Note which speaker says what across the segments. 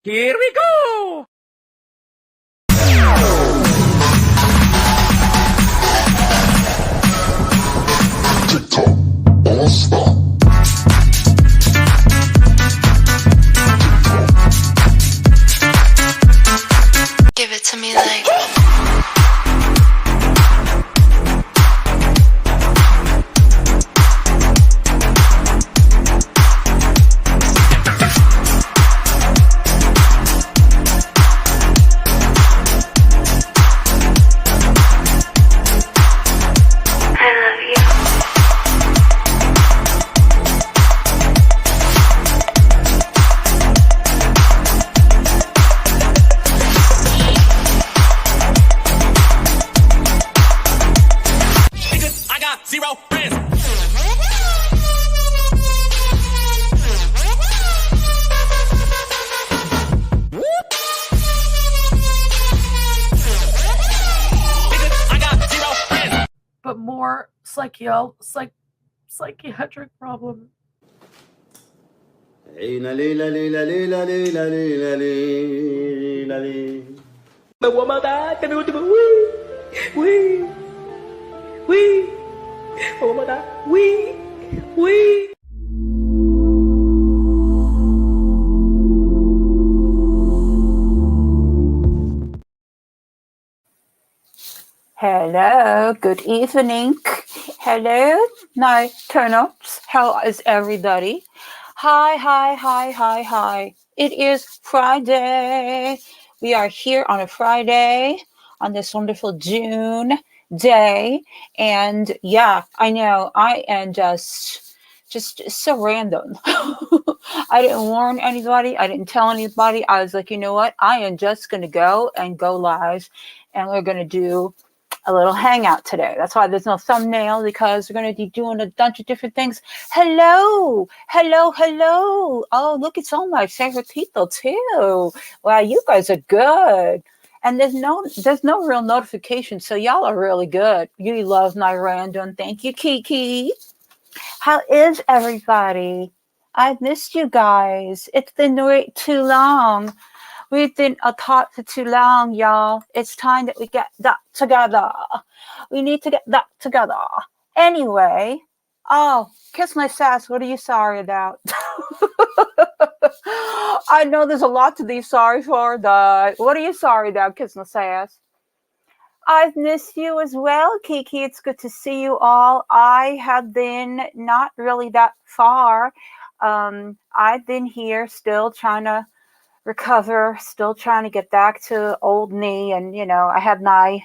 Speaker 1: Here we go!
Speaker 2: TikTok, all stop.
Speaker 3: Give it to me like.
Speaker 4: But more psychiatric problem.
Speaker 5: Hello, good evening. Hello, my turn-ups. How is everybody? Hi. It is Friday. We are here on a Friday on this wonderful June day. And yeah, I know I am just so random. I didn't warn anybody. I didn't tell anybody. I was like, you know what? I am just going to go live, and we're going to do a little hangout today. That's why there's no thumbnail, because we're going to be doing a bunch of different things. Hello. Oh, look, it's all my favorite people too. Wow, you guys are good. And there's no real notification, so y'all are really good. You love my random. Thank you, Kiki. How is everybody? I've missed you guys. It's been way too long. We've been apart for too long, y'all. It's time that we get that together. We need to get that together. Anyway, kiss my sass. What are you sorry about? I know there's a lot to be sorry for, but what are you sorry about, kiss my sass? I've missed you as well, Kiki. It's good to see you all. I have been not really that far. I've been here still trying to recover, still trying to get back to old me. And, you know, I have my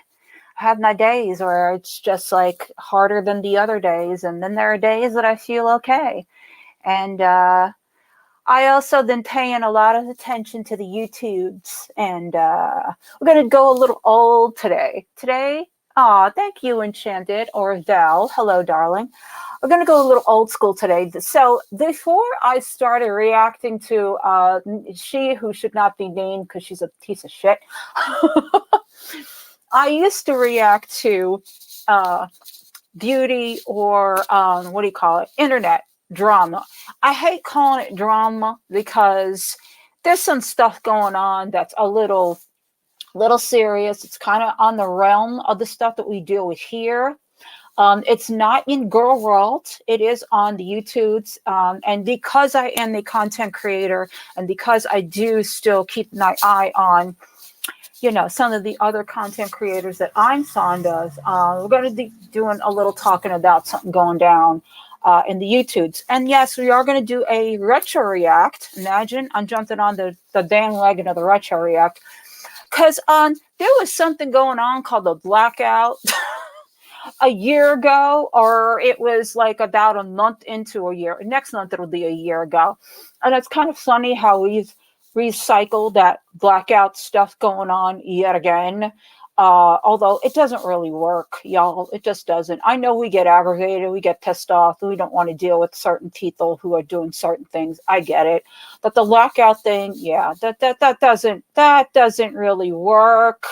Speaker 5: days where it's just like harder than the other days. And then there are days that I feel okay. And I also been paying a lot of attention to the YouTubes. And we're going to go a little old today. Thank you, Enchanted, or Val. Hello, darling. We're going to go a little old school today. So before I started reacting to she who should not be named because she's a piece of shit, I used to react to beauty or internet drama. I hate calling it drama because there's some stuff going on that's a little serious. It's kind of on the realm of the stuff that we deal with here. It's not in Girl World. It is on the YouTubes. And because I am a content creator and because I do still keep my eye on, you know, some of the other content creators that I'm fond of, we're going to be doing a little talking about something going down in the YouTubes. And yes, we are going to do a retro react. Imagine I'm jumping on the bandwagon of the retro react. Because there was something going on called the Blackout a year ago, or it was like about a month into a year. Next month it'll be a year ago. And it's kind of funny how we've recycled that Blackout stuff going on yet again. Although it doesn't really work, y'all. It just doesn't. I know we get aggravated, we get pissed off, we don't want to deal with certain people who are doing certain things. I get it. But the lockout thing, yeah, that doesn't really work.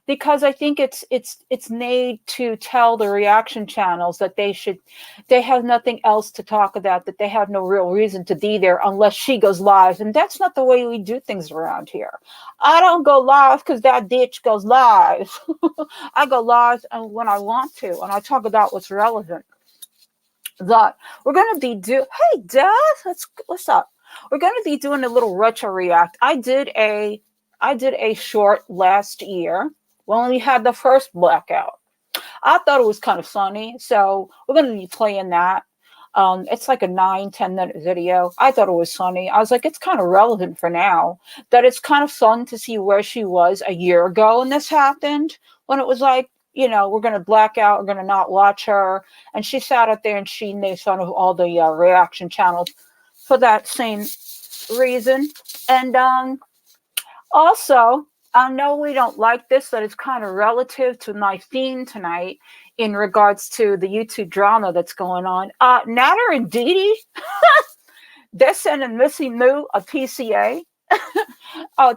Speaker 5: because I think it's made to tell the reaction channels that they have nothing else to talk about, that they have no real reason to be there unless she goes live. And that's not the way we do things around here. I don't go live because that bitch goes live. I go live when I want to, and I talk about what's relevant. That we're going to be hey Dad, what's up? We're going to be doing a little retro react. I did a short last year when we had the first Blackout. I thought it was kind of funny, so we're going to be playing that. It's like a 9-10 minute video. I thought it was funny. I was like, it's kind of relevant for now. That it's kind of fun to see where she was a year ago when this happened, when it was like, you know, we're going to black out, we're going to not watch her. And she sat out there and she made fun of all the reaction channels for that same reason. And also, I know we don't like this, but it's kind of relative to my theme tonight in regards to the YouTube drama that's going on. Natter and Dee Dee, they're sending Missy Moo a PCA.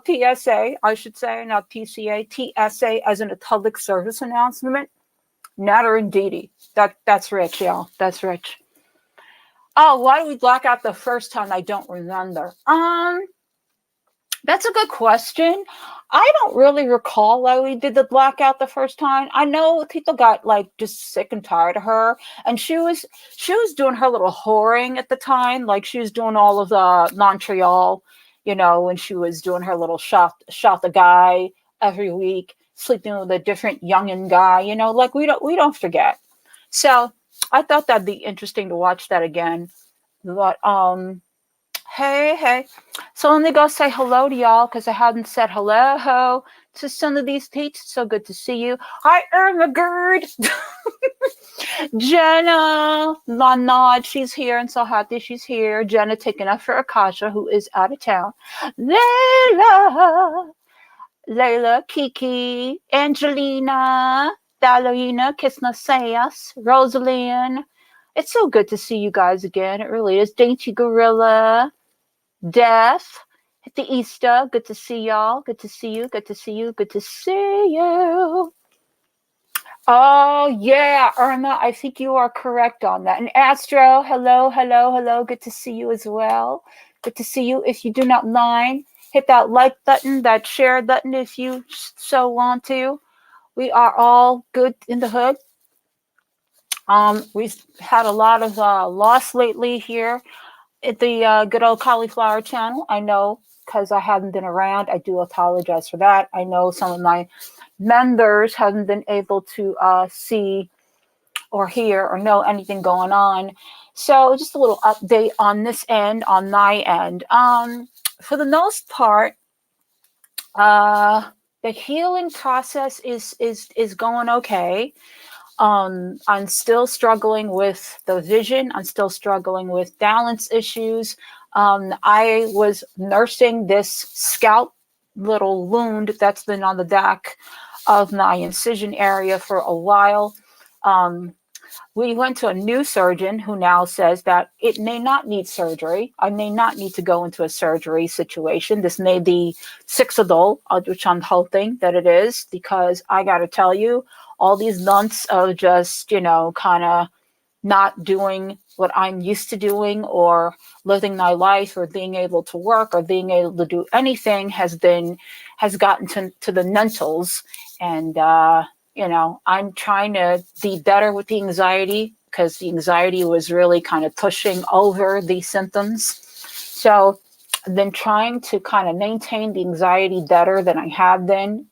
Speaker 5: TSA, I should say, not PCA, TSA as in a public service announcement. Natter and Dee Dee. That's rich, y'all. That's rich. Oh, why did we black out the first time? I don't remember. That's a good question. I don't really recall why we did the blackout the first time. I know people got like just sick and tired of her, and she was doing her little whoring at the time. Like she was doing all of the Montreal, you know, when she was doing her little shot the guy every week, sleeping with a different youngin' guy, you know, like we don't forget. So I thought that'd be interesting to watch that again. But hey. So let me go say hello to y'all because I hadn't said hello to some of these peeps. So good to see you. Hi, Irma Gerd. Jenna, Lanad, she's here and so happy she's here. Jenna taking up for Akasha, who is out of town. Layla, Kiki, Angelina, Dalina, Kisnaseas, Rosalind. It's so good to see you guys again. It really is. Dainty Gorilla, Death, hit the Easter. Good to see y'all. Good to see you. Good to see you. Good to see you. Oh, yeah, Irma, I think you are correct on that. And Astro, hello. Good to see you as well. Good to see you. If you do not mind, hit that like button, that share button if you so want to. We are all good in the hood. We've had a lot of loss lately here at the good old cauliflower channel. I know because I haven't been around. I do apologize for that. I know some of my members haven't been able to see or hear or know anything going on. So just a little update on this end, on my end. For the most part, the healing process is going okay. I'm still struggling with the vision. I'm still struggling with balance issues. I was nursing this scalp little wound that's been on the back of my incision area for a while. We went to a new surgeon who now says that it may not need surgery. I may not need to go into a surgery situation. This may be fixable, which I'm hoping that it is, because I got to tell you, all these months of just, you know, kind of not doing what I'm used to doing or living my life or being able to work or being able to do anything has gotten to the mentals. And, you know, I'm trying to be better with the anxiety because the anxiety was really kind of pushing over the symptoms. So I've been trying to kind of maintain the anxiety better than I have been.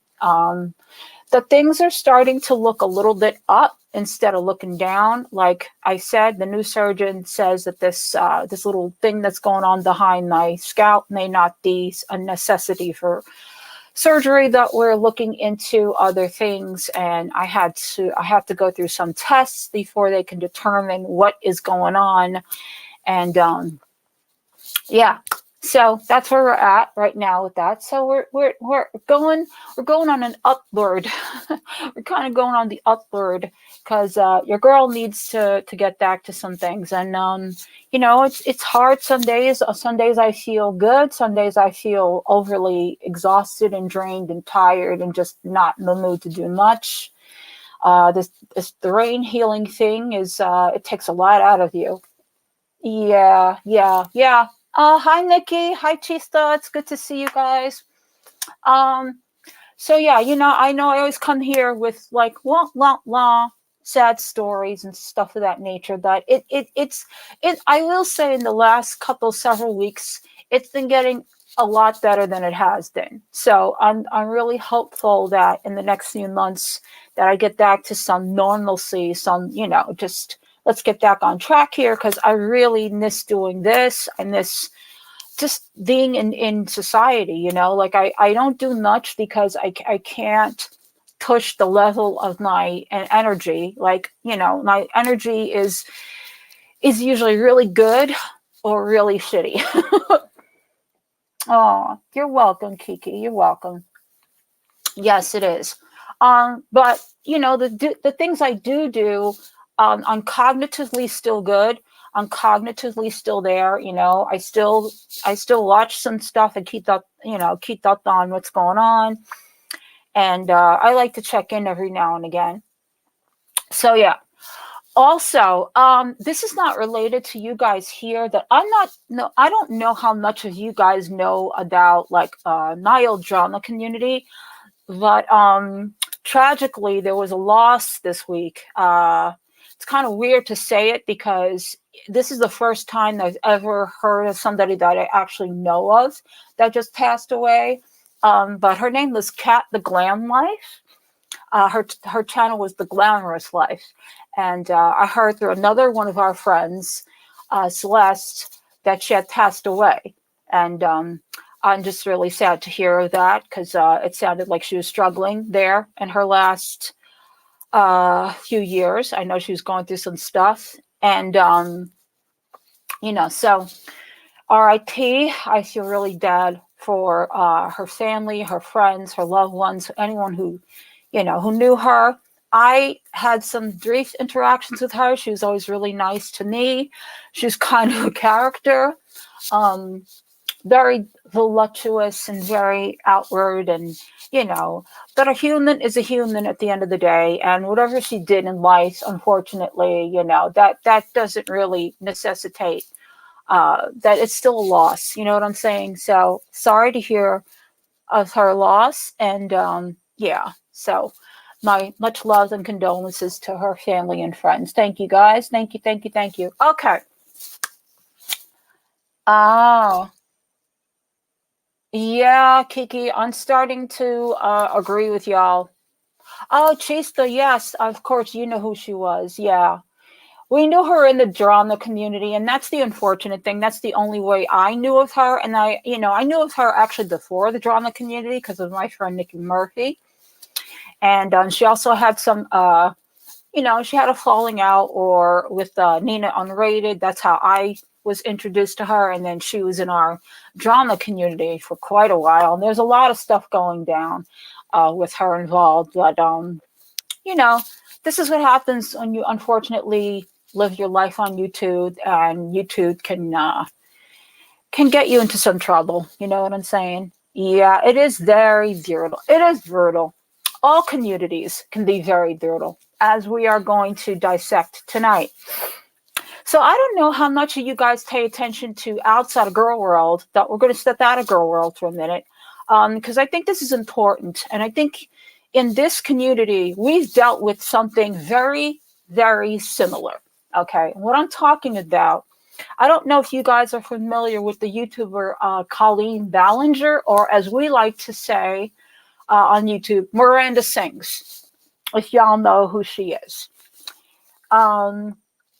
Speaker 5: The things are starting to look a little bit up instead of looking down. Like I said, the new surgeon says that this little thing that's going on behind my scalp may not be a necessity for surgery, that we're looking into other things. And I have to go through some tests before they can determine what is going on. And yeah, So that's where we're at right now with that. So we're going on an upward. We're kind of going on the upward because your girl needs to get back to some things, and it's hard some days. Some days I feel good. Some days I feel overly exhausted and drained and tired and just not in the mood to do much. This the rain healing thing is it takes a lot out of you. Yeah, yeah, yeah. Hi Nikki, hi Chista. It's good to see you guys. Um, so yeah, I know I always come here with like sad stories and stuff of that nature. But it's I will say in the last several weeks, it's been getting a lot better than it has been. So I'm really hopeful that in the next few months that I get back to some normalcy, some just let's get back on track here because I really miss doing this. I miss just being in society, like I don't do much because I can't push the level of my energy. Like, my energy is usually really good or really shitty. Oh, you're welcome, Kiki. You're welcome. Yes, it is. But the things I do, I'm cognitively still good. I'm cognitively still there. I still watch some stuff and keep up on what's going on. And I like to check in every now and again. So yeah. Also, this is not related to you guys here. That I don't know how much of you guys know about like Nile drama community. But tragically, there was a loss this week. It's kind of weird to say it because this is the first time I've ever heard of somebody that I actually know of that just passed away. But her name was Kat the Glam Life. Her channel was The Glamorous Life. And I heard through another one of our friends, Celeste, that she had passed away. And I'm just really sad to hear that because it sounded like she was struggling there in her last few years. I know she was going through some stuff. And, so RIP, I feel really bad for her family, her friends, her loved ones, anyone who knew her. I had some brief interactions with her. She was always really nice to me. She was kind of a character. Very voluptuous and very outward, and but a human is a human at the end of the day, and whatever she did in life, unfortunately, that doesn't really necessitate that it's still a loss. You know what I'm saying? So sorry to hear of her loss, and yeah, so my much love and condolences to her family and friends. Thank you guys. Thank you, thank you, thank you. Okay. Oh, yeah, Kiki, I'm starting to agree with y'all. Oh, Chista, yes, of course, you know who she was. Yeah. We knew her in the drama community, and that's the unfortunate thing. That's the only way I knew of her. And I knew of her actually before the drama community because of my friend Nikki Murphy. And she also had some, she had a falling out or with Nina Unrated. That's how I was introduced to her, and then she was in our drama community for quite a while. And there's a lot of stuff going down with her involved. But this is what happens when you unfortunately live your life on YouTube, and YouTube can get you into some trouble. You know what I'm saying? Yeah, it is very brutal. It is brutal. All communities can be very brutal, as we are going to dissect tonight. So I don't know how much of you guys pay attention to outside of girl world, but we're going to step out of girl world for a minute because I think this is important. And I think in this community, we've dealt with something very, very similar. Okay. And what I'm talking about, I don't know if you guys are familiar with the YouTuber Colleen Ballinger, or as we like to say on YouTube, Miranda Sings, if y'all know who she is.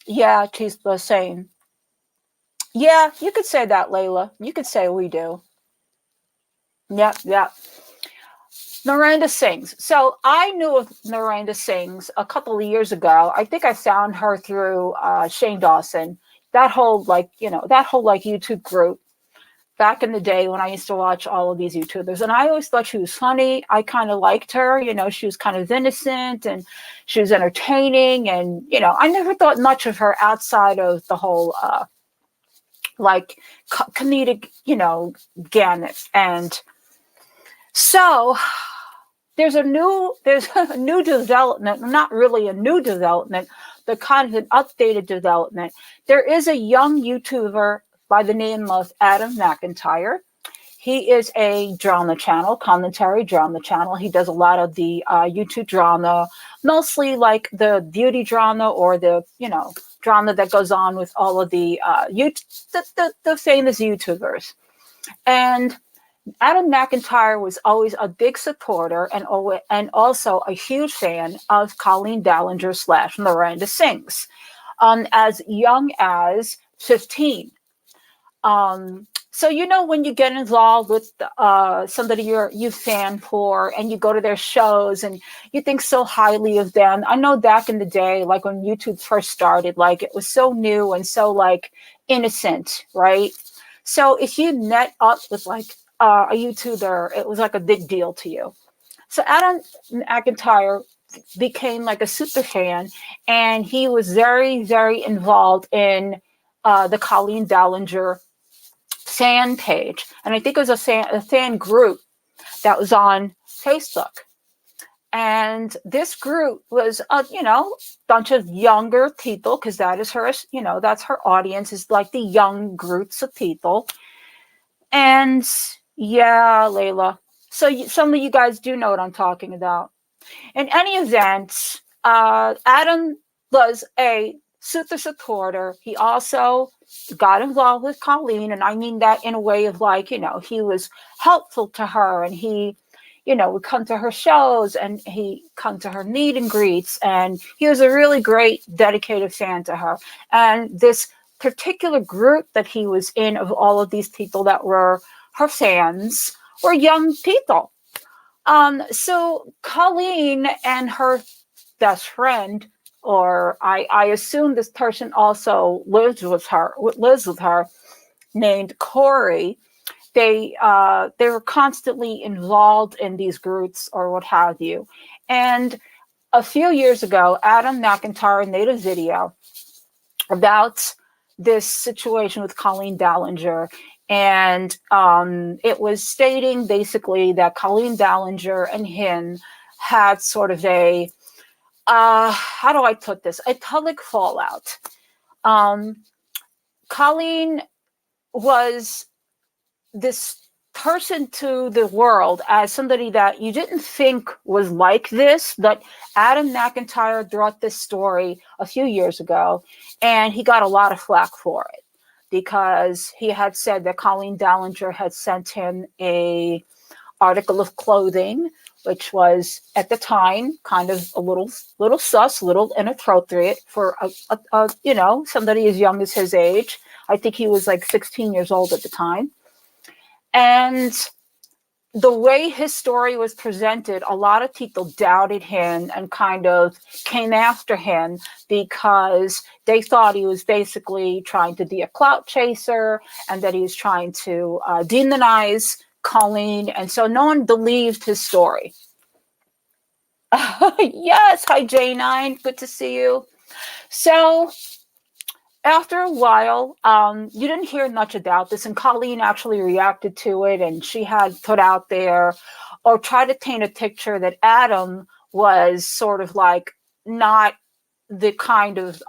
Speaker 5: Yeah, she's the same. Yeah, you could say that, Layla. You could say we do. Yep, yep. Miranda Sings. So I knew of Miranda Sings a couple of years ago. I think I found her through Shane Dawson. That whole YouTube group. back in the day when I used to watch all of these YouTubers, and I always thought she was funny. I kind of liked her, she was kind of innocent and she was entertaining. And, I never thought much of her outside of the whole, like comedic, gamut. And so there's a new development, not really a new development, but kind of an updated development. There is a young YouTuber by the name of Adam McIntyre. He is a drama channel, commentary drama channel. He does a lot of the YouTube drama, mostly like the beauty drama or the, drama that goes on with all of the the famous YouTubers. And Adam McIntyre was always a big supporter and also a huge fan of Colleen Ballinger / Miranda Sings, as young as 15. So, when you get involved with somebody you fan for and you go to their shows and you think so highly of them. I know back in the day, like when YouTube first started, like it was so new and so like innocent, right? So if you met up with like a YouTuber, it was like a big deal to you. So Adam McIntyre became like a super fan, and he was very, very involved in the Colleen Ballinger fan page. And I think it was a fan group that was on Facebook. And this group was, bunch of younger people, because that is her, that's her audience, is like the young groups of people. And yeah, Layla. So some of you guys do know what I'm talking about. In any event, Adam was a super supporter. He also got involved with Colleen, and I mean that in a way of like, he was helpful to her, and he, would come to her shows, and he come to her meet and greets, and he was a really great, dedicated fan to her. And this particular group that he was in, of all of these people that were her fans, were young people. So Colleen and her best friend, or I assume this person also lives with her, named Corey. They were constantly involved in these groups or what have you. And a few years ago, Adam McIntyre made a video about this situation with Colleen Ballinger. And it was stating basically that Colleen Ballinger and him had sort of a, how do I put this? A public fallout. Colleen was this person to the world as somebody that you didn't think was like this, but Adam McIntyre brought this story a few years ago, and he got a lot of flack for it because he had said that Colleen Ballinger had sent him a article of clothing, which was at the time kind of a little sus, little inappropriate for a somebody as young as his age. I think he was like 16 years old at the time. And the way his story was presented, a lot of people doubted him and kind of came after him because they thought he was basically trying to be a clout chaser and that he was trying to demonize Colleen. And so no one believed his story. Yes. Hi, J9. Good to see you. So after a while, you didn't hear much about this, and Colleen actually reacted to it, and she had put out there or tried to paint a picture that Adam was sort of like not the kind of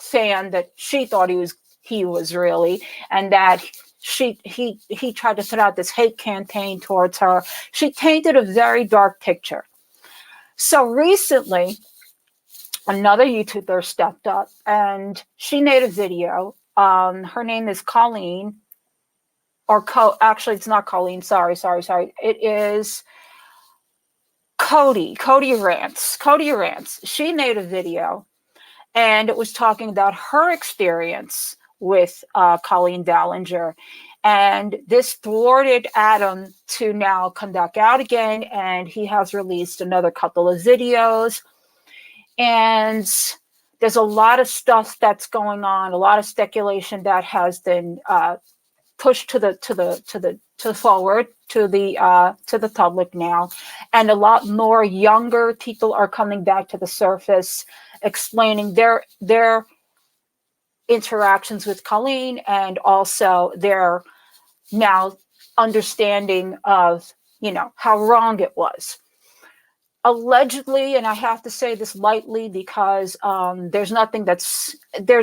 Speaker 5: fan that she thought he was really, and that he tried to put out this hate campaign towards her. She painted a very dark picture. So recently, another YouTuber stepped up and she made a video. Her name is Colleen, actually it's not Colleen. Sorry. It is Cody Rants. She made a video and it was talking about her experience with Colleen Ballinger. And this thwarted Adam to now come back out again. And he has released another couple of videos. And there's a lot of stuff that's going on, a lot of speculation that has been pushed to the forward to the public now, and a lot more younger people are coming back to the surface, explaining their interactions with Colleen, and also their now understanding of, you know, how wrong it was. Allegedly, and I have to say this lightly because there's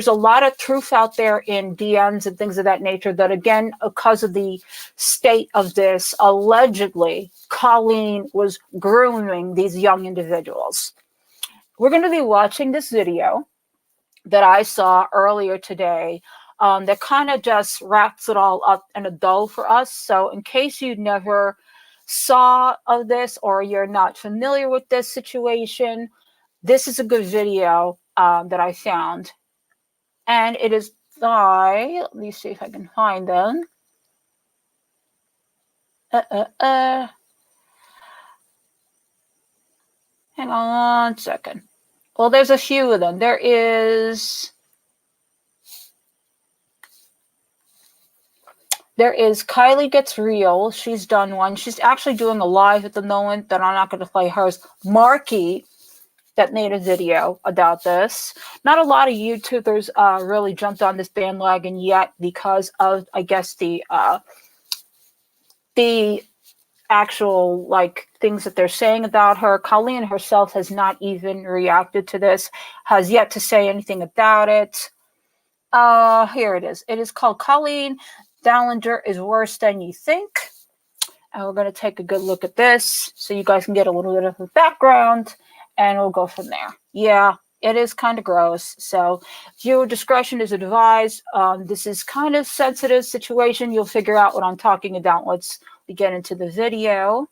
Speaker 5: a lot of truth out there in DMs and things of that nature, that again, because of the state of this, allegedly Colleen was grooming these young individuals. We're going to be watching this video that I saw earlier today that kind of just wraps it all up in a bow for us. So in case you never saw of this, or you're not familiar with this situation, this is a good video that I found, and it is by, let me see if I can find them. Hang on a second. Well, there's a few of them. There is Kylie Gets Real. She's done one. She's actually doing a live at the moment that I'm not going to play hers. Marky, that made a video about this. Not a lot of YouTubers really jumped on this bandwagon yet because of, I guess, the actual like things that they're saying about her. Colleen herself has not even reacted to this, has yet to say anything about it. Here it is. It is called Colleen Ballinger is Worse Than You Think. And we're going to take a good look at this so you guys can get a little bit of a background, and we'll go from there. Yeah, it is kind of gross. So viewer discretion is advised. This is kind of sensitive situation. You'll figure out what I'm talking about once we get into the video.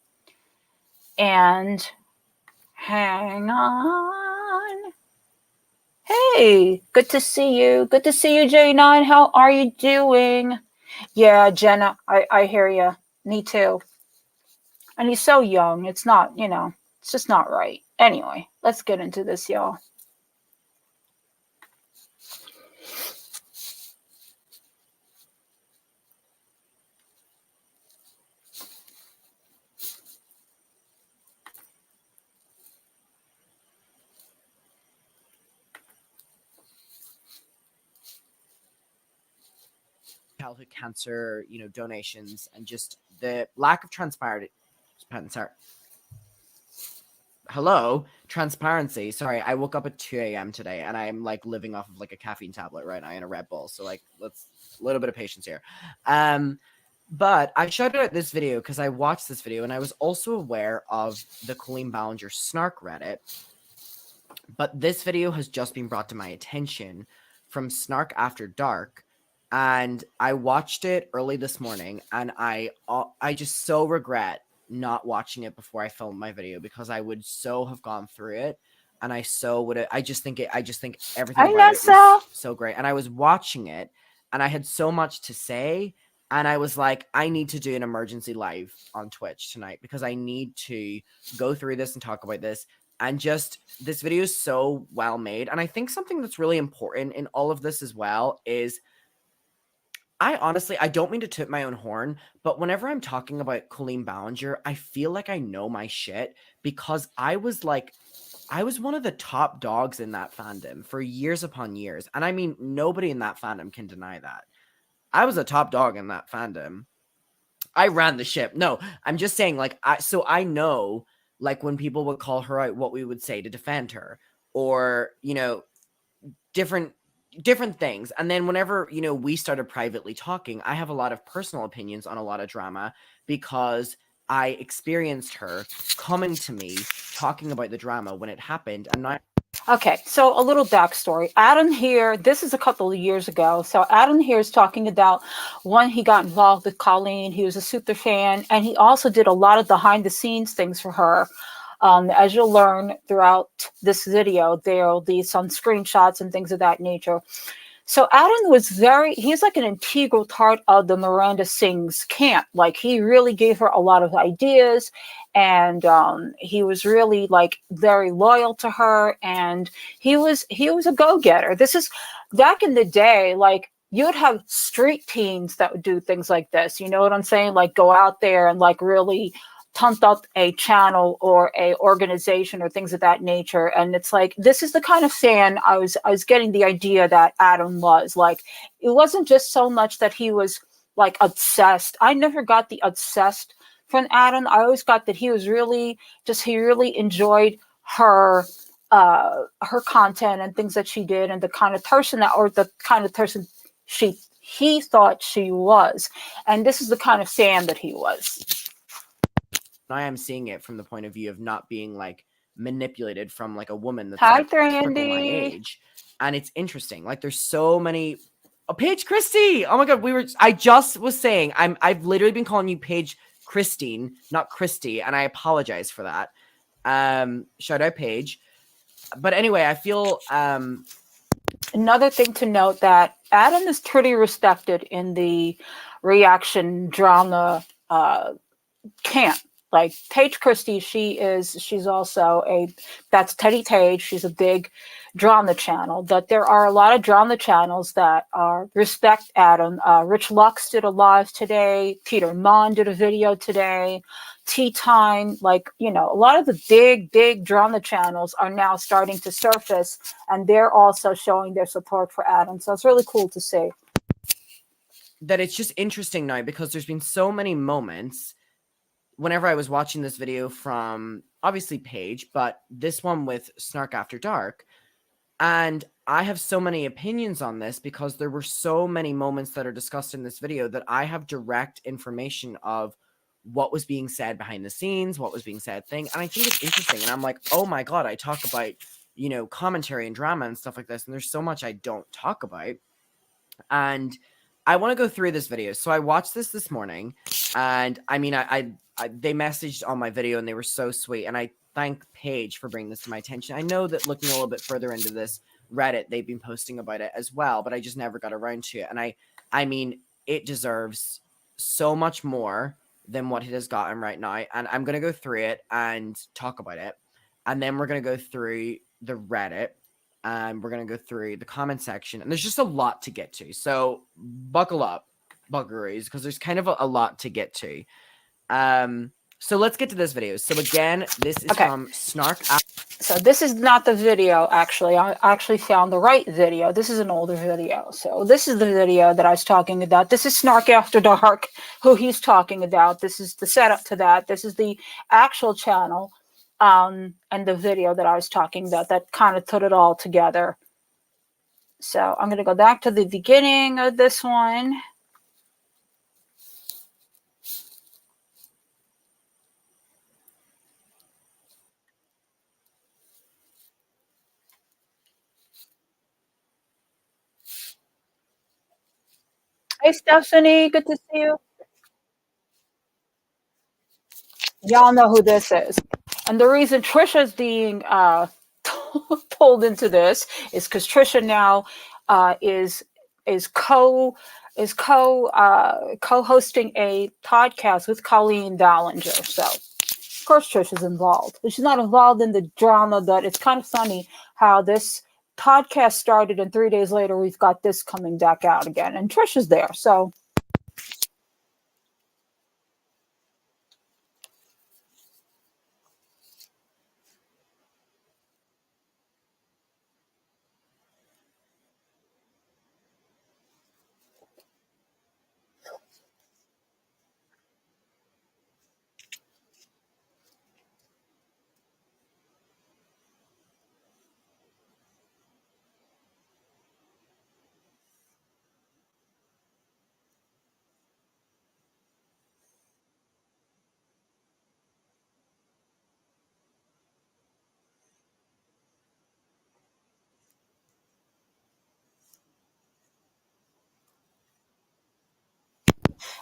Speaker 5: And hang on. Hey, good to see you. Good to see you, J9. How are you doing? Yeah, Jenna, I hear you. Me too. And he's so young. It's not, you know, it's just not right. Anyway, let's get into this, y'all.
Speaker 1: Childhood cancer, you know, donations, and just the lack of transparency. Transparency. Sorry, I woke up at 2 a.m. today, and I'm like living off of like a caffeine tablet right now and a Red Bull. So like, let's a little bit of patience here. But I shouted out this video because I watched this video, and I was also aware of the Colleen Ballinger snark Reddit. But this video has just been brought to my attention from Snark After Dark. And I watched it early this morning, and I just so regret not watching it before I filmed my video, because I would so have gone through it, and I just think everything about it is so great. And I was watching it, and I had so much to say, and I was like, I need to do an emergency live on Twitch tonight because I need to go through this and talk about this. And just this video is so well made, and I think something that's really important in all of this as well is, I honestly, I don't mean to toot my own horn, but whenever I'm talking about Colleen Ballinger, I feel like I know my shit, because I was one of the top dogs in that fandom for years upon years. And I mean, nobody in that fandom can deny that. I was a top dog in that fandom. I ran the ship. No, I'm just saying, like, I know, like, when people would call her out, what we would say to defend her, or, you know, different things. And then whenever, you know, we started privately talking, I have a lot of personal opinions on a lot of drama because I experienced her coming to me talking about the drama when it happened. And not
Speaker 5: Okay, so a little backstory. Adam here, this is a couple of years ago. So Adam here is talking about when he got involved with Colleen. He was a super fan, and he also did a lot of behind the scenes things for her. As you'll learn throughout this video, there'll be some screenshots and things of that nature. So Adam was he's like an integral part of the Miranda Sings camp. Like, he really gave her a lot of ideas, and he was really like very loyal to her, and he was a go-getter. This is back in the day, like, you'd have street teens that would do things like this. You know what I'm saying? Like go out there and like really pump up a channel or a organization or things of that nature. And it's like, this is the kind of fan I was getting the idea that Adam was. Like, it wasn't just so much that he was like obsessed. I never got the obsessed from Adam. I always got that he was really he really enjoyed her content and things that she did, and the kind of person he thought she was. And this is the kind of fan that he was.
Speaker 1: I am seeing it from the point of view of not being like manipulated from like a woman that's
Speaker 5: Hi,
Speaker 1: like triple my
Speaker 5: Brandy.
Speaker 1: age. And it's interesting. Like there's so many. Oh, Paige Christie. Oh my god, I just was saying I've literally been calling you Paige Christine, not Christy, and I apologize for that. Shout out Paige. But anyway, I feel
Speaker 5: another thing to note that Adam is pretty respected in the reaction drama camp. Like Paige Christie, she's also that's Teddy Tage. She's a big drama channel. But there are a lot of drama channels that respect Adam. Rich Lux did a live today. Peter Mon did a video today. Tea Time, like, you know, a lot of the big drama channels are now starting to surface, and they're also showing their support for Adam. So it's really cool to see.
Speaker 1: That it's just interesting now because there's been so many moments whenever I was watching this video from obviously Paige, but this one with Snark After Dark. And I have so many opinions on this because there were so many moments that are discussed in this video that I have direct information of what was being said behind the scenes, what was being said thing. And I think it's interesting. And I'm like, oh my God, I talk about, you know, commentary and drama and stuff like this. And there's so much I don't talk about. And I want to go through this video. So I watched this morning, and I mean, they messaged on my video and they were so sweet. And I thank Paige for bringing this to my attention. I know that looking a little bit further into this Reddit, they've been posting about it as well, but I just never got around to it. And I mean, it deserves so much more than what it has gotten right now. And I'm going to go through it and talk about it. And then we're going to go through the Reddit. And we're going to go through the comment section. And there's just a lot to get to. So buckle up, buggeries, because there's kind of a lot to get to. So let's get to this video. So again, this is from Snark.
Speaker 5: So this is not the video, actually. I actually found the right video. This is an older video. So this is the video that I was talking about. This is Snark After Dark, who he's talking about. This is the setup to that. This is the actual channel. And the video that I was talking about that kind of put it all together. So I'm going to go back to the beginning of this one. Hey, Stephanie, good to see you. Y'all know who this is. And the reason Trisha's being pulled into this is because Trisha now is co-hosting a podcast with Colleen Ballinger. So of course Trisha's involved, but she's not involved in the drama. But it's kind of funny how this podcast started, and 3 days later we've got this coming back out again, and Trisha's there. So.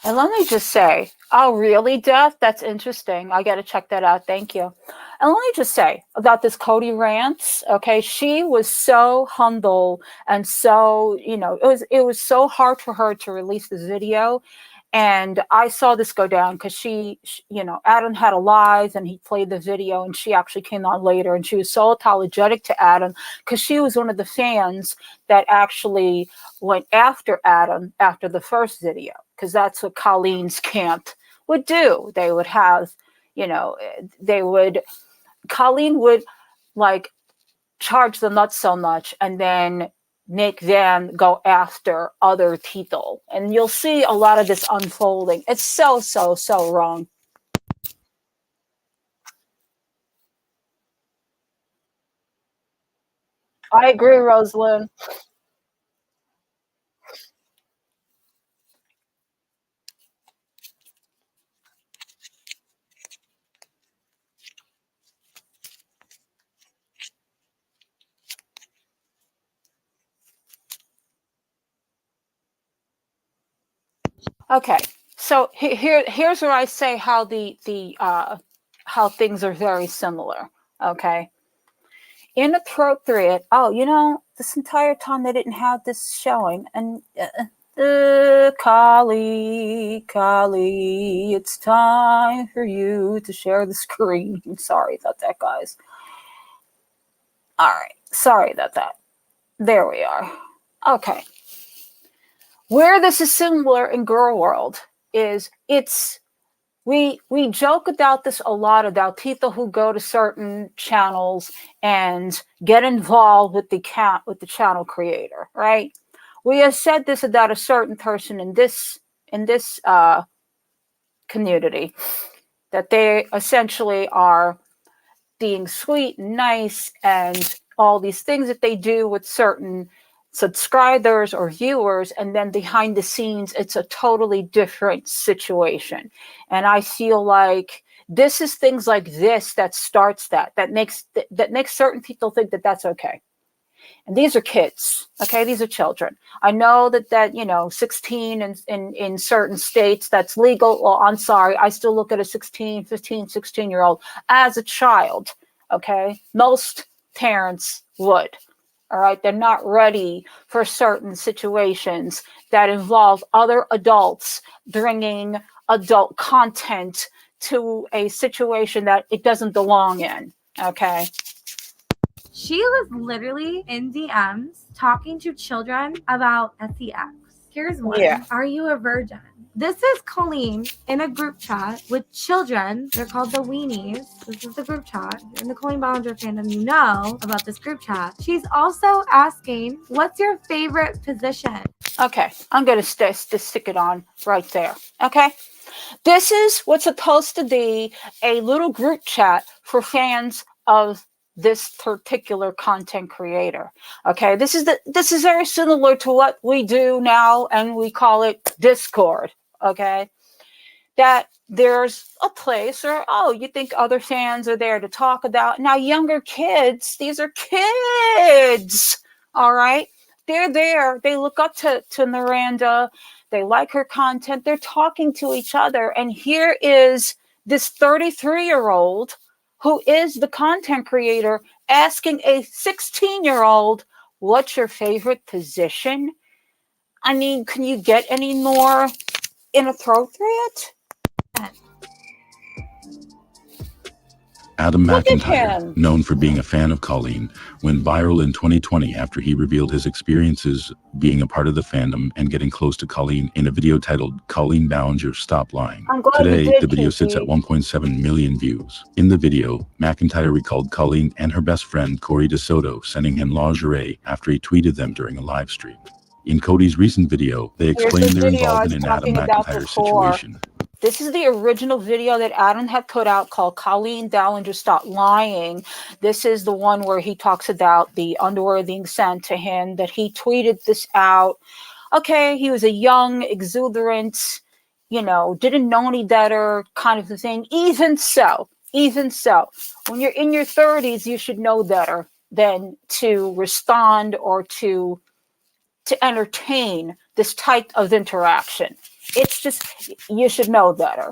Speaker 5: And let me just say, oh, really, Death? That's interesting. I got to check that out. Thank you. And let me just say about this Cody Rants. Okay, she was so humble and so, you know, it was so hard for her to release this video. And I saw this go down because Adam had a live and he played the video, and she actually came on later, and she was so apologetic to Adam because she was one of the fans that actually went after Adam after the first video, because that's what Colleen's camp would do. They would have, Colleen would like charge them not so much and then make them go after other people. And you'll see a lot of this unfolding. It's so wrong. I agree, Rosalind. Okay, so here's where I say how how things are very similar. Okay, inappropriate. Oh, this entire time they didn't have this showing, and Kali, it's time for you to share the screen. Sorry about that, guys. All right, sorry about that. There we are. Okay. Where this is similar in Girl World is we joke about this a lot, about people who go to certain channels and get involved with the channel creator, right? We have said this about a certain person in this community, that they essentially are being sweet and nice and all these things that they do with certain subscribers or viewers, and then behind the scenes it's a totally different situation. And I feel like this is things like this that starts that makes certain people think that that's okay. And these are kids, okay? These are children. I know that 16 in certain states that's legal. Well, I'm sorry, I still look at a 16, 15, 16-year-old as a child, okay? Most parents would. All right, they're not ready for certain situations that involve other adults bringing adult content to a situation that it doesn't belong in. Okay.
Speaker 6: She was literally in DMs talking to children about sex. Here's one.
Speaker 5: Yeah.
Speaker 6: Are you a virgin? This is Colleen in a group chat with children. They're called the Weenies. This is the group chat. In the Colleen Ballinger fandom, you know about this group chat. She's also asking, what's your favorite position?
Speaker 5: Okay, I'm going to stick it on right there. Okay. This is what's supposed to be a little group chat for fans of this particular content creator. Okay, this is very similar to what we do now, and we call it Discord. Okay, that there's a place where, you think other fans are there to talk about. Now, younger kids, these are kids, all right? They're there. They look up to Miranda. They like her content. They're talking to each other. And here is this 33-year-old who is the content creator asking a 16-year-old, what's your favorite position? I mean, can you get any more inappropriate?
Speaker 7: Adam
Speaker 5: Look at
Speaker 7: McIntyre,
Speaker 5: him.
Speaker 7: known for being a fan of Colleen, went viral in 2020 after he revealed his experiences being a part of the fandom and getting close to Colleen in a video titled Colleen Ballinger Stop Lying.
Speaker 5: I'm glad you
Speaker 7: Today,
Speaker 5: did,
Speaker 7: the video sits at
Speaker 5: Kiki.
Speaker 7: 1.7 million views. In the video, McIntyre recalled Colleen and her best friend Corey DeSoto sending him lingerie after he tweeted them during a live stream. In Cody's recent video, they explained
Speaker 5: the
Speaker 7: their
Speaker 5: video I
Speaker 7: involvement
Speaker 5: was
Speaker 7: in Adam
Speaker 5: talking about
Speaker 7: McIntyre's
Speaker 5: before.
Speaker 7: situation.
Speaker 5: This is the original video that Adam had put out called Colleen Ballinger Stop Lying. This is the one where he talks about the underwear being sent to him, that he tweeted this out. Okay, he was a young, exuberant, didn't know any better kind of a thing. Even so, when you're in your 30s, you should know better than to respond or to entertain this type of interaction. It's just, you should know better.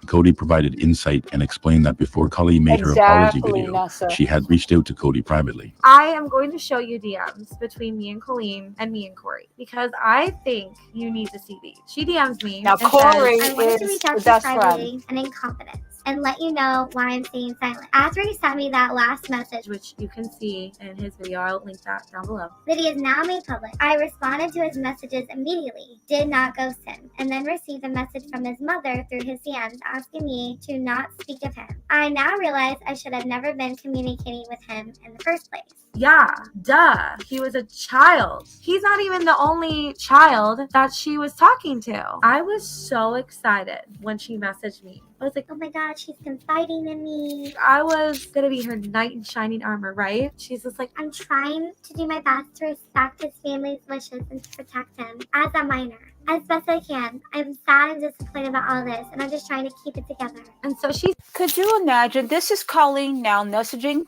Speaker 7: Cody provided insight and explained that before Colleen made her apology
Speaker 5: Exactly,
Speaker 7: video,
Speaker 5: Nessa.
Speaker 7: she had reached out to Cody privately.
Speaker 6: I am going to show you DMs between me and Colleen and me and Corey because I think you need to see these. She DMs me.
Speaker 5: Now,
Speaker 6: and says,
Speaker 5: Corey
Speaker 8: I wanted to
Speaker 5: is
Speaker 8: reach out
Speaker 5: the
Speaker 8: to
Speaker 5: best
Speaker 8: you
Speaker 5: friend.
Speaker 8: privately and in confidence and let you know why I'm staying silent. After he sent me that last message,
Speaker 6: which you can see in his video, I'll link that down below,
Speaker 8: that he is now made public, I responded to his messages immediately, did not ghost him, and then received a message from his mother through his DMs asking me to not speak of him. I now realize I should have never been communicating with him in the first place.
Speaker 6: Yeah, duh. He was a child. He's not even the only child that she was talking to. I was so excited when she messaged me. I was like,
Speaker 8: Oh my god, she's confiding in me.
Speaker 6: I was gonna be her knight in shining armor, right? She's just like,
Speaker 8: I'm trying to do my best to respect his family's wishes and to protect him as a minor. As best I can. I'm sad and disappointed about all this, and I'm just trying to keep it together.
Speaker 6: and so she
Speaker 5: Could you imagine? This is Colleen now messaging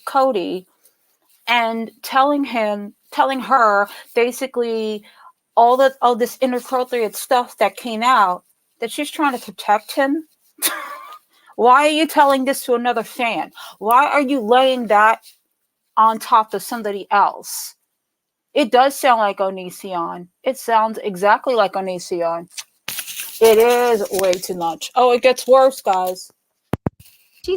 Speaker 5: Cody and telling her basically all this inappropriate stuff that came out, that she's trying to protect him. Why are you telling this to another fan? Why are you laying that on top of somebody else? It does sound like Onision. It sounds exactly like Onision. It is way too much. Oh, it gets worse, guys.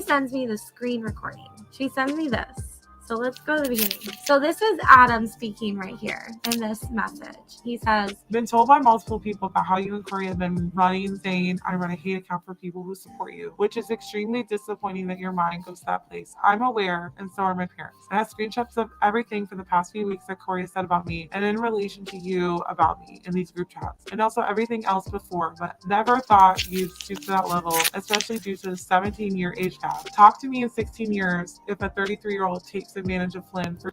Speaker 6: sends me the screen recording. She sends me this. So let's go to the beginning. So this is Adam speaking right here in this message. He says,
Speaker 4: Been told by multiple people about how you and Corey have been running, saying, I run a hate account for people who support you, which is extremely disappointing that your mind goes to that place. I'm aware, and so are my parents. I have screenshots of everything for the past few weeks that Corey has said about me and in relation to you about me in these group chats, and also everything else before, but never thought you'd stoop to that level, especially due to the 17-year age gap. Talk to me in 16 years if a 33-year-old takes advantage of Flynn for.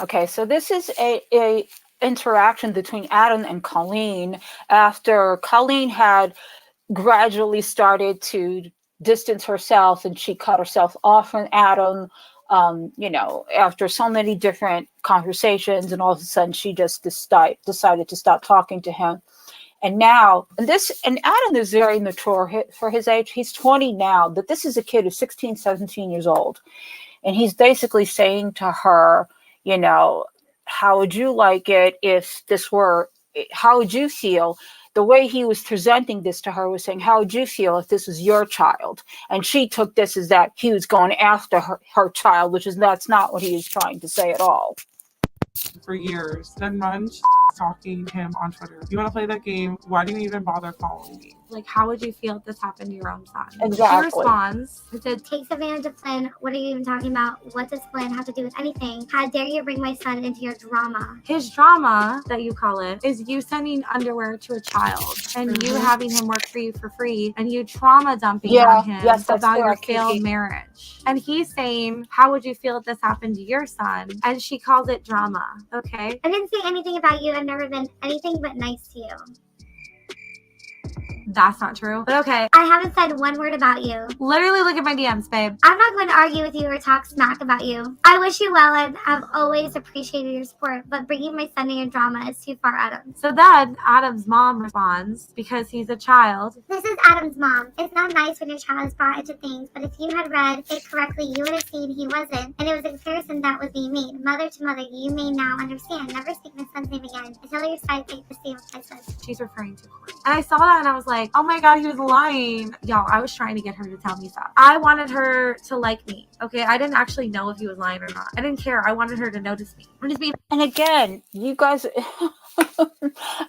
Speaker 5: Okay, so this is a interaction between Adam and Colleen after Colleen had gradually started to distance herself and she cut herself off from Adam, after so many different conversations, and all of a sudden she just decided to stop talking to him. And now, and Adam is very mature for his age. He's 20 now, but this is a kid who's 16, 17 years old. And he's basically saying to her, how would you like it if this were, how would you feel? The way he was presenting this to her was saying, how would you feel if this was your child? And she took this as that he was going after her child, that's not what he was trying to say at all.
Speaker 4: For years, then runs talking him on Twitter. You want to play that game? Why do you even bother following me?
Speaker 6: like, how would you feel if this happened to your own son?
Speaker 5: Exactly.
Speaker 6: She responds, it said,
Speaker 8: Takes advantage of Flynn. What are you even talking about? What does Flynn have to do with anything? How dare you bring my son into your drama?
Speaker 6: his drama, that you call it, is you sending underwear to a child and you having him work for you for free and you trauma dumping on him
Speaker 5: yes, that's
Speaker 6: about your
Speaker 5: correct.
Speaker 6: failed marriage. And he's saying, how would you feel if this happened to your son? And she calls it drama. Okay.
Speaker 8: I didn't say anything about you. I've never been anything but nice to you.
Speaker 6: That's not true. But okay.
Speaker 8: I haven't said one word about you.
Speaker 6: Literally look at my DMs, babe.
Speaker 8: I'm not going to argue with you or talk smack about you. I wish you well and have always appreciated your support, but bringing my son in your drama is too far, Adam.
Speaker 6: So then Adam's mom responds, because he's a child.
Speaker 8: This is Adam's mom. It's not nice when your child is brought into things, but if you had read it correctly, you would have seen he wasn't, and it was a comparison that was being made. Mother to mother, you may now understand. Never speak my son's name again until your side take the same as I said.
Speaker 6: She's referring to Corey. And I saw that and I was like, oh my God, he was lying. Y'all, I was trying to get her to tell me stuff. I wanted her to like me. Okay. I didn't actually know if he was lying or not. I didn't care. I wanted her to notice me.
Speaker 5: And again, you guys,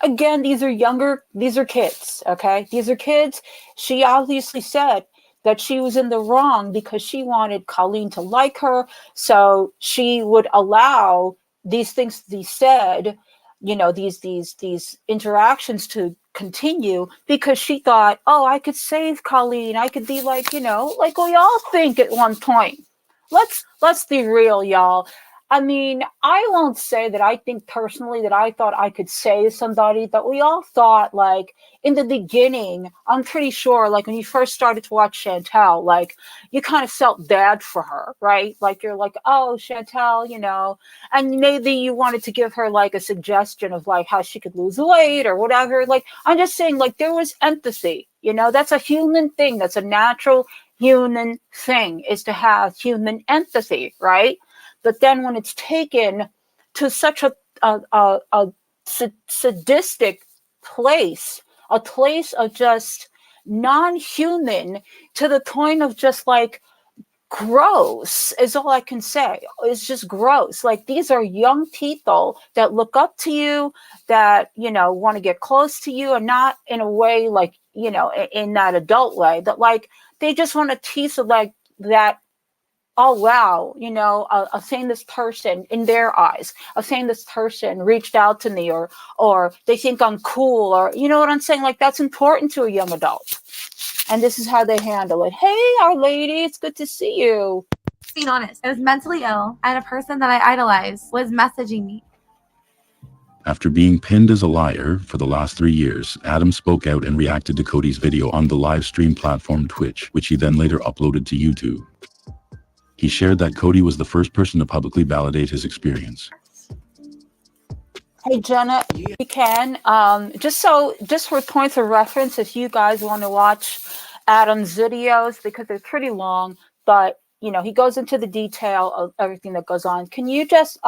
Speaker 5: again, these are kids. Okay. These are kids. She obviously said that she was in the wrong because she wanted Colleen to like her. So she would allow these things to be said, these interactions to continue because she thought, oh, I could save Colleen. I could be like we all think at one point. Let's be real, y'all. I mean, I won't say that I think personally that I thought I could save somebody, but we all thought, like, in the beginning, I'm pretty sure, like, when you first started to watch Chantel, like, you kind of felt bad for her, right? Like, you're like, oh, Chantel, and maybe you wanted to give her, like, a suggestion of, like, how she could lose weight or whatever. Like, I'm just saying, like, there was empathy, You know, that's a human thing. That's a natural human thing, is to have human empathy, right? But then when it's taken to such a sadistic place, a place of just non-human, to the point of just like gross is all I can say. It's just gross. Like, these are young people that look up to you, that, you know, want to get close to you, and not in a way like, you know, in that adult way, that like they just want to tease it, like that. Oh wow, you know, a famous person, in their eyes, a famous person reached out to me, or they think I'm cool, or, you know what I'm saying? Like, that's important to a young adult. And this is how they handle it. Hey, Our Lady, it's good to see you.
Speaker 6: Being honest, I was mentally ill, and a person that I idolized was messaging me.
Speaker 7: After being pinned as a liar for the last 3 years, Adam spoke out and reacted to Cody's video on the live stream platform Twitch, which he then later uploaded to YouTube. He shared that Cody was the first person to publicly validate his experience.
Speaker 5: Hey, Jenna, you can, just for points of reference, if you guys want to watch Adam's videos, because they're pretty long, but, you know, he goes into the detail of everything that goes on. Can you just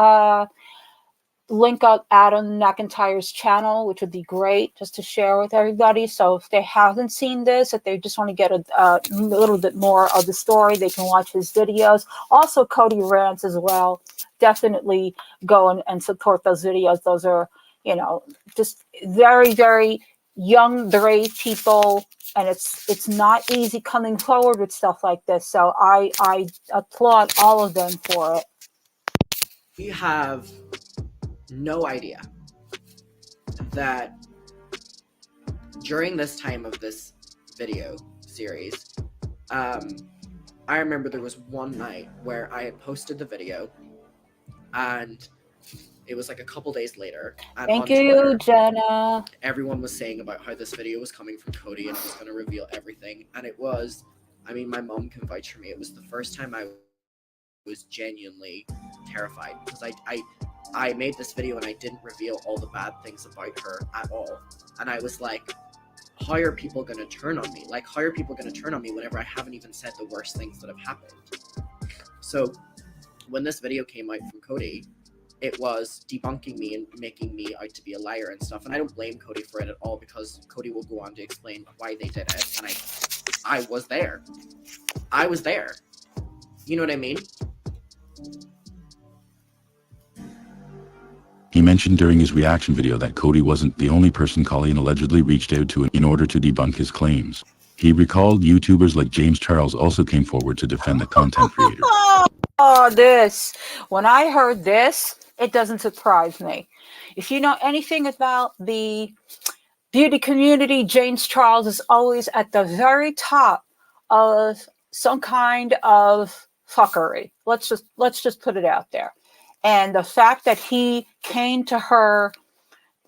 Speaker 5: link up Adam McIntyre's channel, which would be great, just to share with everybody? So if they haven't seen this, if they just want to get a little bit more of the story, they can watch his videos. Also, Cody rants as well. Definitely go and support those videos. Those are, you know, just very, very young, brave people, and it's not easy coming forward with stuff like this. So I applaud all of them for it.
Speaker 1: We have no idea that during this time of this video series, I remember there was one night where I had posted the video, and it was like a couple days later. And
Speaker 5: Thank
Speaker 1: on
Speaker 5: you,
Speaker 1: Twitter,
Speaker 5: Jenna.
Speaker 1: everyone was saying about how this video was coming from Cody and it was going to reveal everything. And it was, I mean, my mom can vouch for me, it was the first time I was genuinely terrified, because I made this video and I didn't reveal all the bad things about her at all. And I was like, how are people going to turn on me? Like, how are people going to turn on me whenever I haven't even said the worst things that have happened? So when this video came out from Cody, it was debunking me and making me out to be a liar and stuff. And I don't blame Cody for it at all, because Cody will go on to explain why they did it. And I was there. I was there. You know what I mean?
Speaker 7: He mentioned during his reaction video that Cody wasn't the only person Colleen allegedly reached out to in order to debunk his claims. He recalled YouTubers like James Charles also came forward to defend the content creator.
Speaker 5: Oh, this. When I heard this, it doesn't surprise me. If you know anything about the beauty community, James Charles is always at the very top of some kind of fuckery. Let's just put it out there. And the fact that he came to her,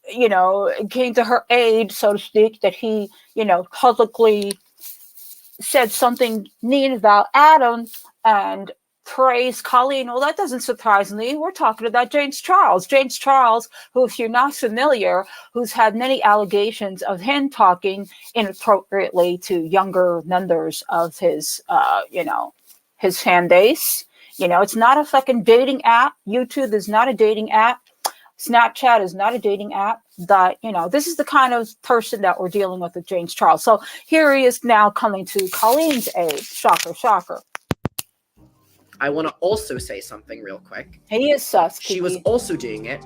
Speaker 5: you know, came to her aid, so to speak, that he, you know, publicly said something mean about Adam and praised Colleen, well, that doesn't surprise me. We're talking about James Charles. James Charles, who, if you're not familiar, who's had many allegations of him talking inappropriately to younger members of his, you know, his fan base. You know, it's not a fucking dating app. YouTube is not a dating app. Snapchat is not a dating app. That, you know, this is the kind of person that we're dealing with James Charles. So here he is now coming to Colleen's aid. Shocker, shocker.
Speaker 1: I want to also say something real quick.
Speaker 5: He is sus.
Speaker 1: She was also doing it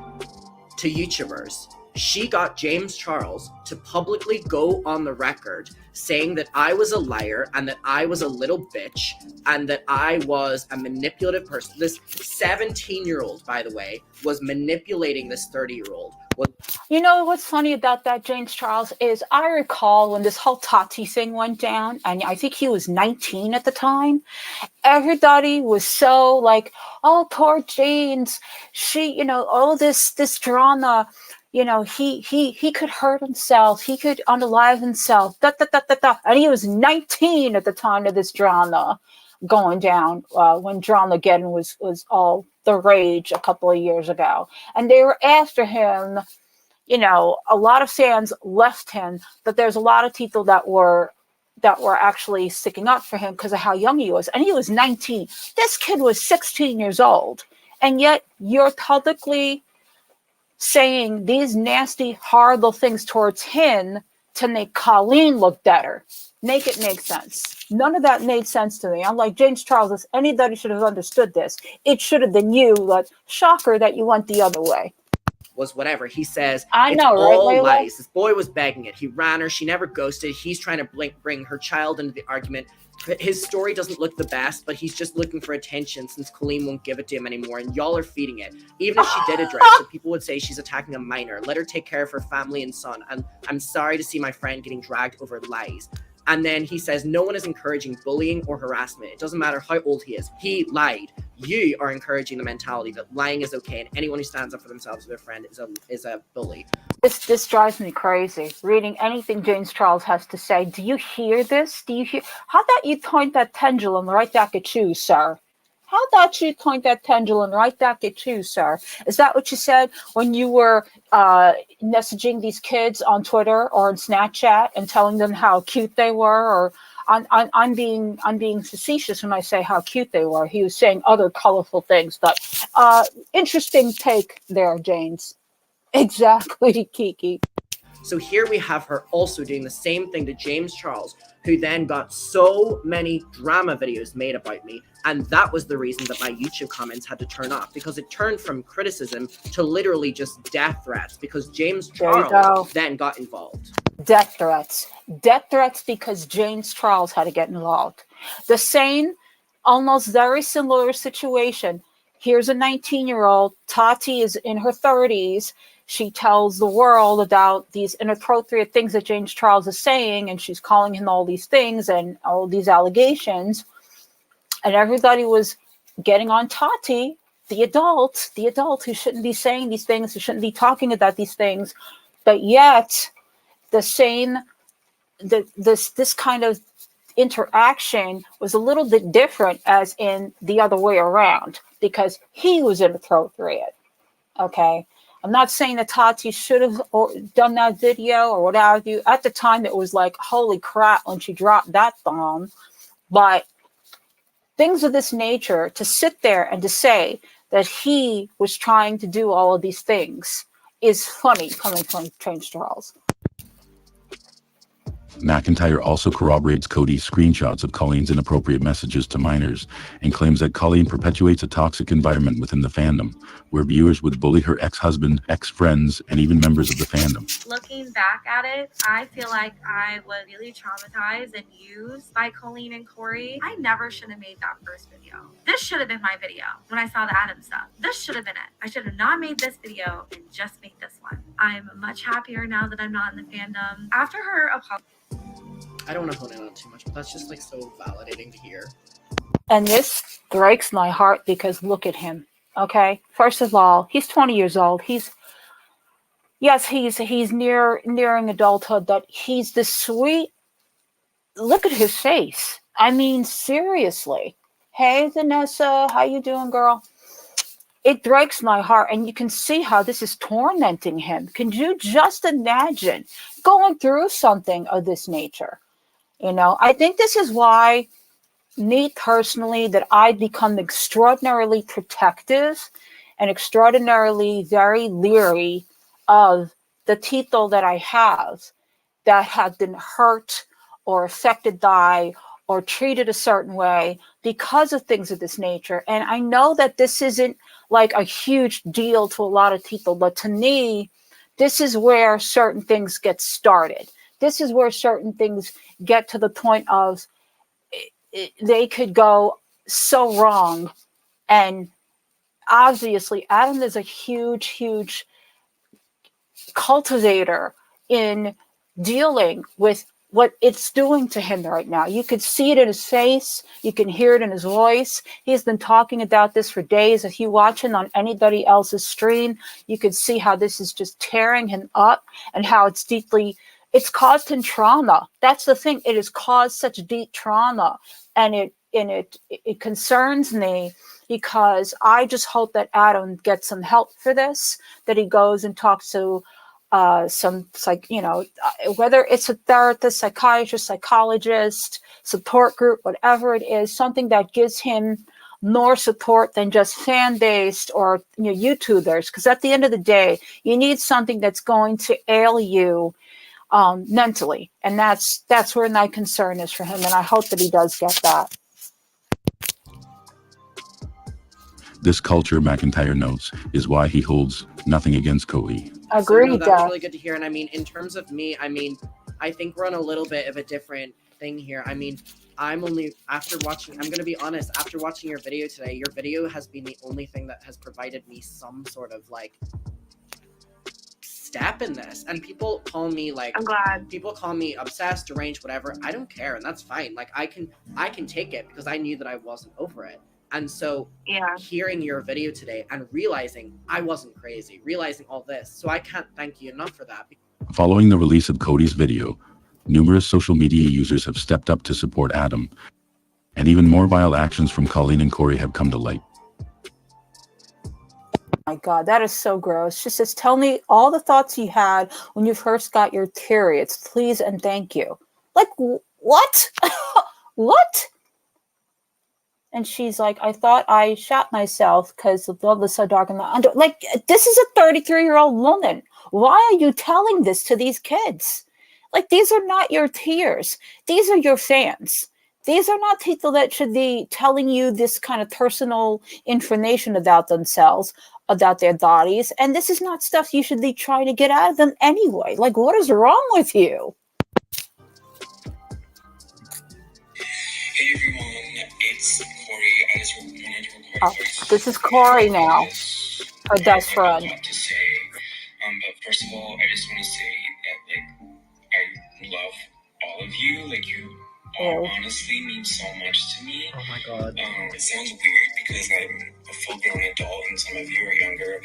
Speaker 1: to YouTubers. She got James Charles to publicly go on the record saying that I was a liar and that I was a little bitch and that I was a manipulative person. This 17-year-old, by the way, was manipulating this 30-year-old.
Speaker 5: You know what's funny about that, James Charles, is I recall when this whole Tati thing went down, and I think he was 19 at the time, everybody was so like, oh, poor James, she, you know, all this drama, you know, he could hurt himself, he could unalive himself, and he was 19 at the time of this drama going down, when Dramageddon was all the rage a couple of years ago, and they were after him you know, a lot of fans left him, but there's a lot of people that were actually sticking up for him because of how young he was. And he was 19. This kid was 16 years old. And yet you're publicly saying these nasty, horrible things towards him to make Colleen look better. Make it make sense. None of that made sense to me. I'm like, James Charles, anybody should have understood this. It should have been you. Like, shocker that you went the other way.
Speaker 1: Was whatever. He says,
Speaker 5: I
Speaker 1: it's
Speaker 5: know, right,
Speaker 1: all
Speaker 5: Layla?
Speaker 1: lies. This boy was begging it. He ran her. She never ghosted. He's trying to bring her child into the argument. His story doesn't look the best, but he's just looking for attention since Colleen won't give it to him anymore, and y'all are feeding it. Even if she did address it, people would say she's attacking a minor. Let her take care of her family and son. And I'm sorry to see my friend getting dragged over lies. And then he says, no one is encouraging bullying or harassment. It doesn't matter how old he is. He lied. You are encouraging the mentality that lying is okay, and anyone who stands up for themselves or their friend is a bully.
Speaker 5: This drives me crazy. Reading anything James Charles has to say. Do you hear this? Do you hear? How about you point that pendulum right back at you, sir? How about you point that pendulum right back at you, sir? Is that what you said when you were messaging these kids on Twitter or on Snapchat and telling them how cute they were? Or I'm being facetious when I say how cute they were. He was saying other colorful things, but interesting take there, James. Exactly, Kiki.
Speaker 1: So here we have her also doing the same thing to James Charles, who then got so many drama videos made about me. And that was the reason that my YouTube comments had to turn off, because it turned from criticism to literally just death threats, because James Charles then got involved.
Speaker 5: Death threats. Death threats because James Charles had to get involved. The same, almost very similar situation. Here's a 19-year-old. Tati is in her 30s. She tells the world about these inappropriate things that James Charles is saying, and she's calling him all these things and all these allegations. And everybody was getting on Tati, the adult who shouldn't be saying these things, who shouldn't be talking about these things. But yet, this kind of interaction was a little bit different as in the other way around, because he was inappropriate. Okay. I'm not saying that Tati should have done that video or what have you. At the time, it was like, holy crap, when she dropped that bomb. But things of this nature, to sit there and to say that he was trying to do all of these things is funny coming from James Charles.
Speaker 7: McIntyre also corroborates Cody's screenshots of Colleen's inappropriate messages to minors and claims that Colleen perpetuates a toxic environment within the fandom, where viewers would bully her ex-husband, ex-friends, and even members of the fandom.
Speaker 6: Looking back at it, I feel like I was really traumatized and used by Colleen and Corey. I never should have made that first video. This should have been my video when I saw the Adam stuff. This should have been it. I should have not made this video and just made this one. I'm much happier now that I'm not in the fandom. After her apology,
Speaker 1: I don't want to hone in on it too much, but that's just like so validating to hear.
Speaker 5: And this breaks my heart because look at him. Okay, first of all, he's 20 years old. He's nearing adulthood. That he's this sweet. Look at his face. I mean, seriously. Hey, Vanessa, how you doing, girl? It breaks my heart, and you can see how this is tormenting him. Can you just imagine going through something of this nature? You know, I think this is why, me personally, that I become extraordinarily protective and extraordinarily very leery of the people that I have that have been hurt or affected by or treated a certain way because of things of this nature. And I know that this isn't like a huge deal to a lot of people, but to me, this is where certain things get started. This is where certain things get to the point of they could go so wrong. And obviously, Adam is a huge cultivator in dealing with what it's doing to him right now. You could see it in his face. You can hear it in his voice. He's been talking about this for days. If you watch him on anybody else's stream, you could see how this is just tearing him up and how it's caused him trauma. That's the thing. It has caused such deep trauma. And it concerns me because I just hope that Adam gets some help for this, that he goes and talks to some whether it's a therapist, psychiatrist, psychologist, support group, whatever it is, something that gives him more support than just fan-based or YouTubers. Because at the end of the day, you need something that's going to ail you mentally, and that's where my concern is for him, and I hope that he does get that.
Speaker 7: This culture, McIntyre notes, is why he holds nothing against Cody.
Speaker 5: Agreed.
Speaker 1: So, no, that's really good to hear. And I mean, in terms of me, I mean, I think we're on a little bit of a different thing here. I mean, I'm going to be honest, after watching your video today, your video has been the only thing that has provided me some sort of like step in this. And people call me like,
Speaker 6: I'm glad.
Speaker 1: People call me obsessed, deranged, whatever. I don't care. And that's fine. Like I can take it because I knew that I wasn't over it. And so hearing your video today and realizing I wasn't crazy, realizing all this. So I can't thank you enough for that.
Speaker 7: Following the release of Cody's video, numerous social media users have stepped up to support Adam, and even more vile actions from Colleen and Corey have come to light.
Speaker 5: My God, that is so gross. She says, tell me all the thoughts you had when you first got your periods, please and thank you. Like, what? What? And she's like, I thought I shot myself because the blood was so dark in my under. Like, this is a 33-year-old woman. Why are you telling this to these kids? Like, these are not your peers. These are your fans. These are not people that should be telling you this kind of personal information about themselves, about their bodies. And this is not stuff you should be trying to get out of them anyway. Like, what is wrong with you?
Speaker 9: Hey everyone, it's Corey. I just wanted to record
Speaker 5: this is Corey now, her best friend.
Speaker 9: I have a lot to say, but first of all, I just want to say that I love all of you. Like you all honestly mean so much to me.
Speaker 1: Oh my God.
Speaker 9: It sounds weird because I'm a full-grown adult and some of you are younger.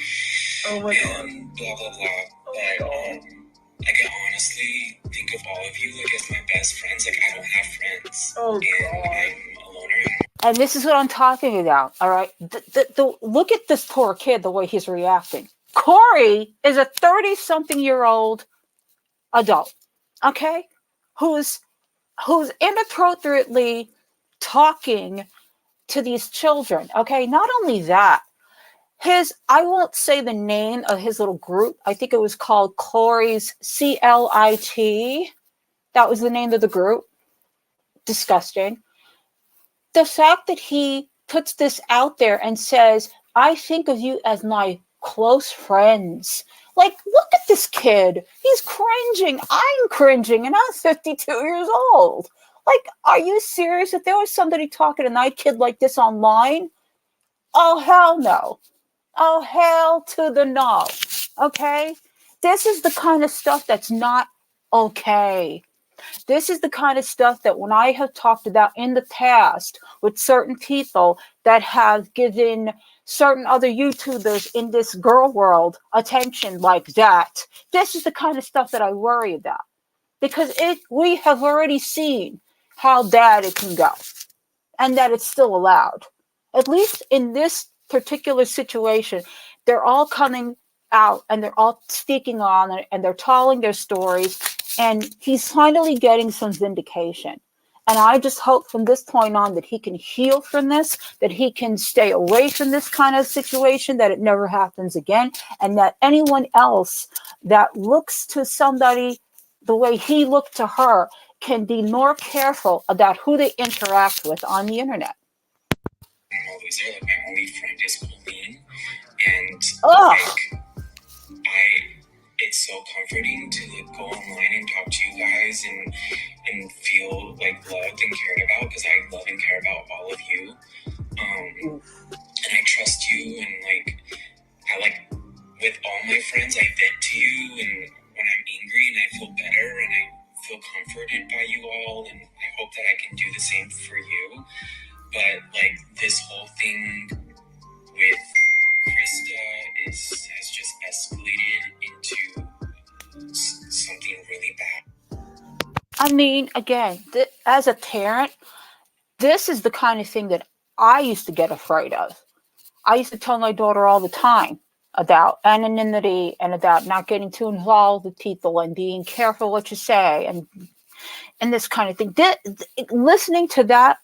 Speaker 1: Oh my God.
Speaker 9: Blah blah blah. But I can honestly think of all of you like as my best friends. Like I don't have friends.
Speaker 1: Oh,
Speaker 9: and
Speaker 1: God.
Speaker 9: I'm a loner.
Speaker 5: And this is what I'm talking about, all right? Look at this poor kid, the way he's reacting. Corey is a 30-something-year-old adult, okay? Who's inappropriately talking to these children, okay? Not only that, I won't say the name of his little group. I think it was called Corey's CLIT. That was the name of the group. Disgusting. The fact that he puts this out there and says, I think of you as my close friends. Like, look at this kid. He's cringing. I'm cringing, and I'm 52 years old. Like, are you serious? If there was somebody talking to my kid like this online, oh, hell no. Oh, hell to the no. Okay? This is the kind of stuff that's not okay. This is the kind of stuff that when I have talked about in the past with certain people that have given certain other YouTubers in this girl world attention like that, this is the kind of stuff that I worry about. Because we have already seen how bad it can go and that it's still allowed. At least in this particular situation, they're all coming out and they're all speaking on it and they're telling their stories, and he's finally getting some vindication. And I just hope from this point on that he can heal from this, that he can stay away from this kind of situation, that it never happens again, and that anyone else that looks to somebody the way he looked to her can be more careful about who they interact with on the internet.
Speaker 9: Always there, like my only friend is Colleen, and it's so comforting to like go online and talk to you guys and feel like loved and cared about, because I love and care about all of you, and I trust you, and I with all my friends I vent to you, and when I'm angry, and I feel better, and I feel comforted by you all, and I hope that I can do the same for you. But this whole thing with Krista has just escalated into something really bad.
Speaker 5: I mean, again, as a parent, this is the kind of thing that I used to get afraid of. I used to tell my daughter all the time, about anonymity and about not getting too involved with people and being careful what you say and this kind of thing. Listening to that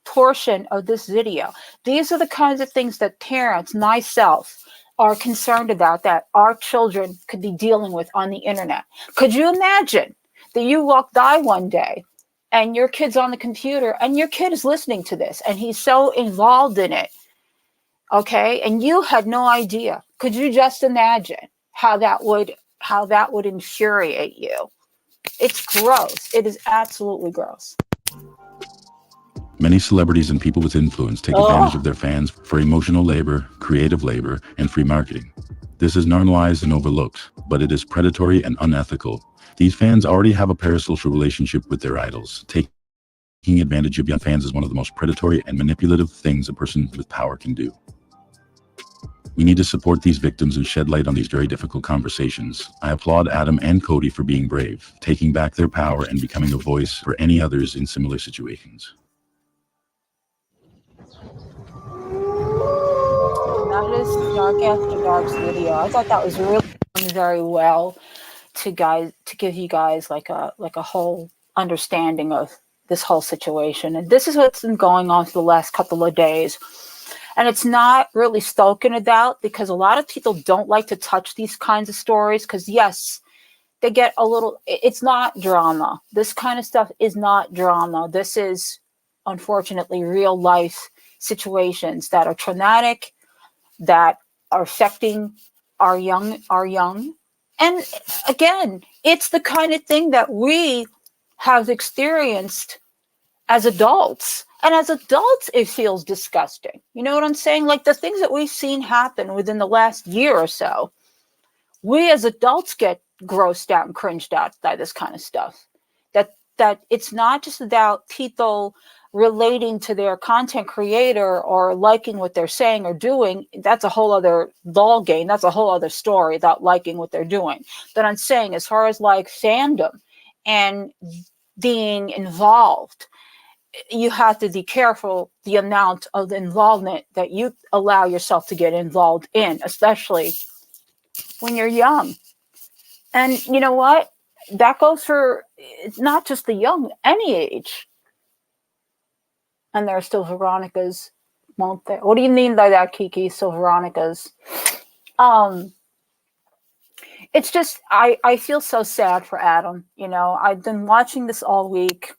Speaker 5: portion of this video, these are the kinds of things that parents, myself, are concerned about that our children could be dealing with on the internet. Could you imagine that you walk by one day and your kid's on the computer and your kid is listening to this and he's so involved in it, okay, and you had no idea? Could you just imagine how that would infuriate you? It's gross. It is absolutely gross.
Speaker 7: Many celebrities and people with influence take advantage of their fans for emotional labor, creative labor, and free marketing. This is normalized and overlooked, but it is predatory and unethical. These fans already have a parasocial relationship with their idols. Taking advantage of young fans is one of the most predatory and manipulative things a person with power can do. We need to support these victims and shed light on these very difficult conversations. I applaud Adam and Cody for being brave, taking back their power and becoming a voice for any others in similar situations.
Speaker 5: That is Dark After Dark's video. I thought that was really done very well to give you guys like a whole understanding of this whole situation. And this is what's been going on for the last couple of days. And it's not really spoken about because a lot of people don't like to touch these kinds of stories because, yes, they get a little, it's not drama. This kind of stuff is not drama. This is, unfortunately, real life situations that are traumatic, that are affecting our young. And again, it's the kind of thing that we have experienced as adults. And as adults, it feels disgusting. You know what I'm saying? Like the things that we've seen happen within the last year or so, we as adults get grossed out and cringed out by this kind of stuff. That it's not just about people relating to their content creator or liking what they're saying or doing. That's a whole other ball game. That's a whole other story about liking what they're doing. But I'm saying as far as like fandom and being involved, you have to be careful the amount of involvement that you allow yourself to get involved in, especially when you're young. And you know what? That goes for, it's not just the young, any age. And there are still Veronicas, won't there? What do you mean by that, Kiki? Still Veronicas. It's just, I feel so sad for Adam. You know, I've been watching this all week.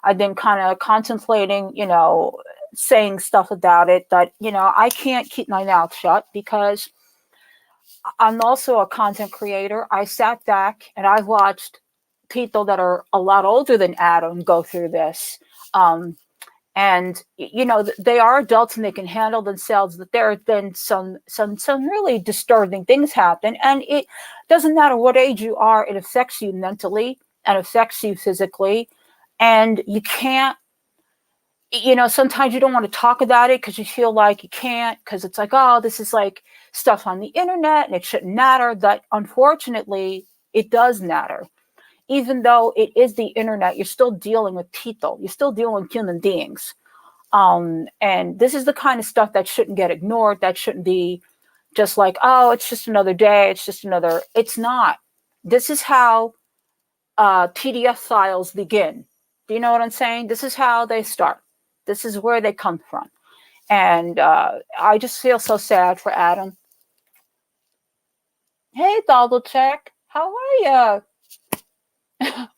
Speaker 5: I've been kind of contemplating, you know, saying stuff about it, but, you know, I can't keep my mouth shut because I'm also a content creator. I sat back and I've watched people that are a lot older than Adam go through this. And, you know, they are adults and they can handle themselves, but there have been some really disturbing things happen. And it doesn't matter what age you are, it affects you mentally and affects you physically. And you can't, you know, sometimes you don't want to talk about it because you feel like you can't, because it's like, oh, this is like stuff on the internet and it shouldn't matter. But unfortunately, it does matter. Even though it is the internet, you're still dealing with people. You're still dealing with human beings. And this is the kind of stuff that shouldn't get ignored. That shouldn't be just like, oh, it's just another day. It's not. This is how PDF files begin. Do you know what I'm saying? This is how they start. This is where they come from. And I just feel so sad for Adam. Hey, Double Check. How are you?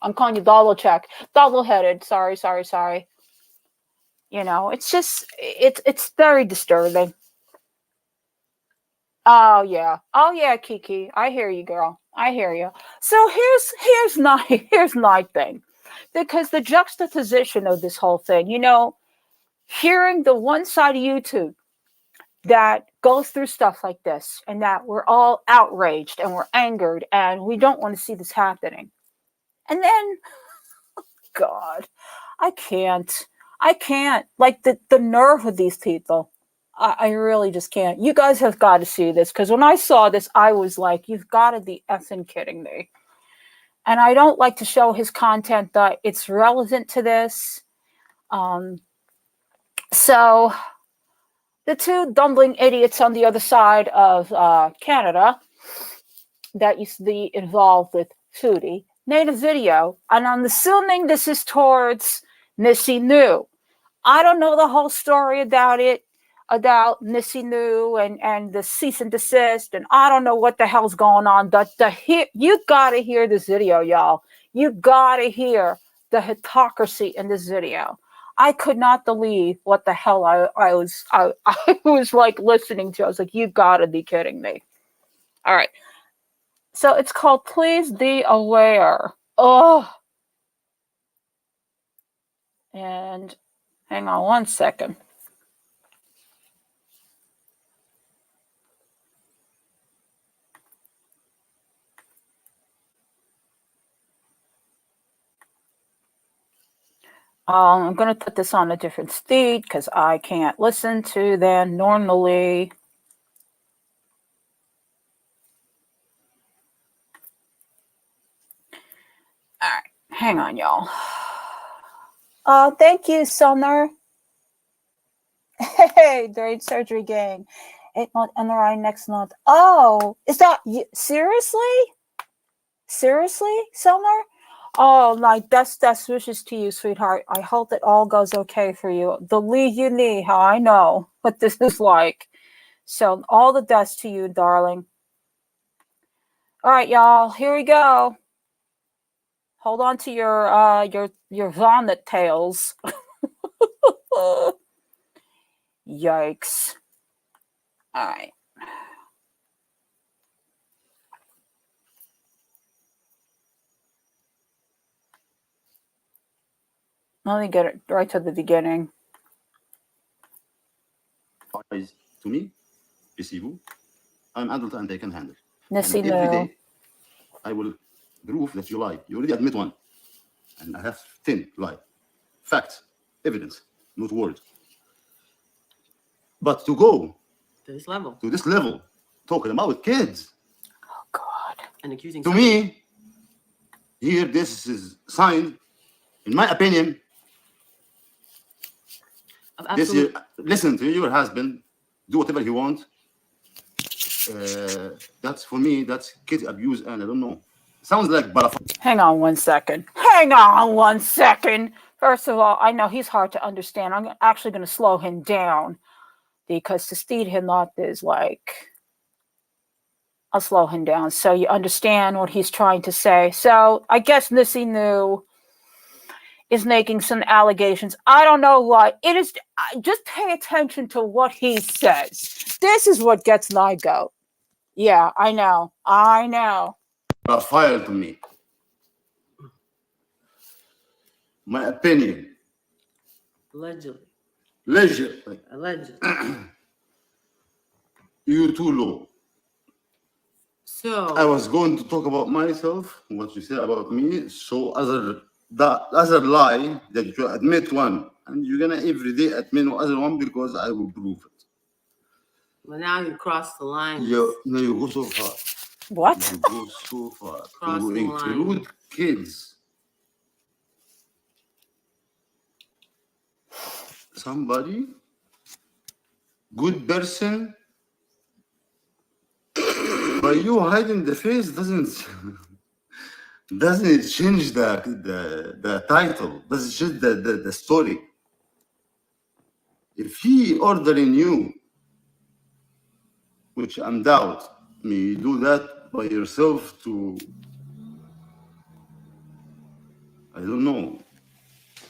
Speaker 5: I'm calling you Double Check. Double-headed. Sorry. You know, it's just, it's very disturbing. Oh, yeah, Kiki. I hear you, girl. I hear you. So here's my thing. Because the juxtaposition of this whole thing, you know, hearing the one side of YouTube that goes through stuff like this and that we're all outraged and we're angered and we don't want to see this happening. And then, God, I can't. Like the nerve of these people. I really just can't. You guys have got to see this because when I saw this, I was like, you've got to be effing kidding me. And I don't like to show his content that it's relevant to this. So the two dumbling idiots on the other side of Canada that used to be involved with Foodie made a video, and I'm assuming this is towards Missy New. I don't know the whole story about Missy New and the cease and desist, and I don't know what the hell's going on. You gotta hear this video, y'all. You gotta hear the hypocrisy in this video. I could not believe what the hell I was like listening to. I was like, you gotta be kidding me. All right. So it's called Please Be Aware. Oh. And hang on one second. I'm going to put this on a different speed because I can't listen to them normally. All right, hang on, y'all. Thank you, Sumner. Hey, brain surgery gang. 8-month MRI next month. Oh, is that seriously? Seriously, Sumner? Oh, my best wishes to you, sweetheart. I hope it all goes okay for you. Believe you me, how I know what this is like. So all the best to you, darling. All right, y'all, here we go. Hold on to your vomit tails. Yikes. All right. Let me get it right to the beginning.
Speaker 10: To me, receive. I'm adult and I can handle.
Speaker 5: Missy
Speaker 10: And every
Speaker 5: no.
Speaker 10: day, I will prove that you lie. You already admit one. And I have 10 lie. Facts, evidence, not word. But to go
Speaker 11: to this level,
Speaker 10: talking about kids.
Speaker 5: Oh, God.
Speaker 11: And accusing
Speaker 10: to me, here this is signed, in my opinion, this year, listen to your husband, do whatever he wants. That's for me, that's kid abuse, and I don't know. Sounds like balafon.
Speaker 5: Hang on one second. Hang on one second. First of all, I know he's hard to understand. I'm actually going to slow him down because to speed him up is like, I'll slow him down so you understand what he's trying to say. So I guess Missy New is making some allegations. I don't know what it is. Just pay attention to what he says. This is what gets my goat. Yeah, I know.
Speaker 10: Fire to me. My opinion.
Speaker 11: Allegedly.
Speaker 10: You too low.
Speaker 11: So
Speaker 10: I was going to talk about myself, what you said about me. So other lie that you admit one, and you're gonna every day admit other one because I will prove it.
Speaker 11: Well, now you crossed the line.
Speaker 10: You go so far.
Speaker 5: What?
Speaker 10: You go so far to include kids. Somebody, good person, but you hiding the face doesn't change the title, doesn't change the story. If he ordering you, which I'm doubt, may do that by yourself to, I don't know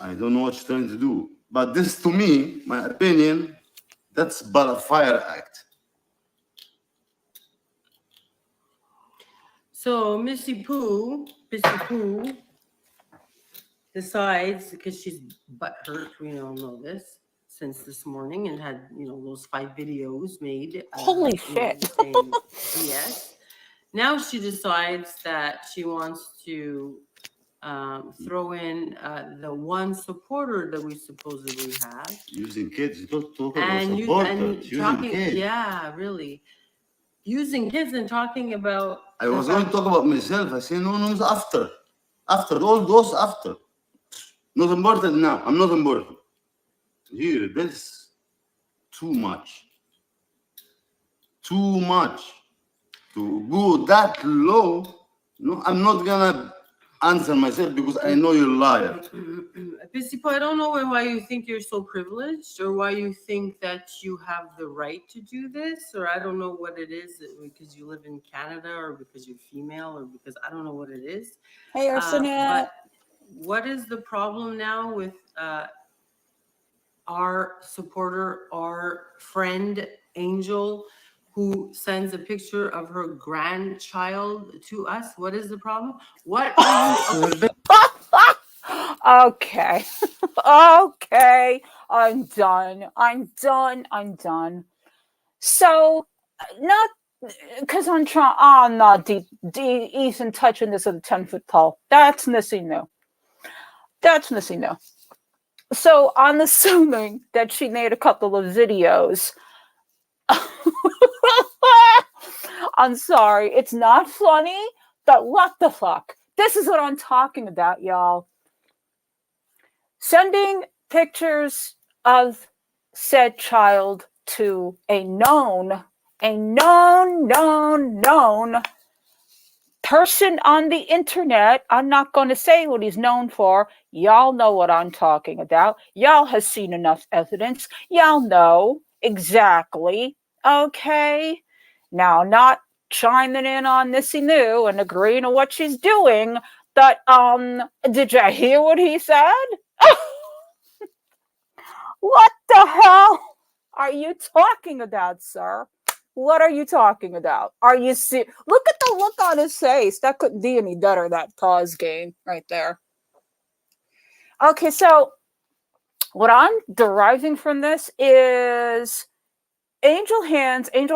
Speaker 10: what you're trying to do. But this, to me, my opinion, that's but a fire act.
Speaker 11: So Missy Pooh decides, because she's butthurt, we all know this, since this morning, and had, those 5 videos made.
Speaker 5: Holy shit.
Speaker 11: Saying BS. Now she decides that she wants to throw in the one supporter that we supposedly have.
Speaker 10: Using kids, you don't talk
Speaker 11: and
Speaker 10: about supporters, using kids.
Speaker 11: Yeah, really. Using kids and talking about...
Speaker 10: I was going to talk about myself. I say, no, it's after. After, all those after. Not important now. I'm not important. Here, that's too much. too much. To go that low, no, I'm not gonna answer myself because I know you're a liar.
Speaker 11: Pisipo, I don't know why you think you're so privileged, or why you think that you have the right to do this, or I don't know what it is, because you live in Canada, or because you're female, or because I don't know what it is.
Speaker 5: Hey, Arsenal.
Speaker 11: But what is the problem now with our supporter, our friend Angel, who sends a picture of her grandchild to us? What is the problem? What are you?
Speaker 5: Okay. Okay. I'm done. So, not because I'm not deep even touching this at a 10-foot tall. That's missing no. So I'm assuming that she made a couple of videos. I'm sorry, it's not funny, but what the fuck? This is what I'm talking about, y'all. Sending pictures of said child to a known person on the internet. I'm not going to say what he's known for. Y'all know what I'm talking about. Y'all has seen enough evidence. Y'all know exactly. Okay. Now, not chiming in on Nissy New and agreeing to what she's doing, but did you hear what he said? What the hell are you talking about, sir? What are you talking about? Are you serious? Look at the look on his face. That couldn't be any better, that pause game right there. Okay, so what I'm deriving from this is Angel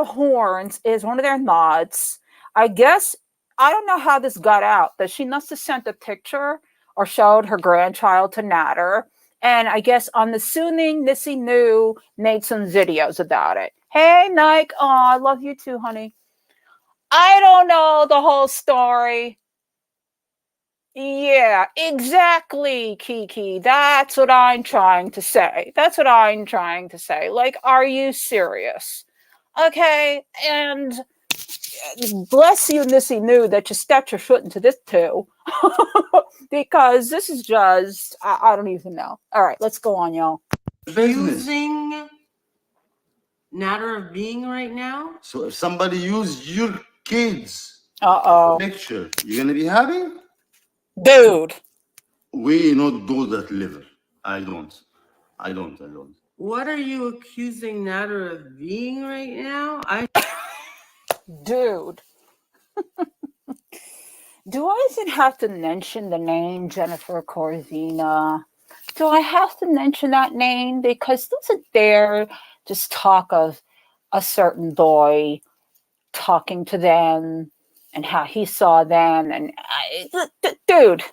Speaker 5: Horns is one of their mods. I guess, I don't know how this got out, but she must have sent a picture or showed her grandchild to Natter. And I guess I'm assuming Nissy New made some videos about it. Hey, Nike. Oh, I love you too, honey. I don't know the whole story. Yeah, exactly, Kiki. That's what I'm trying to say. Like, are you serious? Okay, and bless you, Nissy New, that you stepped your foot into this too. Because this is just, I don't even know. All right, let's go on, y'all.
Speaker 11: Using Natter of Being right now?
Speaker 10: So if somebody use your kids picture, you're gonna be happy?
Speaker 5: Dude.
Speaker 10: We not do that level. I don't.
Speaker 11: What are you accusing Natter of being right now?
Speaker 5: Dude. Do I even have to mention the name Jennifer Corzina? Do I have to mention that name? Because doesn't there just talk of a certain boy talking to them and how he saw them? And dude,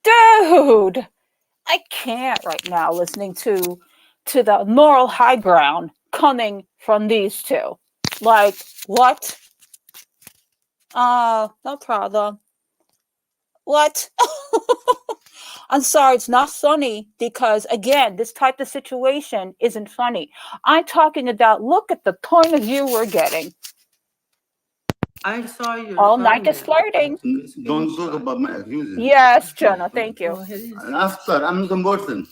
Speaker 5: I can't right now listening to the moral high ground coming from these two. Like, what? No problem. What? I'm sorry, it's not funny because, again, this type of situation isn't funny. I'm talking about, look at the point of view we're getting.
Speaker 11: I saw your
Speaker 5: all night is flirting.
Speaker 10: Don't talk about my accusing.
Speaker 5: Yes, Jenna, thank you.
Speaker 10: And after, I'm not important.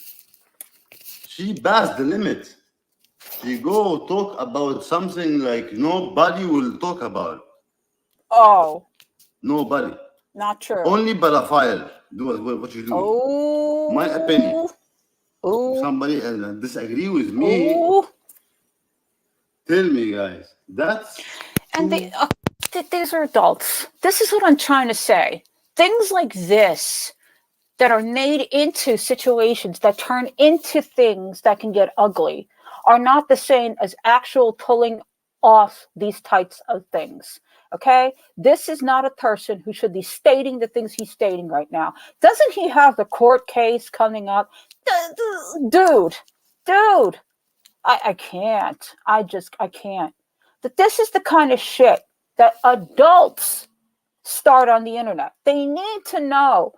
Speaker 10: She passed the limit. She go talk about something like nobody will talk about.
Speaker 5: Oh.
Speaker 10: Nobody.
Speaker 5: Not true.
Speaker 10: Only pedophile do what you do.
Speaker 5: Oh.
Speaker 10: My opinion.
Speaker 5: Oh.
Speaker 10: Somebody disagree with me.
Speaker 5: Oh.
Speaker 10: Tell me, guys. That's
Speaker 5: and these are adults. This is what I'm trying to say. Things like this that are made into situations that turn into things that can get ugly are not the same as actual pulling off these types of things. Okay, this is not a person who should be stating the things he's stating right now. Doesn't he have the court case coming up? Dude, I can't. I can't. That this is the kind of shit that adults start on the internet. They need to know.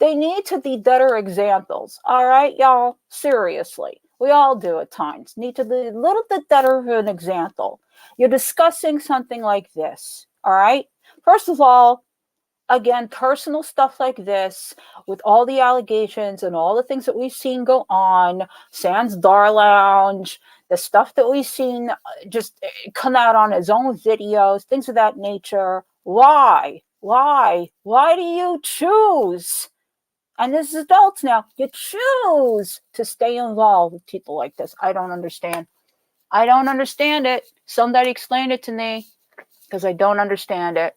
Speaker 5: They need to be better examples. All right, y'all? Seriously. We all do at times. Need to be a little bit better of an example. You're discussing something like this, all right? First of all, again, personal stuff like this, with all the allegations and all the things that we've seen go on, Sans Dar Lounge, the stuff that we've seen just come out on his own videos, things of that nature. Why? Why do you choose? And as adults now, you choose to stay involved with people like this. I don't understand. I don't understand it. Somebody explain it to me, because I don't understand it.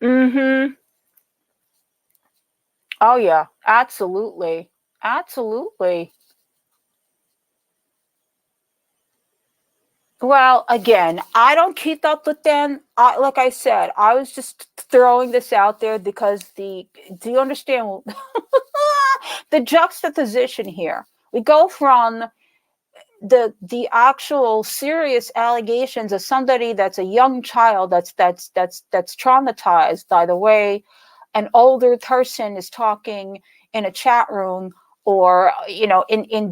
Speaker 5: Mm-hmm. Oh, yeah. Absolutely. Absolutely. Well, again, I don't keep up with them. Like I said, I was just throwing this out there because do you understand the juxtaposition here? We go from the actual serious allegations of somebody that's a young child that's traumatized by the way an older person is talking in a chat room or in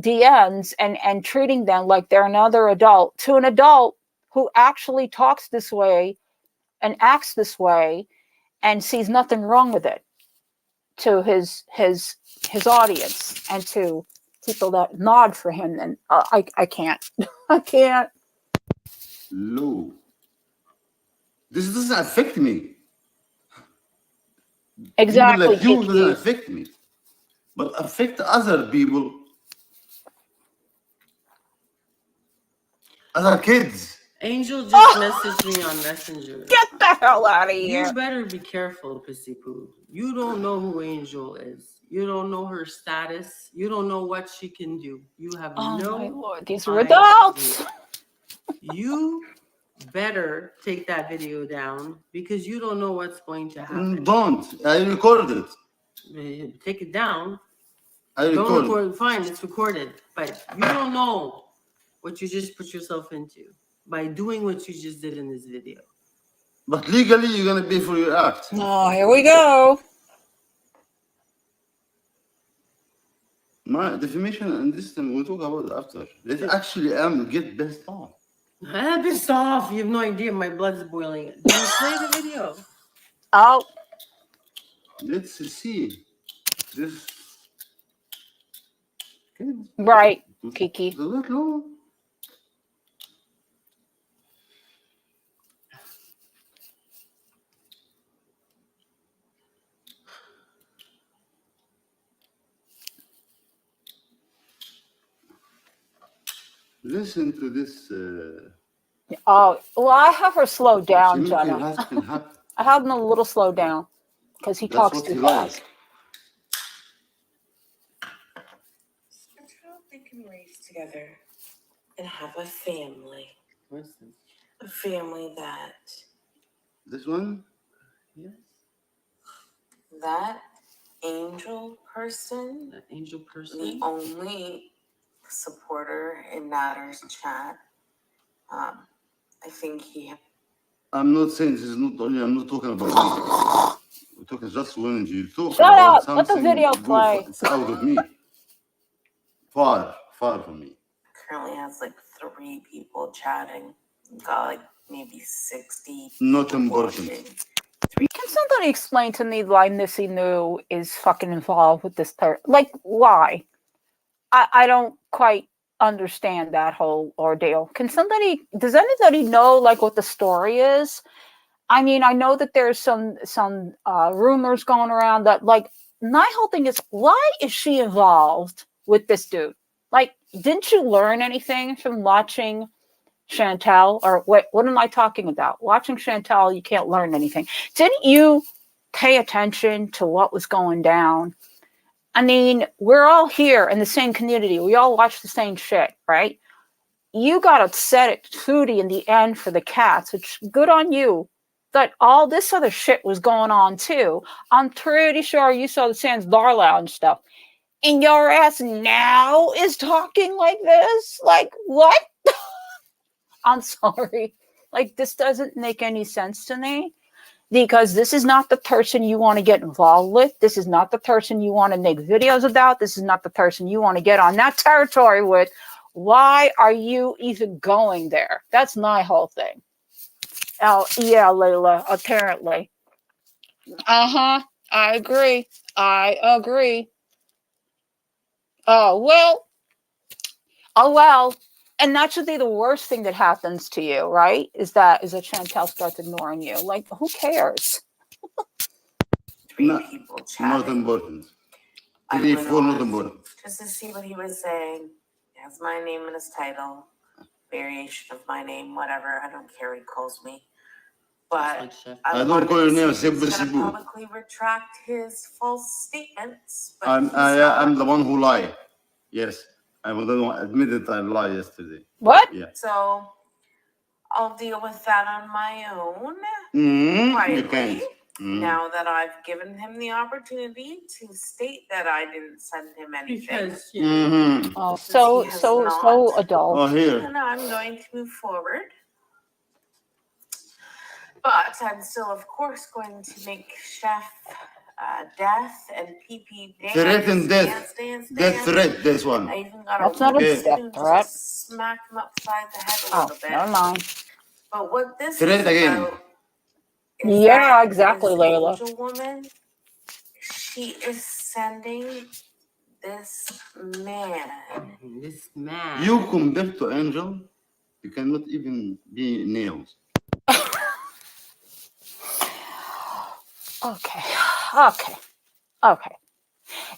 Speaker 5: DMs and treating them like they're another adult, to an adult who actually talks this way and acts this way and sees nothing wrong with it, to his audience and to people that nod for him. And I can't. I can't.
Speaker 10: No, this doesn't affect me.
Speaker 5: Exactly.
Speaker 10: People like you doesn't affect me, but affect other people, other kids.
Speaker 11: Angel just messaged me on Messenger.
Speaker 5: Get the hell out of here.
Speaker 11: You better be careful, Pissy Poo. You don't know who Angel is. You don't know her status. You don't know what she can do. You have no
Speaker 5: my Lord, these are adults.
Speaker 11: You better take that video down because you don't know what's going to happen.
Speaker 10: Don't. I recorded it.
Speaker 11: Take it down.
Speaker 10: I recorded.
Speaker 11: Don't record. Fine, it's recorded. But you don't know what you just put yourself into by doing what you just did in this video.
Speaker 10: But legally, you're going to pay for your act.
Speaker 5: Oh, here we go.
Speaker 10: My defamation and this thing, we'll talk about it after. It actually get pissed off.
Speaker 11: I'm pissed off. You have no idea. My blood's boiling. Did you play the video?
Speaker 5: Oh.
Speaker 10: Let's see. This.
Speaker 5: Right, Kiki.
Speaker 10: Listen to this.
Speaker 5: Oh, well, I have her slow down, Jenna.
Speaker 10: I
Speaker 5: have him a little slow down because he talks too fast.
Speaker 12: They can raise together and have a family. A family that.
Speaker 10: This one?
Speaker 11: Yes.
Speaker 12: That angel person.
Speaker 11: That angel person.
Speaker 12: The only supporter in Natter's chat. I think he.
Speaker 10: I'm not saying this is not only. I'm not talking about me. We're talking just when you talk.
Speaker 5: Shut up! Let the video play.
Speaker 10: It's out of me. Far from me.
Speaker 12: Currently has like 3 people chatting. Got like maybe 60.
Speaker 10: Not important.
Speaker 5: Can somebody explain to me why Missy New is fucking involved with this person? Like, why? I don't quite understand that whole ordeal. Does anybody know like what the story is? I mean, I know that there's some rumors going around that like my whole thing is, why is she involved with this dude? Like, didn't you learn anything from watching Chantel? Or what am I talking about? Watching Chantel, you can't learn anything. Didn't you pay attention to what was going down? I mean, we're all here in the same community. We all watch the same shit, right? You got upset at Foodie in the end for the cats, which good on you. But all this other shit was going on too. I'm pretty sure you saw the Sans Dar Lounge stuff. And your ass now is talking like this? Like, what? I'm sorry. Like, this doesn't make any sense to me. because this is not the person you want to get involved with. This is not the person you want to make videos about. This is not the person you want to get on that territory with. Why are you even going there? That's my whole thing. Oh, yeah, Layla, apparently. I agree. I agree. Oh, well. And that should be the worst thing that happens to you, right? Is that Chantel starts ignoring you. Like, who cares?
Speaker 10: Not important.
Speaker 12: I
Speaker 10: Three,
Speaker 12: went
Speaker 10: four, not
Speaker 12: on
Speaker 10: important.
Speaker 12: just to see what he was saying. He has my name in his title, variation of my name, whatever. I don't care what he calls me. But
Speaker 10: I don't call your name.
Speaker 12: he's going to
Speaker 10: Simple.
Speaker 12: publicly retract his false statements. But
Speaker 10: I'm the one who lied. Yes, I'm the one who admitted I lied yesterday.
Speaker 5: What?
Speaker 10: Yeah.
Speaker 12: So I'll deal with that on my own.
Speaker 10: You can't.
Speaker 12: Now that I've given him the opportunity to state that I didn't send him anything.
Speaker 10: Mm-hmm.
Speaker 5: Oh, so adult.
Speaker 10: Oh, here.
Speaker 12: And I'm going to move forward. But I'm still, of course, going to make Chef death and PP dance.
Speaker 10: Threaten death. Death threat, this one.
Speaker 12: I even got
Speaker 5: That's not a death threat.
Speaker 12: Smack him upside the head a little bit.
Speaker 5: Never mind.
Speaker 12: But what this
Speaker 10: Threat
Speaker 12: is
Speaker 10: again.
Speaker 12: about
Speaker 5: Yeah, exactly,
Speaker 12: this
Speaker 5: Layla.
Speaker 12: angel woman, she is sending this man.
Speaker 10: You compared to Angel, you cannot even be nails.
Speaker 5: Okay.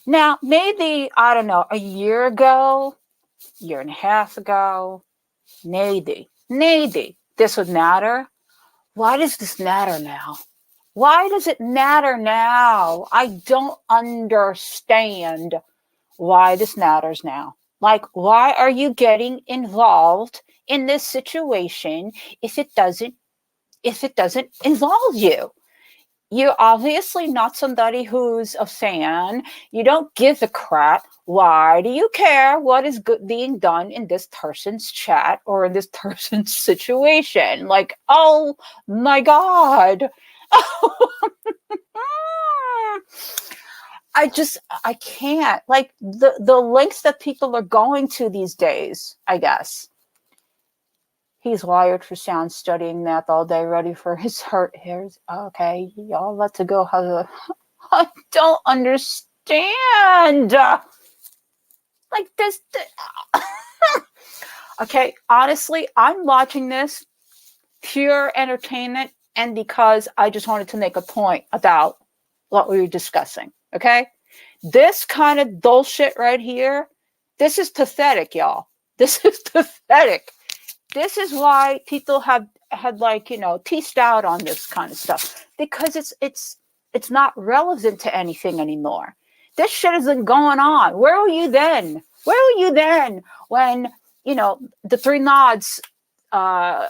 Speaker 5: Now, maybe, I don't know, a year ago, year and a half ago, maybe this would matter. Why does this matter now? Why does it matter now? I don't understand why this matters now. Like, why are you getting involved in this situation if it doesn't involve you? You're obviously not somebody who's a fan. You don't give a crap. Why do you care what is being done in this person's chat or in this person's situation? Like, oh my God. I can't. Like, the links that people are going to these days, I guess. He's wired for sound, studying math all day, ready for his hurt hairs. Okay, y'all let to go. I don't understand. Like this. Okay, honestly, I'm watching this pure entertainment and because I just wanted to make a point about what we were discussing. Okay, this kind of bullshit right here, this is pathetic, y'all. This is pathetic. This is why people had teased out on this kind of stuff, because it's not relevant to anything anymore. This shit has been going on. Where were you then? Where were you then when the three nods, Cousin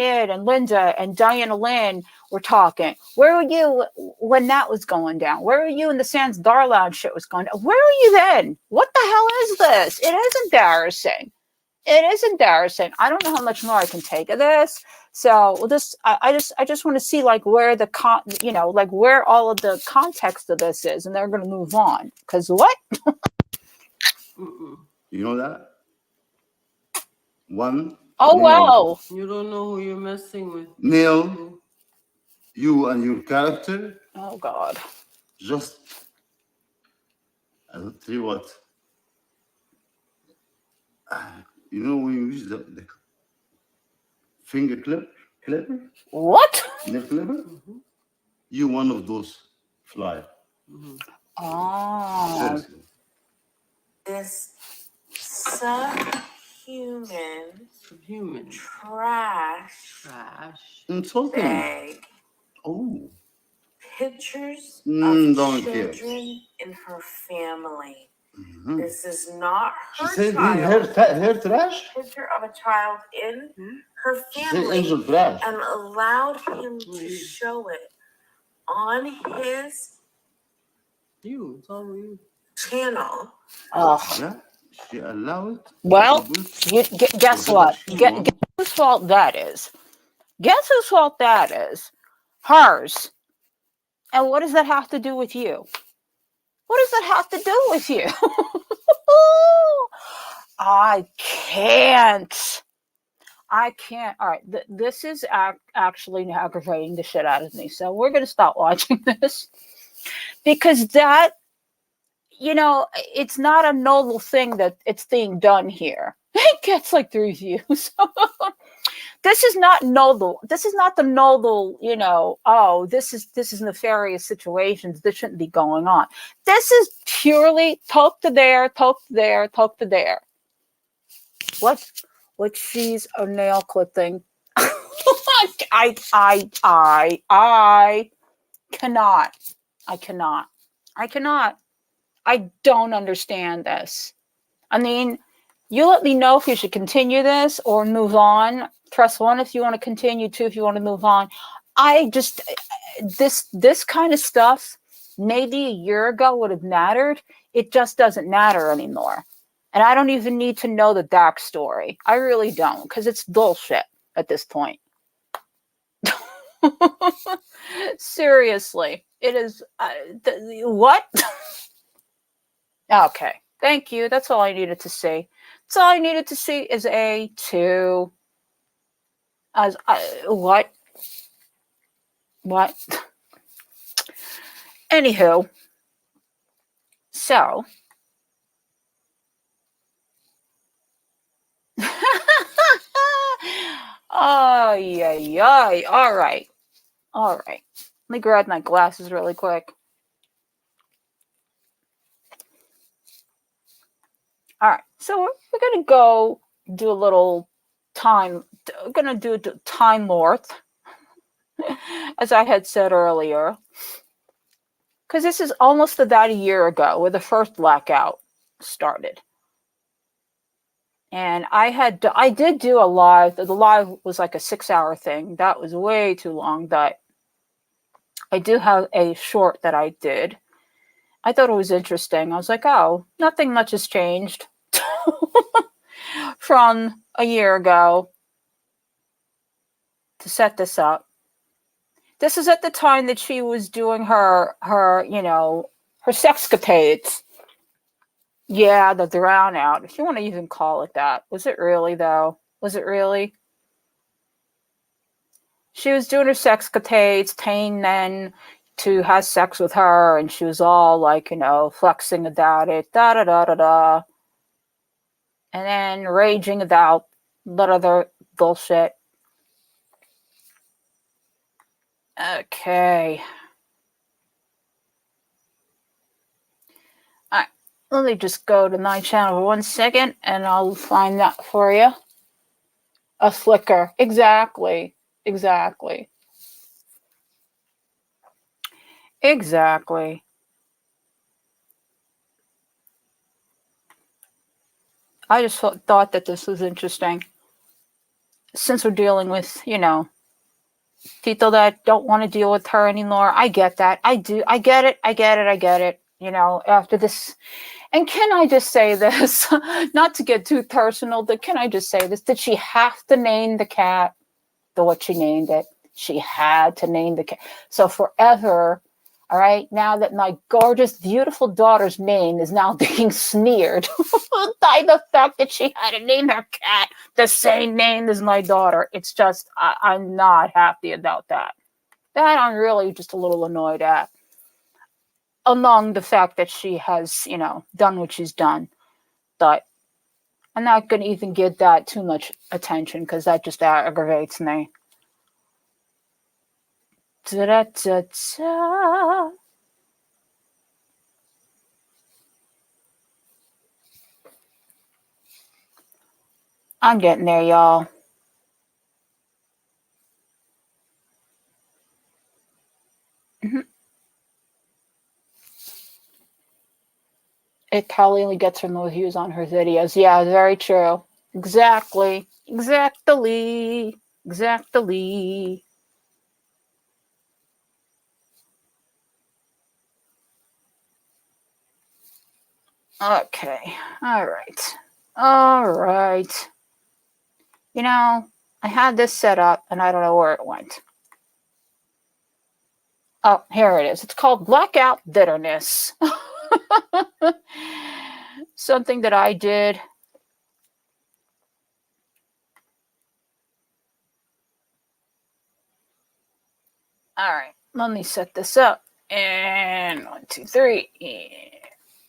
Speaker 5: Ed and Linda and Diana Lynn were talking? Where were you when that was going down? Where were you when the Sans Darlan shit was going down? Where were you then? What the hell is this? It is embarrassing. It is embarrassing. I don't know how much more I can take of this. So I just want to see like where where all of the context of this is, and they're going to move on. Because what?
Speaker 10: You know that? One.
Speaker 5: Oh wow!
Speaker 11: You don't know who you're messing with.
Speaker 10: Neil, you and your character.
Speaker 5: Oh God!
Speaker 10: Just, I'll tell you what. You know when you use the finger clip?
Speaker 5: What?
Speaker 10: The clipper? You one of those fly.
Speaker 5: Oh.
Speaker 10: Seriously.
Speaker 12: This subhuman trash
Speaker 10: Insulting.
Speaker 12: bag.
Speaker 10: Oh.
Speaker 12: Pictures
Speaker 10: Don't
Speaker 12: of
Speaker 10: care.
Speaker 12: children in her family. This is not her
Speaker 10: She said
Speaker 12: child.
Speaker 10: her trash?
Speaker 12: Picture of a child in her
Speaker 10: She said
Speaker 12: family
Speaker 10: angel trash.
Speaker 12: and allowed him to show it on his channel.
Speaker 10: Yeah, she allowed.
Speaker 5: Well, guess what? Guess whose fault that is? Guess whose fault that is? Hers. And what does that have to do with you? What does that have to do with you? I can't. I can't. All right. This is actually aggravating the shit out of me. So we're going to stop watching this. Because that, it's not a noble thing that it's being done here. It gets like 3 views. This is not noble. This is not the noble, this is nefarious situations. This shouldn't be going on. This is purely poke to there, poke to there, poke to there. What she's a nail clipping. I cannot. I don't understand this. I mean, you let me know if you should continue this or move on. Press 1 if you want to continue, 2 if you want to move on. I just, this kind of stuff, maybe a year ago would have mattered. It just doesn't matter anymore. And I don't even need to know the backstory. I really don't, because it's bullshit at this point. Seriously, it is. What? Okay, thank you. That's all I needed to see. That's all I needed to see is a 2. As what? Anywho, so. Oh, yeah. All right. Let me grab my glasses really quick. All right. So we're going to go do a little time. We're going to do a time worth, as I had said earlier. Because this is almost about a year ago where the first Blackout started. And I did do a live. The live was like a 6-hour thing. That was way too long. But I do have a short that I did. I thought it was interesting. I was like, oh, nothing much has changed from a year ago to set this up. This is at the time that she was doing her sexcapades. Yeah, the drown out, if you want to even call it that. Was it really, though? Was it really? She was doing her sexcapades, paying men to have sex with her, and she was all like, flexing about it, da-da-da-da-da. And then raging about that other bullshit. Okay. All right. Let me just go to my channel for 1 second, and I'll find that for you. A flicker. Exactly. I just thought that this was interesting. Since we're dealing with, people that don't want to deal with her anymore. I get that. I do. I get it. After this. And can I just say this? Not to get too personal, but can I just say this? Did she have to name the cat what she named it? She had to name the cat. So forever, all right, now that my gorgeous, beautiful daughter's name is now being smeared by the fact that she had to name her cat the same name as my daughter. It's just, I'm not happy about that. That I'm really just a little annoyed at. Among the fact that she has, done what she's done. But I'm not going to even give that too much attention because that just aggravates me. Da-da-da-da. I'm getting there, y'all. It probably only gets her more views on her videos. Yeah, very true. Exactly. Okay. All right. I had this set up and I don't know where it went. Oh, here it is. It's called Blackout Bitterness. Something that I did. All right, let me set this up. And 1, 2, 3. Yeah.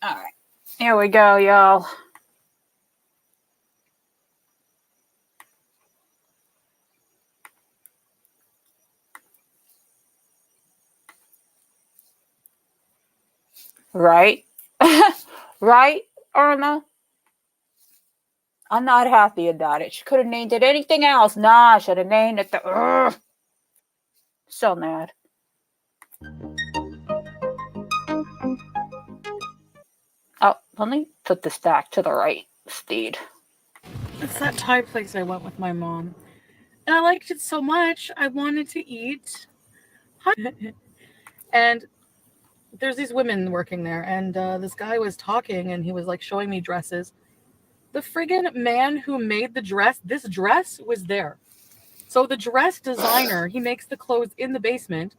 Speaker 5: All right, here we go, y'all. Right? Right, Irma? I'm not happy about it. She could have named it anything else. Nah, I should have named it the... Ugh. So mad. Oh, let me put this back to the right speed.
Speaker 13: It's that Thai place I went with my mom. And I liked it so much, I wanted to eat. And there's these women working there, and this guy was talking, and he was like showing me dresses. The friggin' man who made the dress, this dress was there. So the dress designer, he makes the clothes in the basement.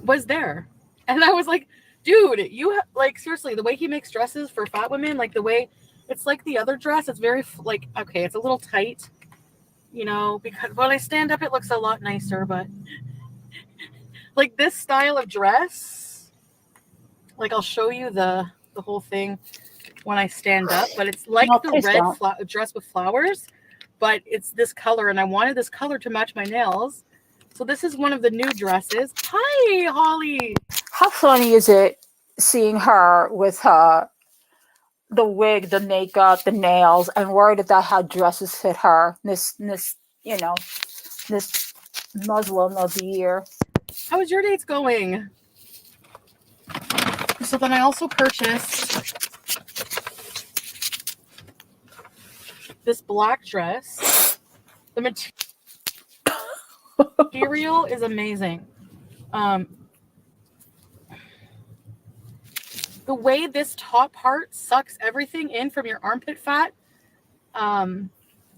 Speaker 13: Was there. And I was like, dude, you like, seriously, the way he makes dresses for fat women, like the way it's like the other dress, it's very like, okay, it's a little tight, you know, because when I stand up, it looks a lot nicer, but like this style of dress, like I'll show you the whole thing when I stand up, but it's like the red dress with flowers, but it's this color, and I wanted this color to match my nails. So this is one of the new dresses. Hi, Holly.
Speaker 5: How funny is it seeing her with the wig, the makeup, the nails, and worried about how dresses fit her this you know, this Muslim of the year.
Speaker 13: How is your dates going? So then I also purchased this black dress. The material is amazing. The way this top part sucks everything in from your armpit fat.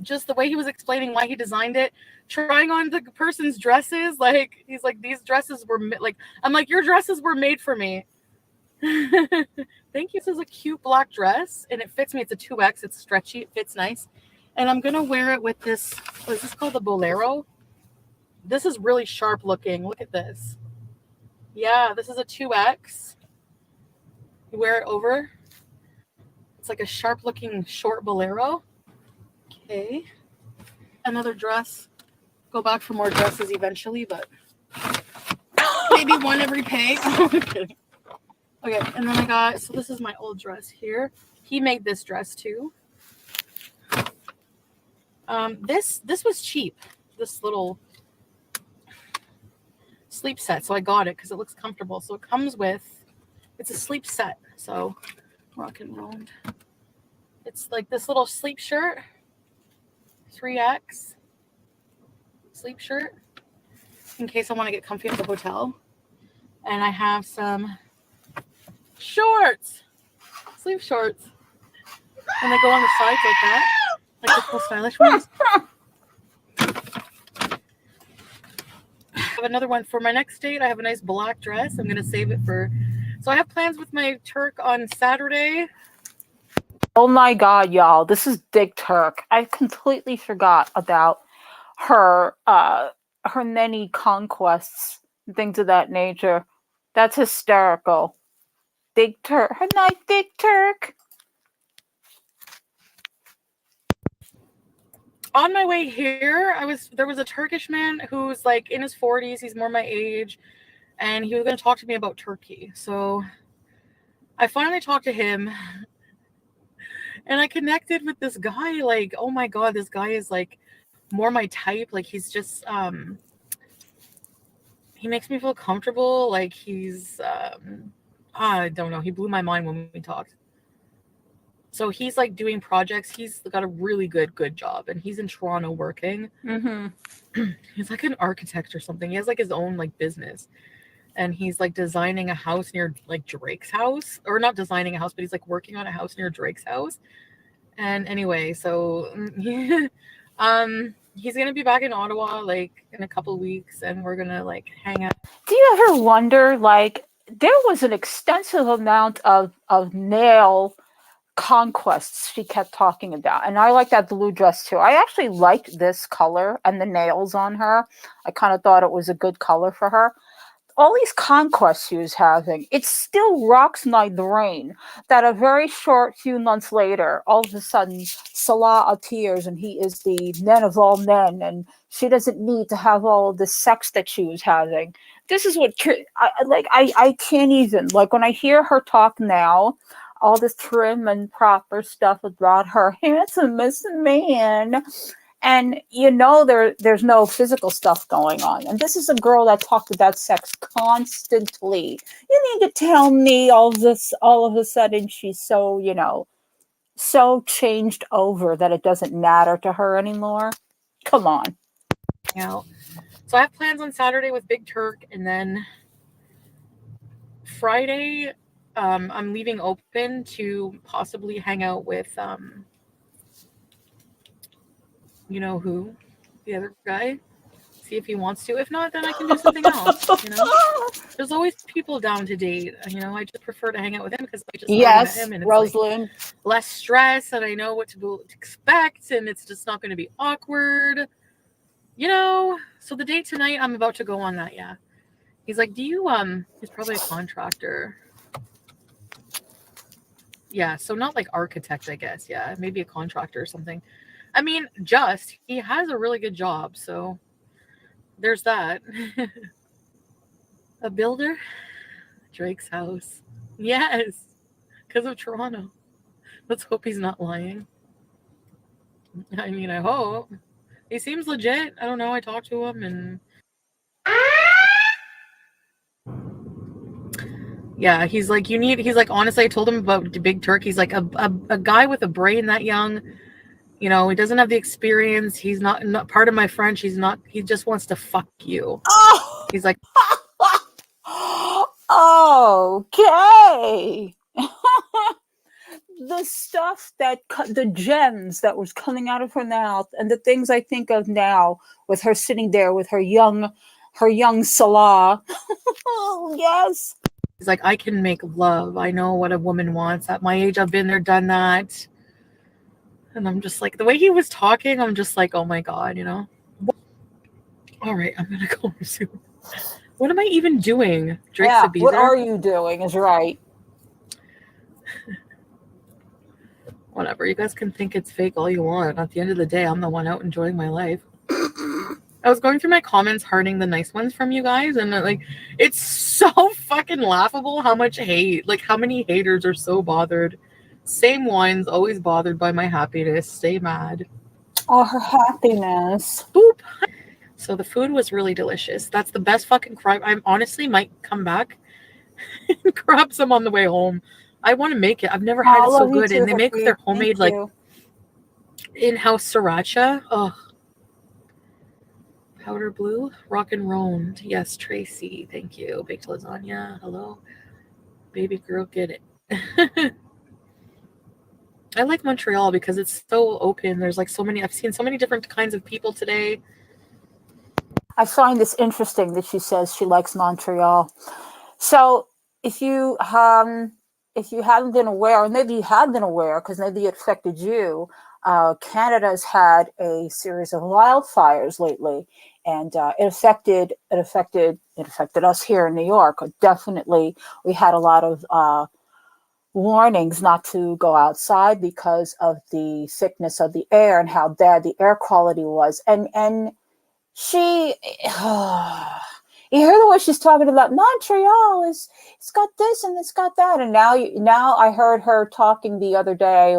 Speaker 13: Just the way he was explaining why he designed it, trying on the person's dresses, like he's like, these dresses were like, I'm like, your dresses were made for me. Thank you. This is a cute black dress and it fits me. It's a 2X. It's stretchy. It fits nice. And I'm going to wear it with this. What is this called? The bolero. This is really sharp looking. Look at this. Yeah, this is a 2X. You wear it over. It's like a sharp looking short bolero. Okay. Another dress. Go back for more dresses eventually, but maybe one every pay. Okay. Okay, and then I got, so this is my old dress here. He made this dress too. This was cheap. This little sleep set. So I got it because it looks comfortable. So it comes with, it's a sleep set. So rock and roll. It's like this little sleep shirt. 3X sleep shirt in case I want to get comfy at the hotel. And I have some shorts, sleeve shorts, and they go on the sides like that, like the cool stylish ones. I have another one for my next date. I have a nice black dress. I'm going to save it for, so I have plans with my Turk on Saturday.
Speaker 5: Oh my God, y'all. This is Big Turk. I completely forgot about her many conquests and things of that nature. That's hysterical. Big Turk. Her nice Big Turk.
Speaker 13: On my way here, there was a Turkish man who's like in his 40s. He's more my age. And he was going to talk to me about Turkey. So I finally talked to him. And I connected with this guy, like, oh my God, this guy is like more my type. Like he's just, he makes me feel comfortable. Like he's, I don't know. He blew my mind when we talked. So he's like doing projects. He's got a really good job and he's in Toronto working.
Speaker 5: Mm-hmm.
Speaker 13: He's like an architect or something. He has like his own like business. and he's like designing a house near like Drake's house, or not designing a house, but he's like working on a house near Drake's house. And anyway, so he's gonna be back in Ottawa like in a couple weeks, and we're gonna like hang out.
Speaker 5: Do you ever wonder, like, there was an extensive amount of nail conquests she kept talking about, and I like that blue dress too. I actually liked this color and the nails on her. I kind of thought it was a good color for her. All these conquests she was having, it still rocks my brain that a very short few months later, all of a sudden, Salah appears and he is the men of all men, and she doesn't need to have all of the sex that she was having. This is what I can't even, like, when I hear her talk now, all this trim and proper stuff about her handsome man. And there's no physical stuff going on. And this is a girl that talked about sex constantly. You need to tell me all of a sudden she's so, so changed over that it doesn't matter to her anymore. Come on.
Speaker 13: So I have plans on Saturday with Big Turk, and then Friday I'm leaving open to possibly hang out with you know who, the other guy, see if he wants to. If not, then I can do something else. There's always people down to date. I just prefer to hang out with him because I just met him, and it's
Speaker 5: Rosalind,
Speaker 13: like less stress, and I know what to expect, and it's just not going to be awkward. So the date tonight, I'm about to go on that. Yeah, he's like, do you he's probably a contractor. Yeah, so not like architect, I guess. Yeah, maybe a contractor or something. He has a really good job, so there's that. A builder? Drake's house. Yes, because of Toronto. Let's hope he's not lying. I hope. He seems legit. I don't know, I talked to him, and yeah, he's like, honestly, I told him about the Big Turk. He's like a guy with a brain that young. He doesn't have the experience. He's not part of my French. He just wants to fuck you.
Speaker 5: Oh!
Speaker 13: He's like,
Speaker 5: okay. The stuff the gems that was coming out of her mouth, and the things I think of now with her sitting there with her young Salah. Oh, yes.
Speaker 13: He's like, I can make love. I know what a woman wants. At my age, I've been there, done that. And I'm just like, the way he was talking, I'm just like, oh my God, All right, I'm going to go resume. What am I even doing? Drake's abuser?
Speaker 5: What are you doing is right.
Speaker 13: Whatever. You guys can think it's fake all you want. At the end of the day, I'm the one out enjoying my life. I was going through my comments, hearting the nice ones from you guys, and it's so fucking laughable how much hate, how many haters are so bothered. Same ones, always bothered by my happiness. Stay mad.
Speaker 5: Oh, her happiness.
Speaker 13: Boop. So the food was really delicious. That's the best fucking crab. I honestly might come back and grab some on the way home. I want to make it. I've never had it so good. And they make their homemade in-house sriracha. Oh, powder blue, rock and rolled. Yes, Tracy. Thank you. Baked lasagna. Hello, baby girl. Get it. I like Montreal because it's so open. There's so many. I've seen so many different kinds of people today.
Speaker 5: I find this interesting that she says she likes Montreal. So if you haven't been aware, or maybe you have been aware because maybe it affected you, Canada's had a series of wildfires lately, and it affected us here in New York. Definitely, we had a lot of warnings not to go outside because of the thickness of the air and how bad the air quality was. And she, you hear the way she's talking about Montreal it's got this and it's got that. And now I heard her talking the other day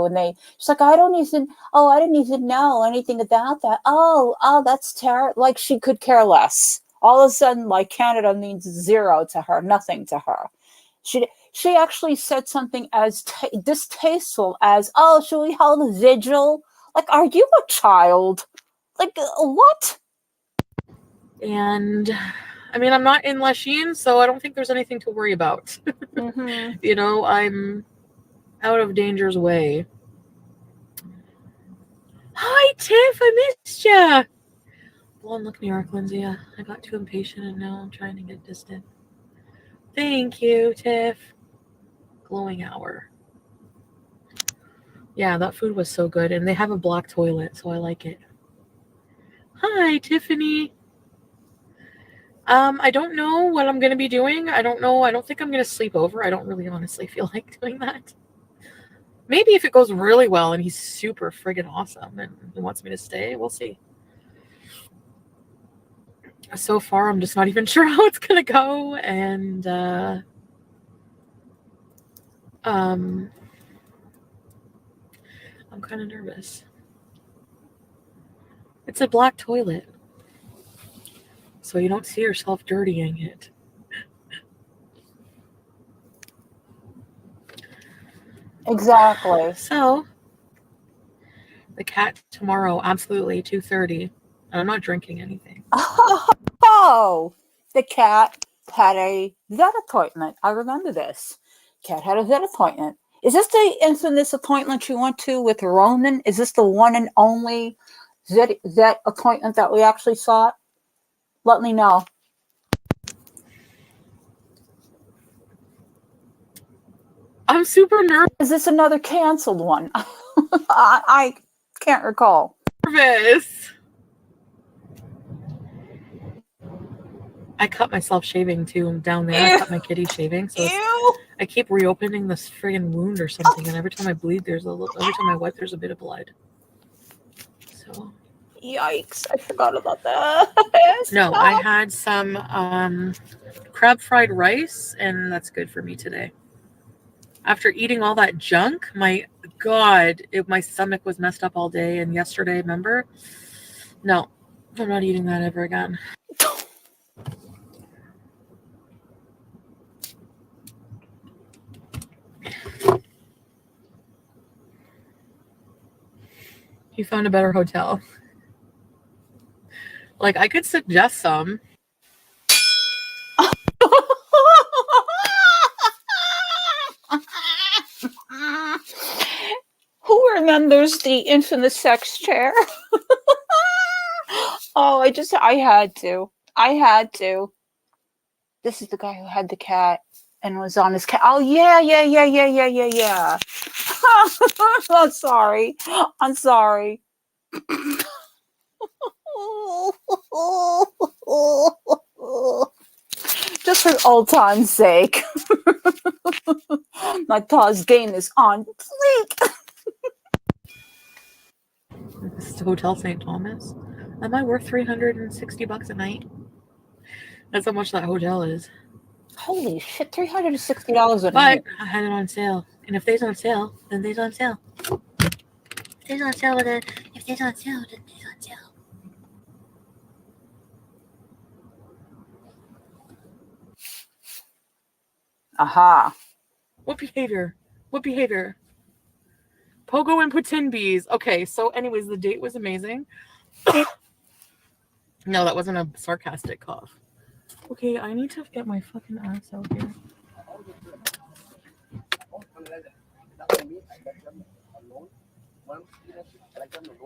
Speaker 5: she's like, I didn't even know anything about that. Oh, that's terrible. Like she could care less. All of a sudden, Canada means zero to her, nothing to her. She actually said something as distasteful as, oh, should we hold a vigil? Are you a child? What?
Speaker 13: And I mean, I'm not in Lachine, so I don't think there's anything to worry about.
Speaker 5: Mm-hmm.
Speaker 13: You know, I'm out of danger's way. Hi, Tiff, I missed ya. Well, look, New York, Lindsay. I got too impatient and now I'm trying to get distant. Thank you, Tiff. Glowing hour. Yeah, that food was so good. And they have a black toilet, so I like it. Hi, Tiffany. I don't know what I'm going to be doing. I don't know. I don't think I'm going to sleep over. I don't really honestly feel like doing that. Maybe if it goes really well and he's super friggin' awesome and he wants me to stay, we'll see. So far, I'm just not even sure how it's going to go. And, I'm kind of nervous. It's a black toilet, so you don't see yourself dirtying it.
Speaker 5: Exactly.
Speaker 13: So, the cat tomorrow, absolutely 2:30. I'm not drinking anything.
Speaker 5: Oh, the cat had a vet appointment. I remember this. Cat had a vet appointment. Is this the infamous appointment you went to with Roman? Is this the one and only vet appointment that we actually saw? Let me know.
Speaker 13: I'm super nervous.
Speaker 5: Is this another canceled one? I can't recall.
Speaker 13: Nervous. I cut myself shaving too down there.
Speaker 5: Ew.
Speaker 13: I cut my kitty shaving, so I keep reopening this friggin' wound or something, and every time I bleed, every time I wipe, there's a bit of blood. So.
Speaker 5: Yikes! I forgot about that.
Speaker 13: No, I had some crab fried rice, and that's good for me today. After eating all that junk, my stomach was messed up all day. And yesterday, remember? No, I'm not eating that ever again. You found a better hotel. Like, I could suggest some.
Speaker 5: Who remembers the infamous sex chair? Oh, I had to. This is the guy who had the cat and was on his cat. Oh, yeah. I'm sorry. Just for old time's sake. My pause game is on fleek.
Speaker 13: This is Hotel St. Thomas. Am I worth $360 a night? That's how much that hotel is.
Speaker 5: Holy shit, $360 a
Speaker 13: But
Speaker 5: night.
Speaker 13: I had it on sale. And if they's on sale, then they's on sale. If they's on sale, then they's on sale.
Speaker 5: Aha.
Speaker 13: What behavior? Pogo and Putinbees. Okay, so anyways, the date was amazing. No, that wasn't a sarcastic cough. Okay, I need to get my fucking ass out here.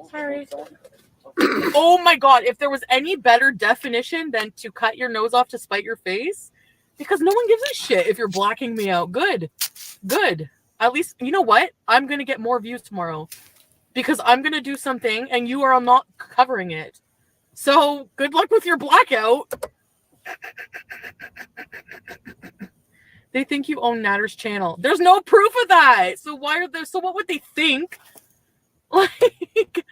Speaker 13: Sorry. Oh my god, if there was any better definition than to cut your nose off to spite your face, because no one gives a shit if you're blacking me out. Good. At least, you know what? I'm going to get more views tomorrow because I'm going to do something and you are not covering it. So good luck with your blackout. They think you own Natter's channel. There's no proof of that. So what would they think? Like,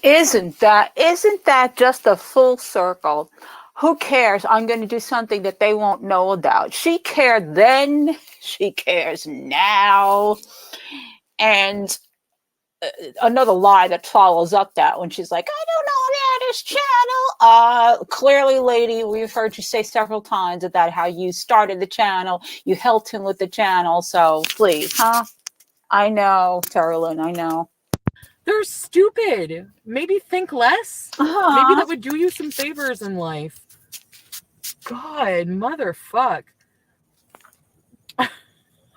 Speaker 5: Isn't that just a full circle? Who cares? I'm going to do something that they won't know about. She cared then. She cares now. And another lie that follows up that when she's like, I don't know Natter's channel. Clearly, lady, we've heard you say several times about how you started the channel. You helped him with the channel. So please, huh? I know, Terrelyn, I know.
Speaker 13: they're stupid. Maybe think less. Maybe that would do you some favors in life. God, motherfuck.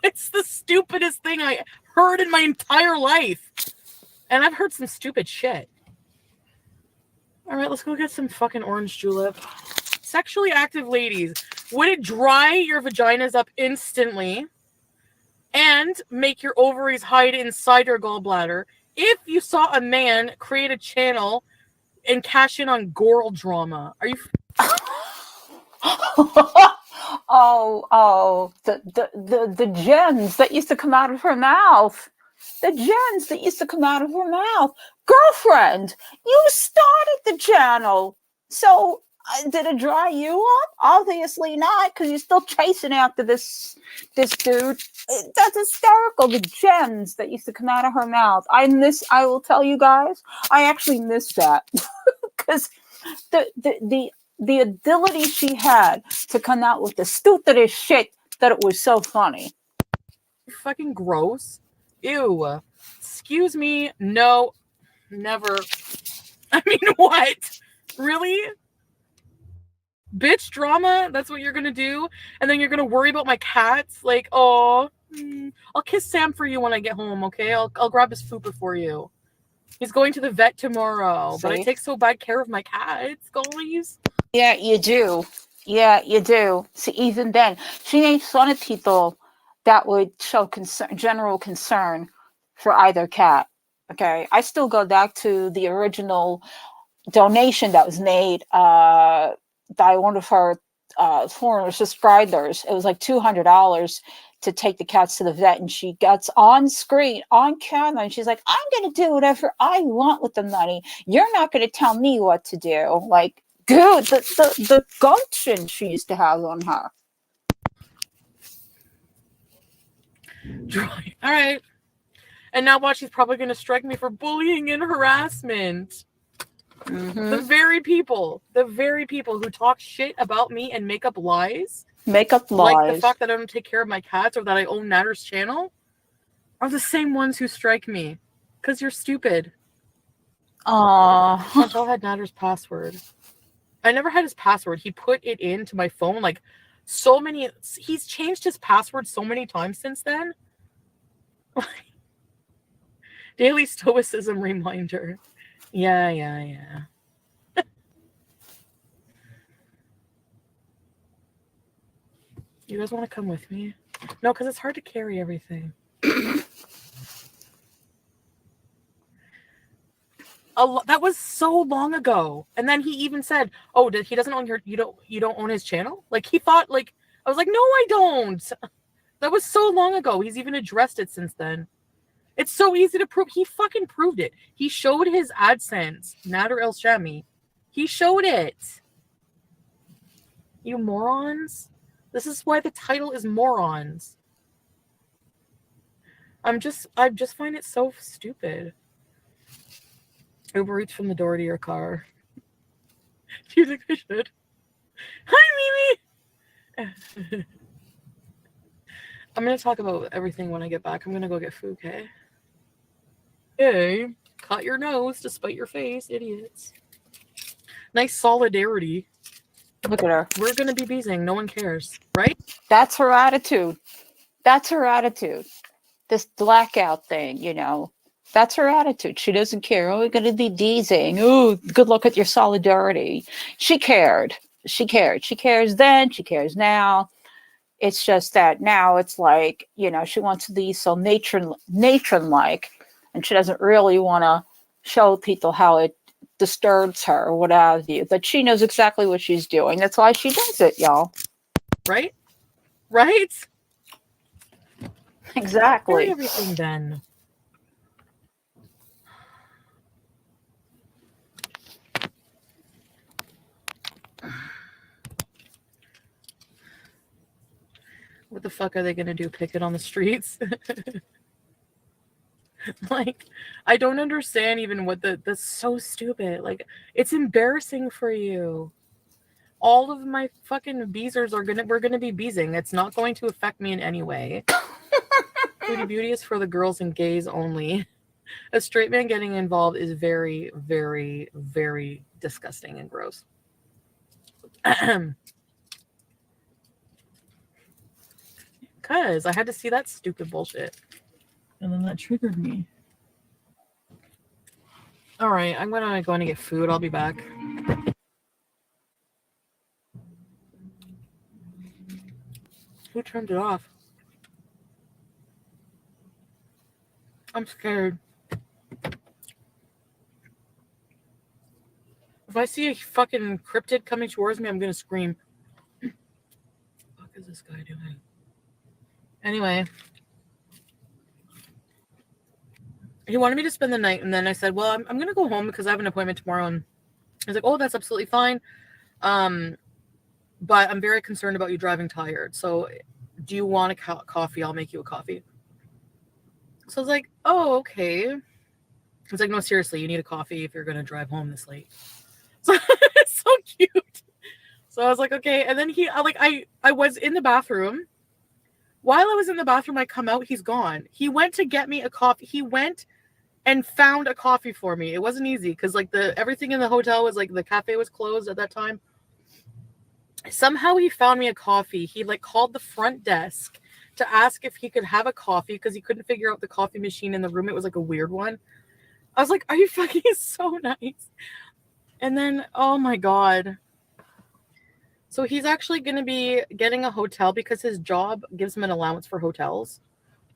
Speaker 13: It's the stupidest thing I heard in my entire life. And I've heard some stupid shit. All right, let's go get some fucking orange julep. Sexually active ladies, would it dry your vaginas up instantly and make your ovaries hide inside your gallbladder if you saw a man create a channel and cash in on girl drama? Are you...
Speaker 5: the gems that used to come out of her mouth. The gems that used to come out of her mouth. Girlfriend, you started the channel. So did it dry you up? Obviously not, because you're still chasing after this dude. That's hysterical. The gems that used to come out of her mouth. I will tell you guys, I actually miss that. Because the ability she had to come out with the stupidest shit that it was so funny.
Speaker 13: Fucking gross. Ew. Excuse me. No. Never. I mean, what? Really? Bitch drama? That's what you're gonna do? And then you're gonna worry about my cats? Like, oh, I'll kiss Sam for you when I get home, okay? I'll grab his fupa for you. He's going to the vet tomorrow.
Speaker 5: See?
Speaker 13: But I take so bad care of my cats, guys.
Speaker 5: Yeah, you do. Yeah, you do. See, even then, she makes fun of people that would show general concern for either cat. Okay, I still go back to the original donation that was made by one of her former subscribers. It was like $200 to take the cats to the vet, and she gets on screen, on camera, and she's like, I'm going to do whatever I want with the money. You're not going to tell me what to do. Like, dude, the gumption she used to have on her.
Speaker 13: Dry. All right. And now watch, she's probably going to strike me for bullying and harassment.
Speaker 5: Mm-hmm.
Speaker 13: The very people who talk shit about me and make up lies.
Speaker 5: Like the
Speaker 13: fact that I don't take care of my cats or that I own Natter's channel are the same ones who strike me. Because you're stupid. Chantal had Natter's password. I never had his password. He put it into my phone like so many. He's changed his password so many times since then. Daily stoicism reminder. Yeah. You guys want to come with me? No, because it's hard to carry everything. That was so long ago. And then he even said, "Oh, he doesn't own you don't own his channel?" Like he thought, like I was like, "No, I don't." That was so long ago. He's even addressed it since then. It's so easy to prove. He fucking proved it. He showed his AdSense, Nader El Shami. He showed it. You morons. This is why the title is morons. I just find it so stupid. Uber Eats from the door to your car. Do you think I should? Hi, Mimi! I'm going to talk about everything when I get back. I'm going to go get food, okay? Hey, cut your nose to spite your face, idiots. Nice solidarity.
Speaker 5: Look at her.
Speaker 13: We're going to be beezing. No one cares, right?
Speaker 5: That's her attitude. This blackout thing, that's her attitude. She doesn't care. Oh, we're going to be beezing. Oh, good luck with your solidarity. She cared. She cares then. She cares now. It's just that now it's like, she wants to be so matron-like, and she doesn't really want to show people how it disturbs her or what have you. But she knows exactly what she's doing. That's why she does it, y'all.
Speaker 13: Right?
Speaker 5: Exactly.
Speaker 13: Everything then. What the fuck are they gonna do? Picket on the streets? Like, I don't understand even what that's so stupid. Like, it's embarrassing for you. All of my fucking beezers we're gonna be beezing. It's not going to affect me in any way. Foodie Beauty is for the girls and gays only. A straight man getting involved is very, very, very disgusting and gross. because I had to see that stupid bullshit. And then that triggered me. All right, I'm gonna go in and get food. I'll be back. Who turned it off? I'm scared. If I see a fucking cryptid coming towards me, I'm gonna scream. What the fuck is this guy doing? Anyway. He wanted me to spend the night, and then I said, well, I'm going to go home because I have an appointment tomorrow. And he's like, oh, that's absolutely fine. But I'm very concerned about you driving tired. So do you want a coffee? I'll make you a coffee. So I was like, oh, okay. He's like, no, seriously, you need a coffee if you're going to drive home this late. So it's so cute. So I was like, okay. And then I was in the bathroom. While I was in the bathroom, I come out, he's gone. He went to get me a coffee. He went and found a coffee for me. It wasn't easy because like everything in the hotel was like the cafe was closed at that time. Somehow he found me a coffee. He like called the front desk to ask if he could have a coffee because he couldn't figure out the coffee machine in the room. It was like a weird one. I was like, are you fucking so nice? And then, oh my God. So he's actually going to be getting a hotel because his job gives him an allowance for hotels,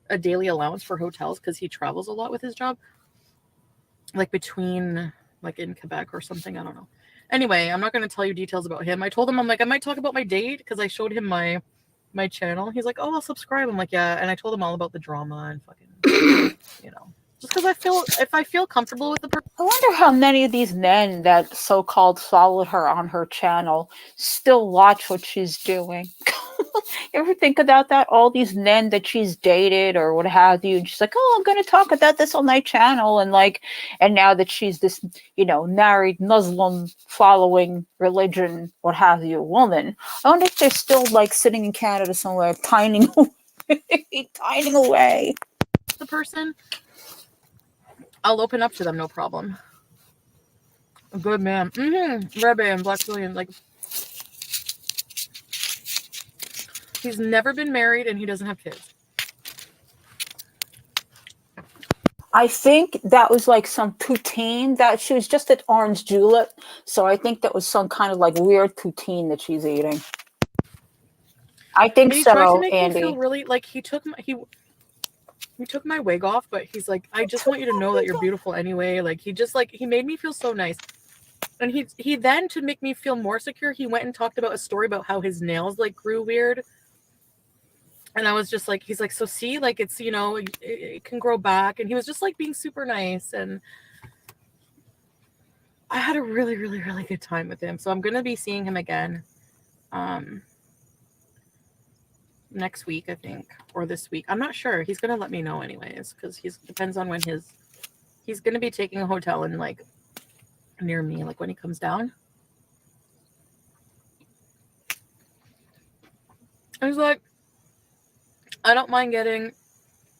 Speaker 13: a daily allowance for hotels because he travels a lot with his job. Like between, like in Quebec or something. I don't know. Anyway, I'm not going to tell you details about him. I told him, I'm like, I might talk about my date because I showed him my channel. He's like, oh, I'll subscribe. I'm like, yeah. And I told him all about the drama and fucking, just because if I feel comfortable with the person.
Speaker 5: I wonder how many of these men that so-called followed her on her channel still watch what she's doing. You ever think about that? All these men that she's dated or what have you, and she's like, oh, I'm going to talk about this on my channel. And now that she's this, married Muslim following religion, what have you, woman, I wonder if they're still like sitting in Canada somewhere, pining away.
Speaker 13: The person, I'll open up to them, no problem. A good man. Rebbe and Black Billion, like, he's never been married and he doesn't have kids.
Speaker 5: I think that was like some poutine that she was just at Orange Julep. So I think that was some kind of like weird poutine that she's eating. I think
Speaker 13: he
Speaker 5: so,
Speaker 13: tried to make
Speaker 5: Andy.
Speaker 13: me feel really like he took my wig off, but he's like, I just want you to know that you're beautiful anyway. Like he made me feel so nice. And he then, to make me feel more secure, he went and talked about a story about how his nails like grew weird. And I was just like, he's like, so see, like it's, it can grow back. And he was just like being super nice. And I had a really, really, really good time with him. So I'm going to be seeing him again next week, I think, or this week. I'm not sure. He's going to let me know anyways, because depends on when he's going to be taking a hotel in like near me, like when he comes down. I was like, I don't mind getting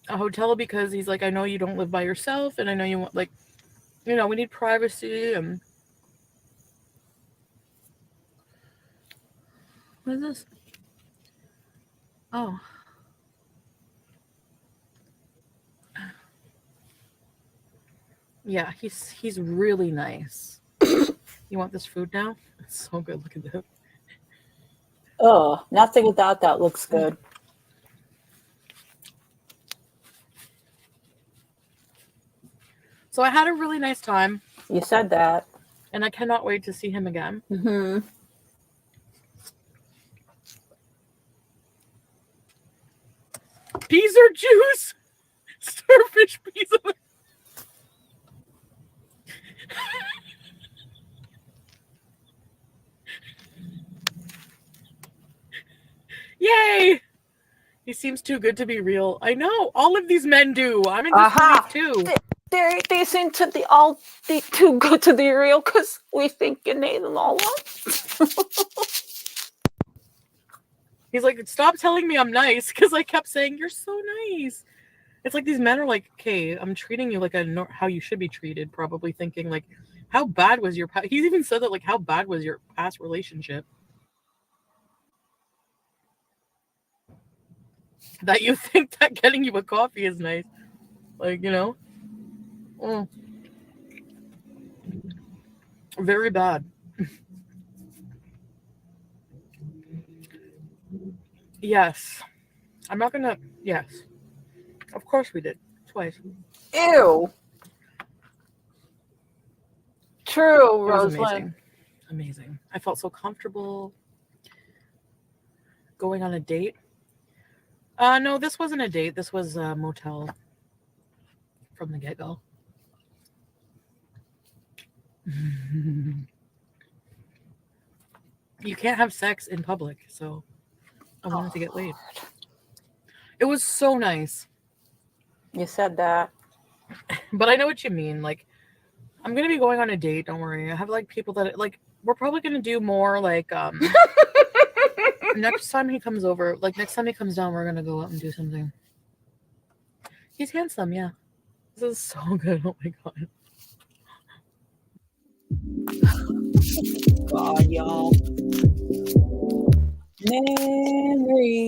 Speaker 13: a hotel because he's like, I know you don't live by yourself and I know you want, like, we need privacy. And what is this? Oh. Yeah, he's really nice. You want this food now? It's so good. Look at that.
Speaker 5: Oh, nothing without that looks good.
Speaker 13: So I had a really nice time.
Speaker 5: You said that.
Speaker 13: And I cannot wait to see him again.
Speaker 5: Mm-hmm.
Speaker 13: Peas or juice? Starfish peas. Yay! He seems too good to be real. I know. All of these men do. I'm in disbelief too.
Speaker 5: They seem to be all too good to be real because we think you need them all up.
Speaker 13: He's like, stop telling me I'm nice, because I kept saying, you're so nice. It's like these men are like, okay, I'm treating you like how you should be treated, probably thinking like, how bad was your past? He's even said that, like, how bad was your past relationship? that you think that getting you a coffee is nice. Like, you know? Very bad. Yes. I'm not gonna. Yes. Of course we did. Twice.
Speaker 5: Ew. True,
Speaker 13: It was
Speaker 5: Rosalind.
Speaker 13: amazing. I felt so comfortable going on a date. No, this wasn't a date. This was a motel from the get-go. You can't have sex in public, so I wanted to get laid. It was so nice.
Speaker 5: You said that.
Speaker 13: But I know what you mean. Like, I'm gonna be going on a date, don't worry. I have like people that like we're probably gonna do more like next time he comes over, like next time he comes down, we're gonna go out and do something. He's handsome, yeah. This is so good. Oh my god.
Speaker 5: God, y'all. Memories.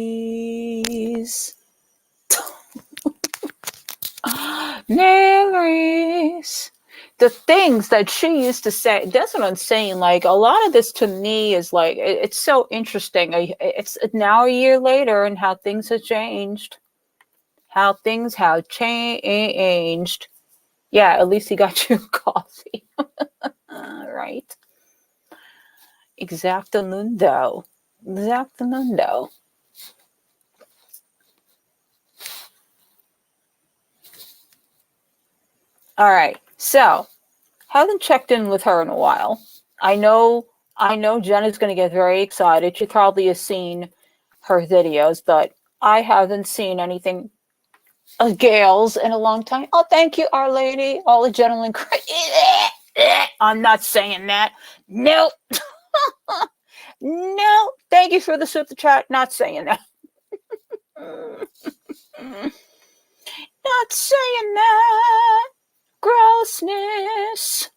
Speaker 5: Memories. The things that she used to say, that's what I'm saying. Like, a lot of this to me is like, it's so interesting. It's now a year later and how things have changed. How things have changed. Yeah, at least he got you coffee. Right. Exactamundo. Exactamundo. All right. So, haven't checked in with her in a while. I know Jenna's going to get very excited. She probably has seen her videos, but I haven't seen anything of Gail's in a long time. Oh, thank you, Our Lady. All the gentlemen. I'm not saying that. Nope. No. Thank you for the super chat. Not saying that. Not saying that. Grossness.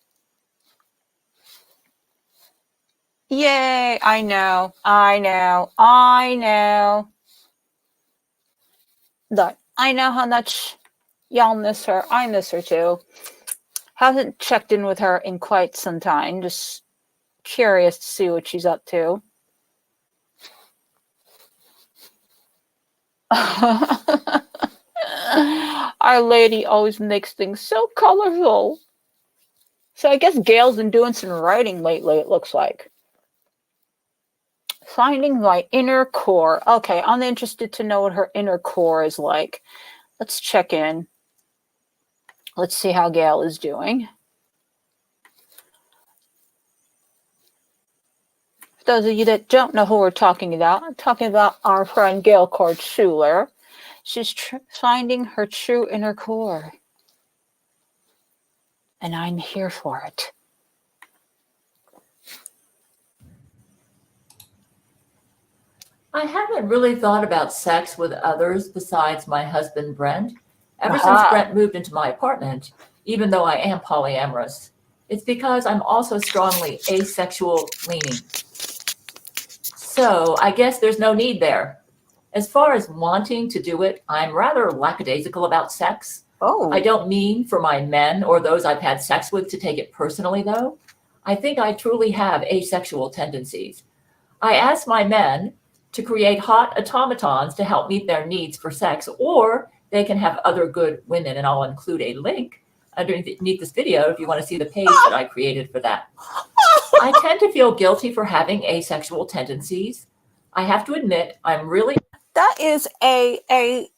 Speaker 5: Yay. I know. Look, I know how much y'all miss her. I miss her too. Haven't checked in with her in quite some time. Just curious to see what she's up to. Our Lady always makes things so colorful. So I guess Gail's been doing some writing lately, it looks like. Finding my inner core. Okay, I'm interested to know what her inner core is like. Let's check in. Let's see how Gail is doing. For those of you that don't know who we're talking about, I'm talking about our friend Gail Cord Schuler. She's finding her true inner core. And I'm here for it.
Speaker 14: I haven't really thought about sex with others besides my husband, Brent, ever since Brent moved into my apartment, even though I am polyamorous. It's because I'm also strongly asexual leaning. So I guess there's no need there. As far as wanting to do it, I'm rather lackadaisical about sex.
Speaker 5: Oh.
Speaker 14: I don't mean for my men or those I've had sex with to take it personally, though. I think I truly have asexual tendencies. I ask my men to create hot automatons to help meet their needs for sex, or they can have other good women, and I'll include a link underneath this video if you want to see the page that I created for that. I tend to feel guilty for having asexual tendencies. I have to admit, I'm really...
Speaker 5: That is a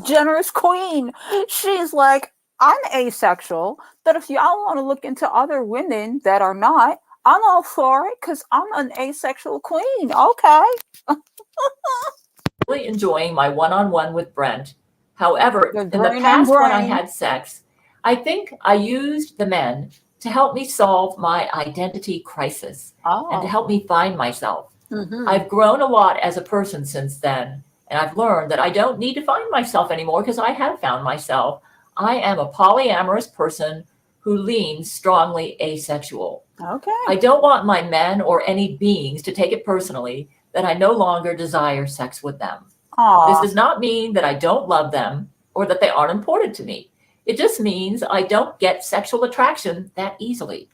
Speaker 5: generous queen. She's like, I'm asexual, but if y'all want to look into other women that are not, I'm all for it because I'm an asexual queen. Okay.
Speaker 14: really enjoying my one-on-one with Brent. However, in the past when I had sex, I think I used the men to help me solve my identity crisis and to help me find myself. I've grown a lot as a person since then, and I've learned that I don't need to find myself anymore because I have found myself. I am a polyamorous person who leans strongly asexual.
Speaker 5: Okay.
Speaker 14: I don't want my men or any beings to take it personally that I no longer desire sex with them. This does not mean that I don't love them or that they aren't important to me. It just means I don't get sexual attraction that easily.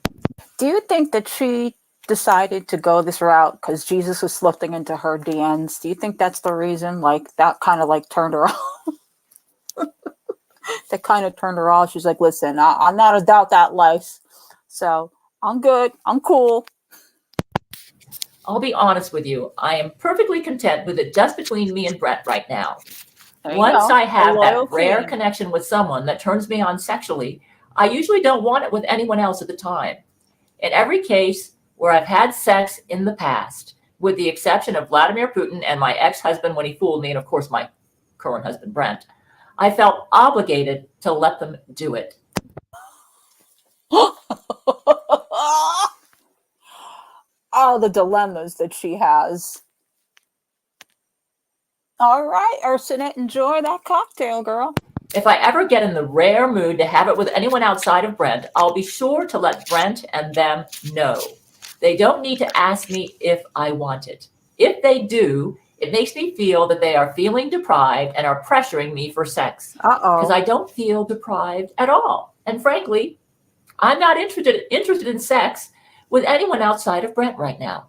Speaker 5: Do you think that she decided to go this route because Jesus was slipping into her DMs? Do you think that's the reason? Like, that kind of like turned her off? That kind of turned her off. She's like, listen, I'm not about that life. So I'm good. I'm cool.
Speaker 14: I'll be honest with you. I am perfectly content with it just between me and Brett right now. Once I have that rare connection with someone that turns me on sexually, I usually don't want it with anyone else at the time. In every case where I've had sex in the past, with the exception of Vladimir Putin and my ex-husband when he fooled me, and of course my current husband, Brent, I felt obligated to let them do it.
Speaker 5: All the dilemmas that she has. All right, Ursinette, enjoy that cocktail, girl.
Speaker 14: If I ever get in the rare mood to have it with anyone outside of Brent, I'll be sure to let Brent and them know. They don't need to ask me if I want it. If they do, it makes me feel that they are feeling deprived and are pressuring me for sex. Because I don't feel deprived at all. And frankly, I'm not interested in sex with anyone outside of Brent right now.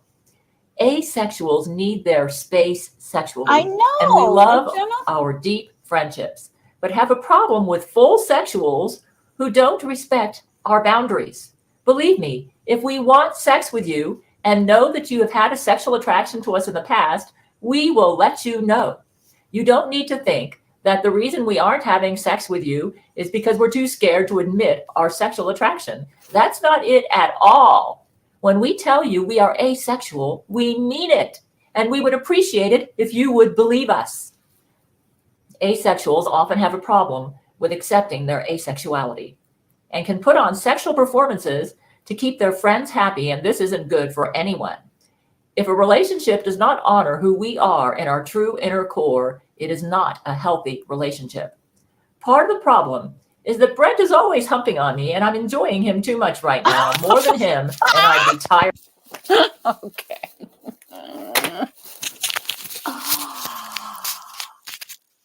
Speaker 14: Asexuals need their space sexually.
Speaker 5: I know.
Speaker 14: And we love our deep friendships, but have a problem with full sexuals who don't respect our boundaries. Believe me, if we want sex with you and know that you have had a sexual attraction to us in the past, we will let you know. You don't need to think that the reason we aren't having sex with you is because we're too scared to admit our sexual attraction. That's not it at all. When we tell you we are asexual, we mean it, and we would appreciate it if you would believe us. Asexuals often have a problem with accepting their asexuality and can put on sexual performances to keep their friends happy, and this isn't good for anyone. If a relationship does not honor who we are in our true inner core, it is not a healthy relationship. Part of the problem is that Brent is always humping on me, and I'm enjoying him too much right now, more than him, and I'd be tired.
Speaker 5: Okay.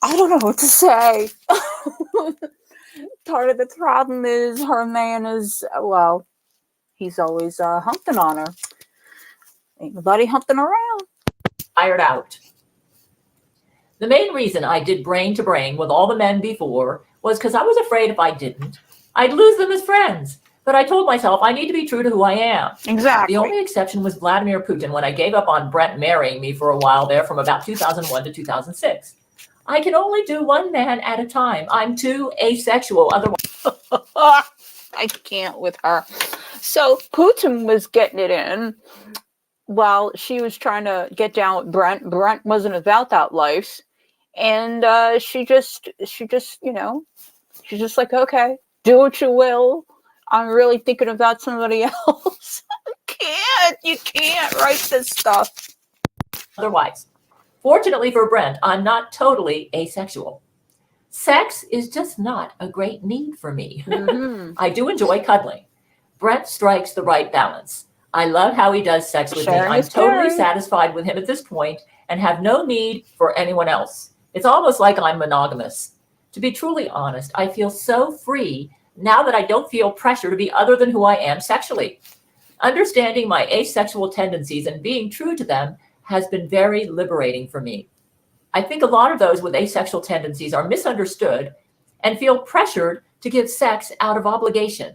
Speaker 5: I don't know what to say. Part of the problem is her man is, well, he's always humping on her. Ain't nobody humping around.
Speaker 14: Tired out. The main reason I did brain to brain with all the men before was because I was afraid if I didn't, I'd lose them as friends. But I told myself I need to be true to who I am.
Speaker 5: Exactly.
Speaker 14: The only exception was Vladimir Putin when I gave up on Brent marrying me for a while there from about 2001 to 2006. I can only do one man at a time. I'm too asexual otherwise.
Speaker 5: I can't with her. So Putin was getting it in while she was trying to get down with Brent. Brent wasn't about that life. And she just, you know, she's just like, okay, do what you will. I'm really thinking about somebody else. You can't write this stuff.
Speaker 14: Otherwise, fortunately for Brent, I'm not totally asexual. Sex is just not a great need for me.
Speaker 5: Mm-hmm.
Speaker 14: I do enjoy cuddling. Brent strikes the right balance. I love how he does sex with me. I'm totally satisfied with him at this point and have no need for anyone else. It's almost like I'm monogamous. To be truly honest, I feel so free now that I don't feel pressure to be other than who I am sexually. Understanding my asexual tendencies and being true to them has been very liberating for me. I think a lot of those with asexual tendencies are misunderstood and feel pressured to give sex out of obligation.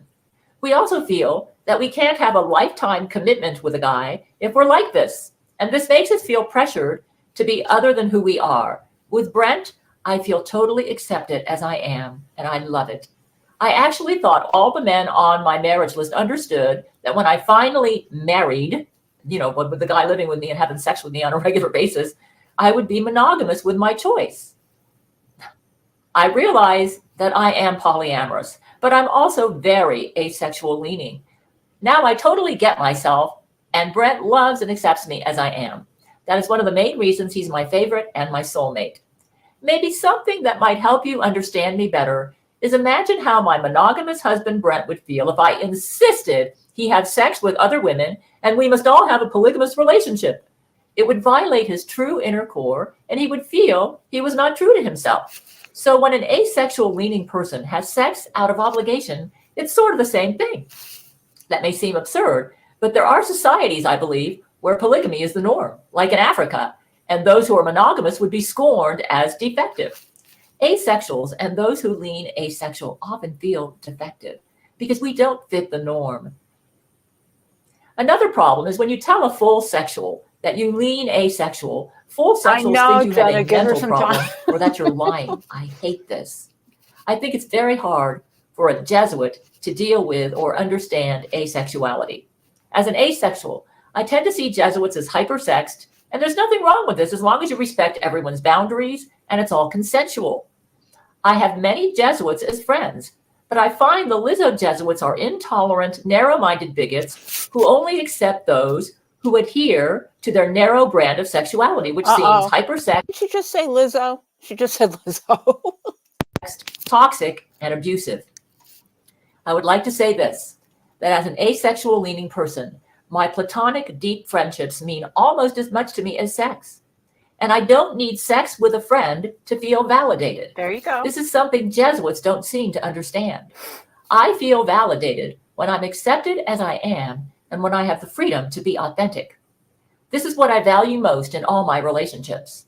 Speaker 14: We also feel that we can't have a lifetime commitment with a guy if we're like this, and this makes us feel pressured to be other than who we are. With Brent, I feel totally accepted as I am, and I love it. I actually thought all the men on my marriage list understood that when I finally married, you know, with the guy living with me and having sex with me on a regular basis, I would be monogamous with my choice. I realize that I am polyamorous, but I'm also very asexual leaning. Now I totally get myself, and Brent loves and accepts me as I am. That is one of the main reasons he's my favorite and my soulmate. Maybe something that might help you understand me better is imagine how my monogamous husband Brent would feel if I insisted he have sex with other women and we must all have a polygamous relationship. It would violate his true inner core, and he would feel he was not true to himself. So when an asexual leaning person has sex out of obligation, it's sort of the same thing. That may seem absurd, but there are societies, I believe, where polygamy is the norm, like in Africa, and those who are monogamous would be scorned as defective. Asexuals and those who lean asexual often feel defective because we don't fit the norm. Another problem is when you tell a full sexual that you lean asexual, full sexuals think you have a mental problem or that you're lying. I hate this. I think it's very hard for a Jesuit to deal with or understand asexuality. As an asexual, I tend to see Jesuits as hypersexed, and there's nothing wrong with this as long as you respect everyone's boundaries and it's all consensual. I have many Jesuits as friends, but I find the Lizzo Jesuits are intolerant, narrow-minded bigots who only accept those who adhere to their narrow brand of sexuality, which seems hypersexed.
Speaker 5: Did she just say Lizzo? She just said Lizzo.
Speaker 14: Toxic, and abusive. I would like to say this, that as an asexual leaning person, my platonic deep friendships mean almost as much to me as sex. And I don't need sex with a friend to feel validated.
Speaker 5: There you go.
Speaker 14: This is something Jesuits don't seem to understand. I feel validated when I'm accepted as I am and when I have the freedom to be authentic. This is what I value most in all my relationships.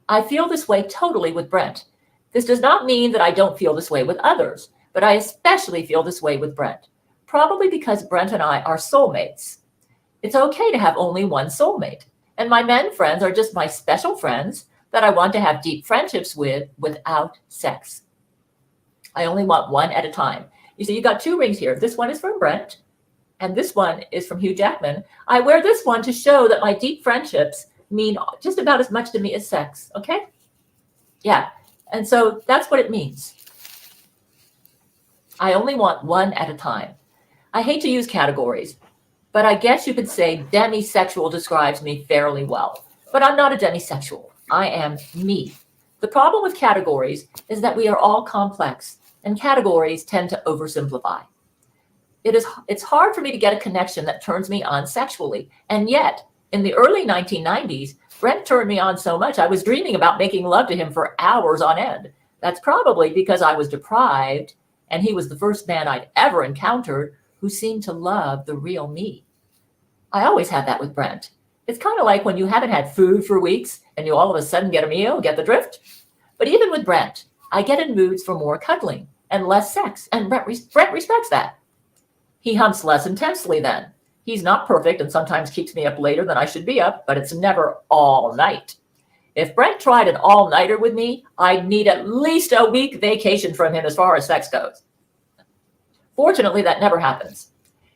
Speaker 14: I feel this way totally with Brent. This does not mean that I don't feel this way with others, but I especially feel this way with Brent, probably because Brent and I are soulmates. It's okay to have only one soulmate, and my men friends are just my special friends that I want to have deep friendships with without sex. I only want one at a time. You see, you got two rings here. This one is from Brent, and this one is from Hugh Jackman. I wear this one to show that my deep friendships mean just about as much to me as sex, okay? Yeah, and so that's what it means. I only want one at a time. I hate to use categories, but I guess you could say demisexual describes me fairly well. But I'm not a demisexual. I am me. The problem with categories is that we are all complex, and categories tend to oversimplify. It's hard for me to get a connection that turns me on sexually, and yet, in the early 1990s, Brent turned me on so much I was dreaming about making love to him for hours on end. That's probably because I was deprived, and he was the first man I'd ever encountered who seemed to love the real me. I always have that with Brent. It's kind of like when you haven't had food for weeks and you all of a sudden get a meal, get the drift? But even with Brent, I get in moods for more cuddling and less sex, and Brent respects that. He humps less intensely then. He's not perfect and sometimes keeps me up later than I should be up, but it's never all night. If Brent tried an all-nighter with me, I'd need at least a week vacation from him as far as sex goes. Fortunately, that never happens.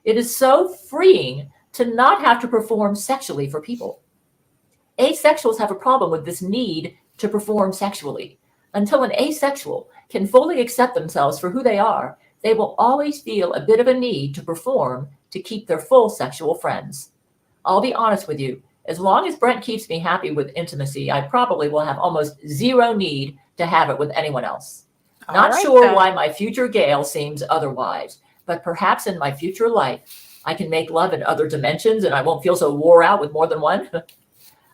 Speaker 14: It is so freeing to not have to perform sexually for people. Asexuals have a problem with this need to perform sexually. Until an asexual can fully accept themselves for who they are, they will always feel a bit of a need to perform to keep their full sexual friends. I'll be honest with you, as long as Brent keeps me happy with intimacy, I probably will have almost zero need to have it with anyone else. Not sure why my future Gail seems otherwise, but perhaps in my future life, I can make love in other dimensions and I won't feel so wore out with more than one.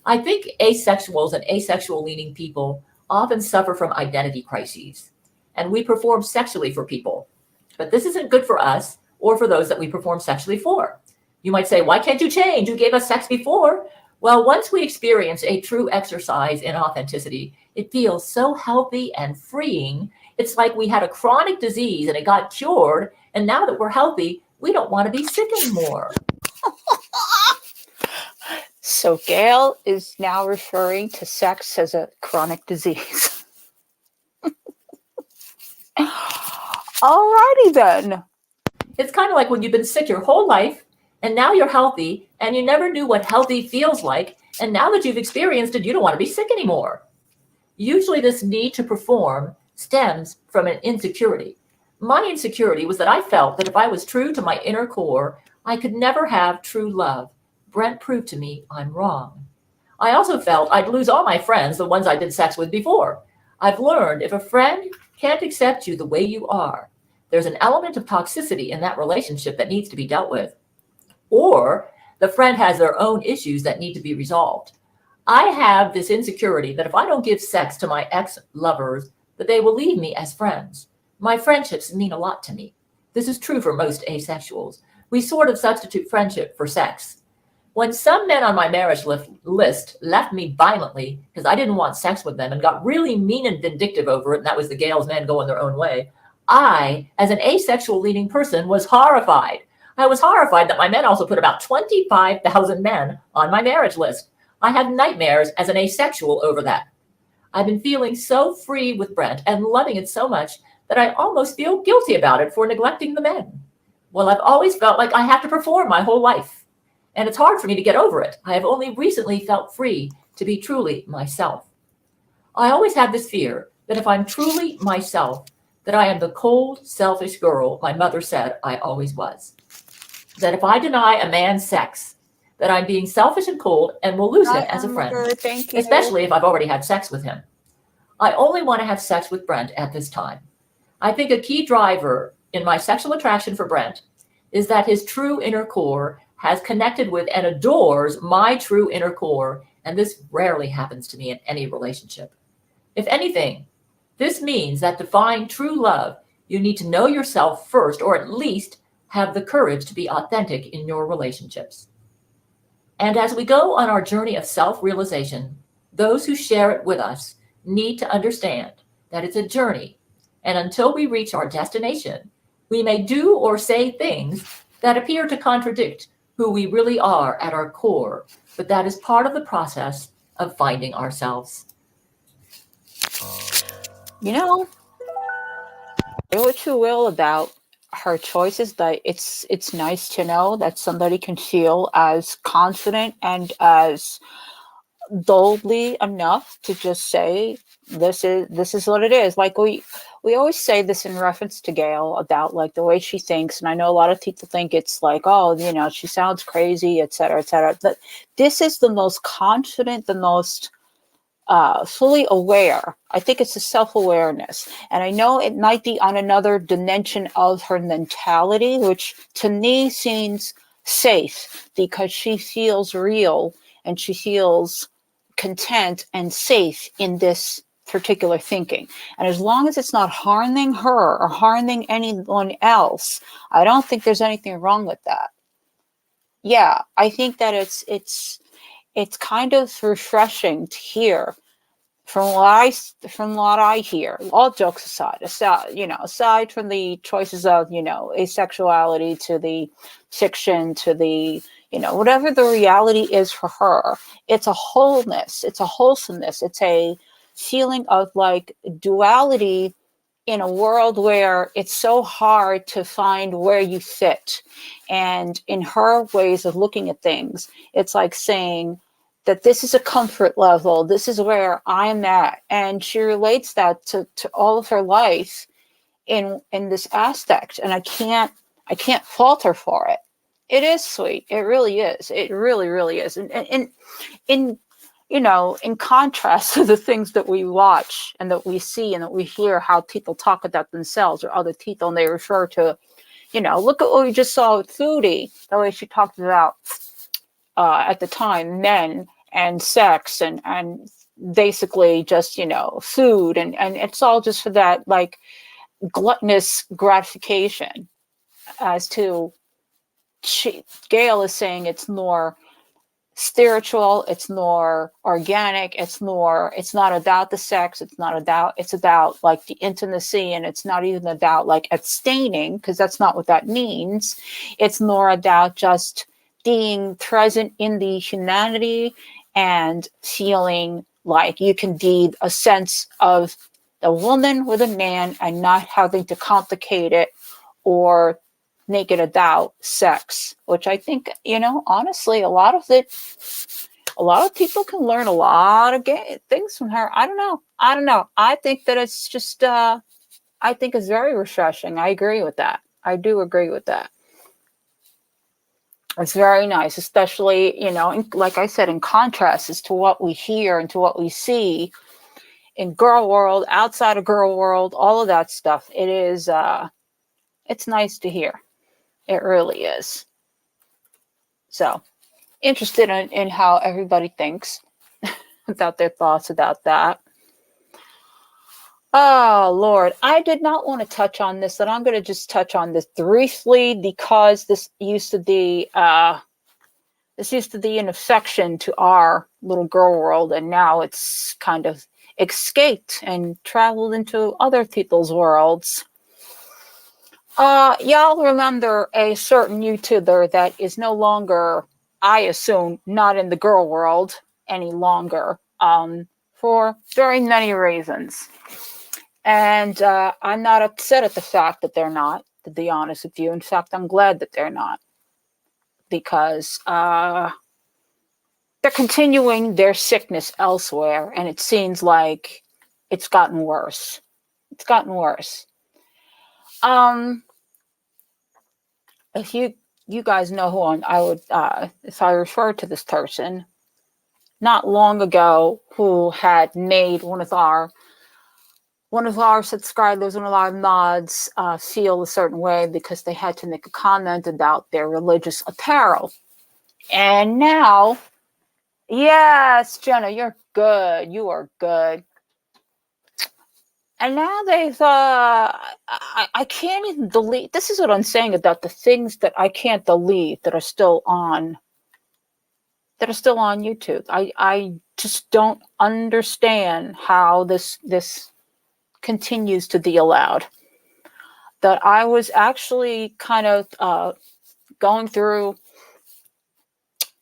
Speaker 14: I think asexuals and asexual leaning people often suffer from identity crises, and we perform sexually for people. But this isn't good for us or for those that we perform sexually for. You might say, why can't you change? You gave us sex before. Well, once we experience a true exercise in authenticity, it feels so healthy and freeing. It's like we had a chronic disease and it got cured. And now that we're healthy, we don't want to be sick anymore.
Speaker 5: So Gail is now referring to sex as a chronic disease. Alrighty then.
Speaker 14: It's kind of like when you've been sick your whole life and now you're healthy and you never knew what healthy feels like. And now that you've experienced it, you don't want to be sick anymore. Usually this need to perform stems from an insecurity. My insecurity was that I felt that if I was true to my inner core, I could never have true love. Brent proved to me I'm wrong. I also felt I'd lose all my friends, the ones I did sex with before. I've learned if a friend can't accept you the way you are, there's an element of toxicity in that relationship that needs to be dealt with. Or the friend has their own issues that need to be resolved. I have this insecurity that if I don't give sex to my ex-lovers, that they will leave me as friends. My friendships mean a lot to me. This is true for most asexuals. We sort of substitute friendship for sex. When some men on my marriage list left me violently because I didn't want sex with them and got really mean and vindictive over it, and that was the Gail's men going their own way, I, as an asexual leading person, was horrified. I was horrified that my men also put about 25,000 men on my marriage list. I have nightmares as an asexual over that. I've been feeling so free with Brent and loving it so much that I almost feel guilty about it for neglecting the men. Well, I've always felt like I have to perform my whole life, and it's hard for me to get over it. I have only recently felt free to be truly myself. I always had this fear that if I'm truly myself, that I am the cold, selfish girl my mother said I always was. That if I deny a man sex, that I'm being selfish and cold and will lose him as a friend,
Speaker 5: Thank you.
Speaker 14: especially if I've already had sex with him. I only want to have sex with Brent at this time. I think a key driver in my sexual attraction for Brent is that his true inner core has connected with and adores my true inner core, and this rarely happens to me in any relationship. If anything, this means that to find true love, you need to know yourself first, or at least have the courage to be authentic in your relationships. And as we go on our journey of self-realization, those who share it with us need to understand that it's a journey, and until we reach our destination, we may do or say things that appear to contradict who we really are at our core, but that is part of the process of finding ourselves.
Speaker 5: You know, say what you will about her choices, that it's nice to know that somebody can feel as confident and as boldly enough to just say this is what it is. Like we always say this in reference to Gail about like the way she thinks, and I know a lot of people think it's like, oh, you know, she sounds crazy, etc., etc. But this is the most confident, the most fully aware. I think it's a self-awareness. And I know it might be on another dimension of her mentality, which to me seems safe because she feels real and she feels content and safe in this particular thinking. And as long as it's not harming her or harming anyone else, I don't think there's anything wrong with that. Yeah, I think that it's kind of refreshing to hear from what I hear, all jokes aside from the choices of, asexuality to the fiction to the, whatever the reality is for her, it's a wholeness, it's a wholesomeness, it's a feeling of like duality in a world where it's so hard to find where you fit. And in her ways of looking at things, it's like saying that this is a comfort level, this is where I'm at. And she relates that to all of her life in this aspect. And I can't fault her for it. It is sweet. It really is. It really, really is. And in contrast to the things that we watch and that we see and that we hear, how people talk about themselves or other people, and they refer to, look at what we just saw with Foodie, the way she talked about at the time men and sex and basically just, food. And it's all just for that like gluttonous gratification. As to Gail is saying it's more spiritual, it's more organic, it's not about the sex, it's about like the intimacy, and it's not even about like abstaining, because that's not what that means. It's more about just being present in the humanity and feeling like you can be a sense of a woman with a man and not having to complicate it or make it about sex, which I think, honestly, a lot of people can learn a lot of things from her. I don't know. I think that it's just, I think it's very refreshing. I agree with that. I do agree with that. It's very nice, especially, like I said, in contrast as to what we hear and to what we see in girl world, outside of girl world, all of that stuff. It is, it's nice to hear. It really is. So, interested in how everybody thinks. without their thoughts about that. Oh Lord, I did not want to touch on this, and I'm going to just touch on this briefly because this used to be an affection to our little girl world, and now it's kind of escaped and traveled into other people's worlds. Y'all remember a certain YouTuber that is no longer, I assume, not in the girl world any longer, for very many reasons. And I'm not upset at the fact that they're not, to be honest with you. In fact, I'm glad that they're not, because they're continuing their sickness elsewhere, and it seems like it's gotten worse. It's gotten worse. If you guys know who I would, if I refer to this person, not long ago, who had made one of our subscribers, one of our mods, feel a certain way because they had to make a comment about their religious apparel. And now, yes, Jenna, you're good. You are good. And now they've, I can't even delete. This is what I'm saying about the things that I can't delete that are still on YouTube. I just don't understand how this continues to be allowed. That I was actually kind of going through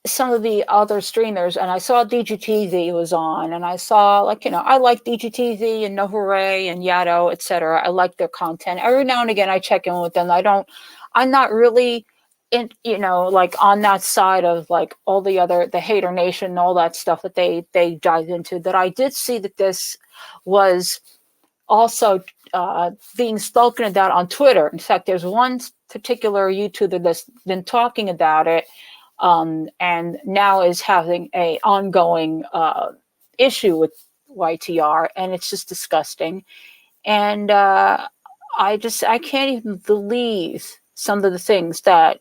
Speaker 5: some of the other streamers, and I saw DGTV was on, and I saw, like, I like DGTV and No Hooray and Yado, etc. I like their content. Every now and again I check in with them. I'm not really in, like, on that side of like all the Hater Nation and all that stuff that they dive into. That I did see that this was also being spoken about on Twitter. In fact, there's one particular YouTuber that's been talking about it, and now is having a ongoing issue with YTR, and it's just disgusting. And I can't even believe some of the things that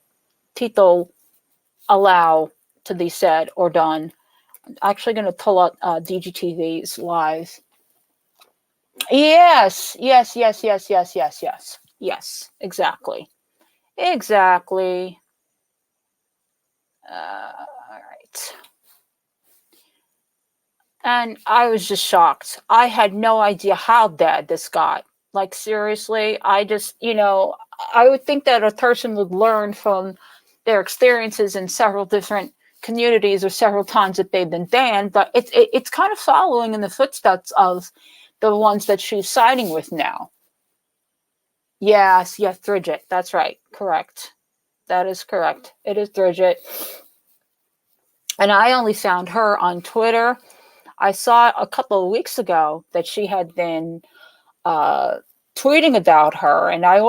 Speaker 5: people allow to be said or done. I'm actually going to pull up DGTV's live. Yes, exactly. All right. And I was just shocked. I had no idea how bad this got. Like, seriously, I just, I would think that a person would learn from their experiences in several different communities or several times that they've been banned, but it's kind of following in the footsteps of the ones that she's siding with now. Yes, Bridget. That's right. Correct. That is correct. It is Bridget. And I only found her on Twitter. I saw a couple of weeks ago that she had been tweeting about her, and I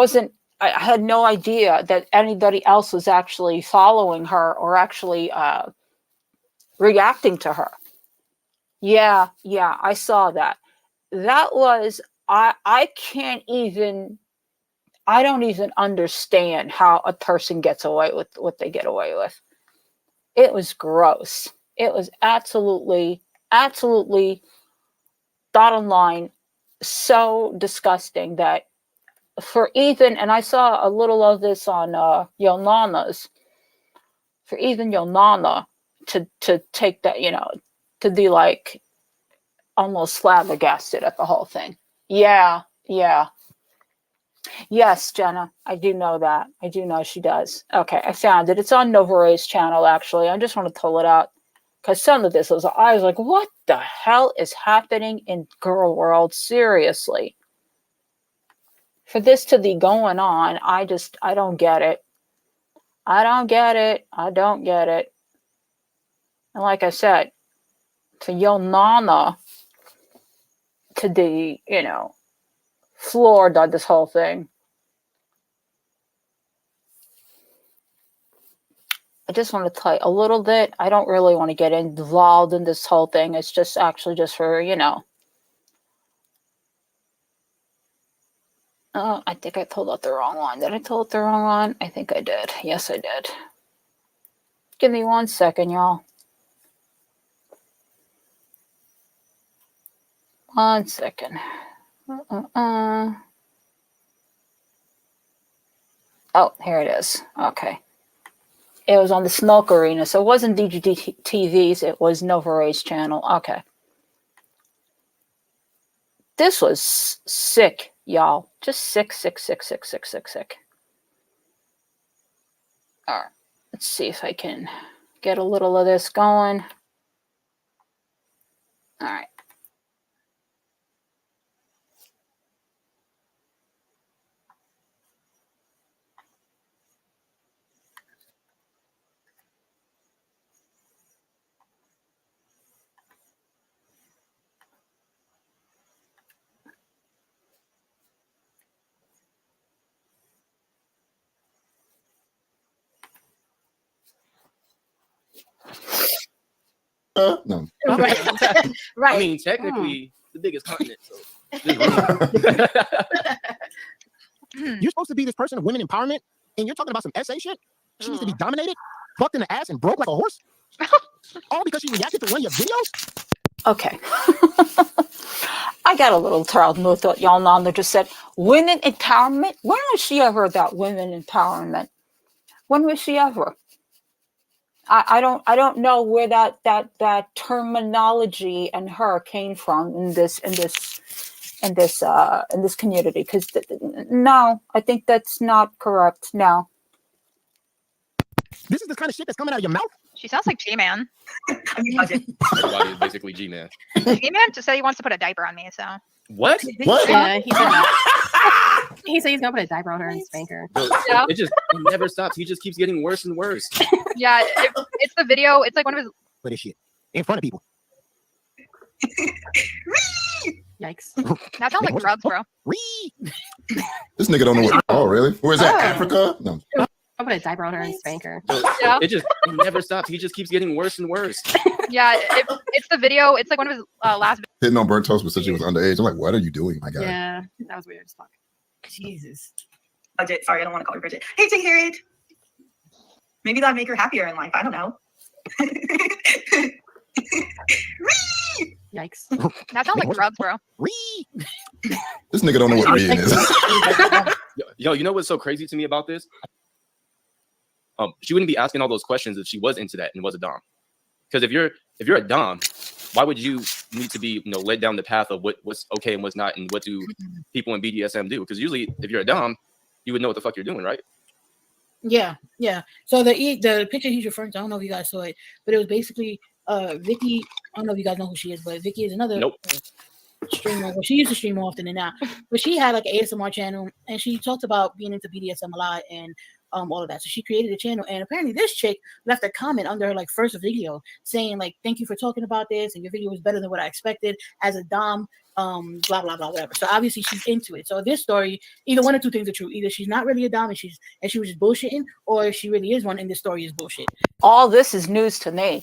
Speaker 5: had no idea that anybody else was actually following her or actually reacting to her. Yeah, I saw that. That was, I don't even understand how a person gets away with what they get away with. It was gross. It was absolutely, bottom line, so disgusting that for even, and I saw a little of this on Yonana's, for even Yonana to take that, to be like almost flabbergasted at the whole thing. Yeah. Yes, Jenna, I do know that. I do know she does. Okay, I found it. It's on Novoray's channel, actually. I just want to pull it out because some of this I was like, what the hell is happening in girl world? Seriously. For this to be going on, I don't get it. I don't get it. And like I said, for Yonana to be, floored by this whole thing. I just want to tell you a little bit. I don't really want to get involved in this whole thing. It's just actually just for, Oh, I think I pulled out the wrong one. Did I pull out the wrong one? I think I did. Yes, I did. Give me 1 second, y'all. 1 second. Oh, here it is. Okay. It was on the Smoke Arena, so it wasn't DGT TV's, it was Nova Ray's channel. Okay. This was sick, y'all. Just sick. All right. Let's see if I can get a little of this going. All right.
Speaker 15: No.
Speaker 5: Right.
Speaker 16: I mean, technically, the biggest continent. So.
Speaker 17: You're supposed to be this person of women empowerment, and you're talking about some SA shit? She needs to be dominated, fucked in the ass, and broke like a horse? All because she reacted to one of your videos?
Speaker 5: Okay. I got a little proud move that y'all know that just said women empowerment. When was she ever about women empowerment? When was she ever? I don't know where that terminology and her came from in this community, because no, I think that's not correct. No.
Speaker 17: This is the kind of shit that's coming out of your mouth?
Speaker 18: She sounds like G-Man.
Speaker 16: Everybody is basically G-Man.
Speaker 18: G-Man just said he wants to put a diaper on me, so.
Speaker 16: What?
Speaker 19: Yeah, he said that. He said he's gonna put a diaper on her and spank her.
Speaker 18: Yeah.
Speaker 16: It never stops. He just keeps getting worse and worse.
Speaker 18: Yeah, it's the video. It's like one of his.
Speaker 17: For this shit. In front of people.
Speaker 19: Yikes.
Speaker 18: That sounds like drugs, bro.
Speaker 15: This nigga don't know what. Oh, really? Where is that? Africa? No.
Speaker 19: I'll put a diaper on her and spank her.
Speaker 18: Yeah.
Speaker 16: It never stops. He just keeps getting worse and worse.
Speaker 18: Yeah, it's the video. It's like one of his last.
Speaker 15: Hitting on burnt toast, but said she was underage. I'm like, what are you doing, my guy?
Speaker 19: Yeah, that was weird as fuck.
Speaker 20: Jesus. Bridget, sorry, I don't want to call her Bridget. Hey, J. Harriet. Maybe that'd make her happier in life. I don't know.
Speaker 19: Yikes.
Speaker 18: That sounds like drugs, bro.
Speaker 15: This nigga don't know what reading is.
Speaker 16: Yo, you know what's so crazy to me about this? She wouldn't be asking all those questions if she was into that and was a dom. Because if you're a dom, why would you need to be led down the path of what's okay and what's not, and what do people in BDSM do? Because usually, if you're a dom, you would know what the fuck you're doing, right?
Speaker 21: Yeah. So the picture he's referring to, I don't know if you guys saw it, but it was basically Vicky. I don't know if you guys know who she is, but Vicky is another streamer. Well, she used to stream more often than now, but she had like an ASMR channel, and she talked about being into BDSM a lot and all of that. So she created a channel, and apparently this chick left a comment under her like first video saying like, "Thank you for talking about this, and your video was better than what I expected as a dom." Blah blah blah whatever. So obviously she's into it. So this story, either one or two things are true. Either she's not really a dom and she was just bullshitting, or she really is one and this story is bullshit.
Speaker 5: All this is news to me.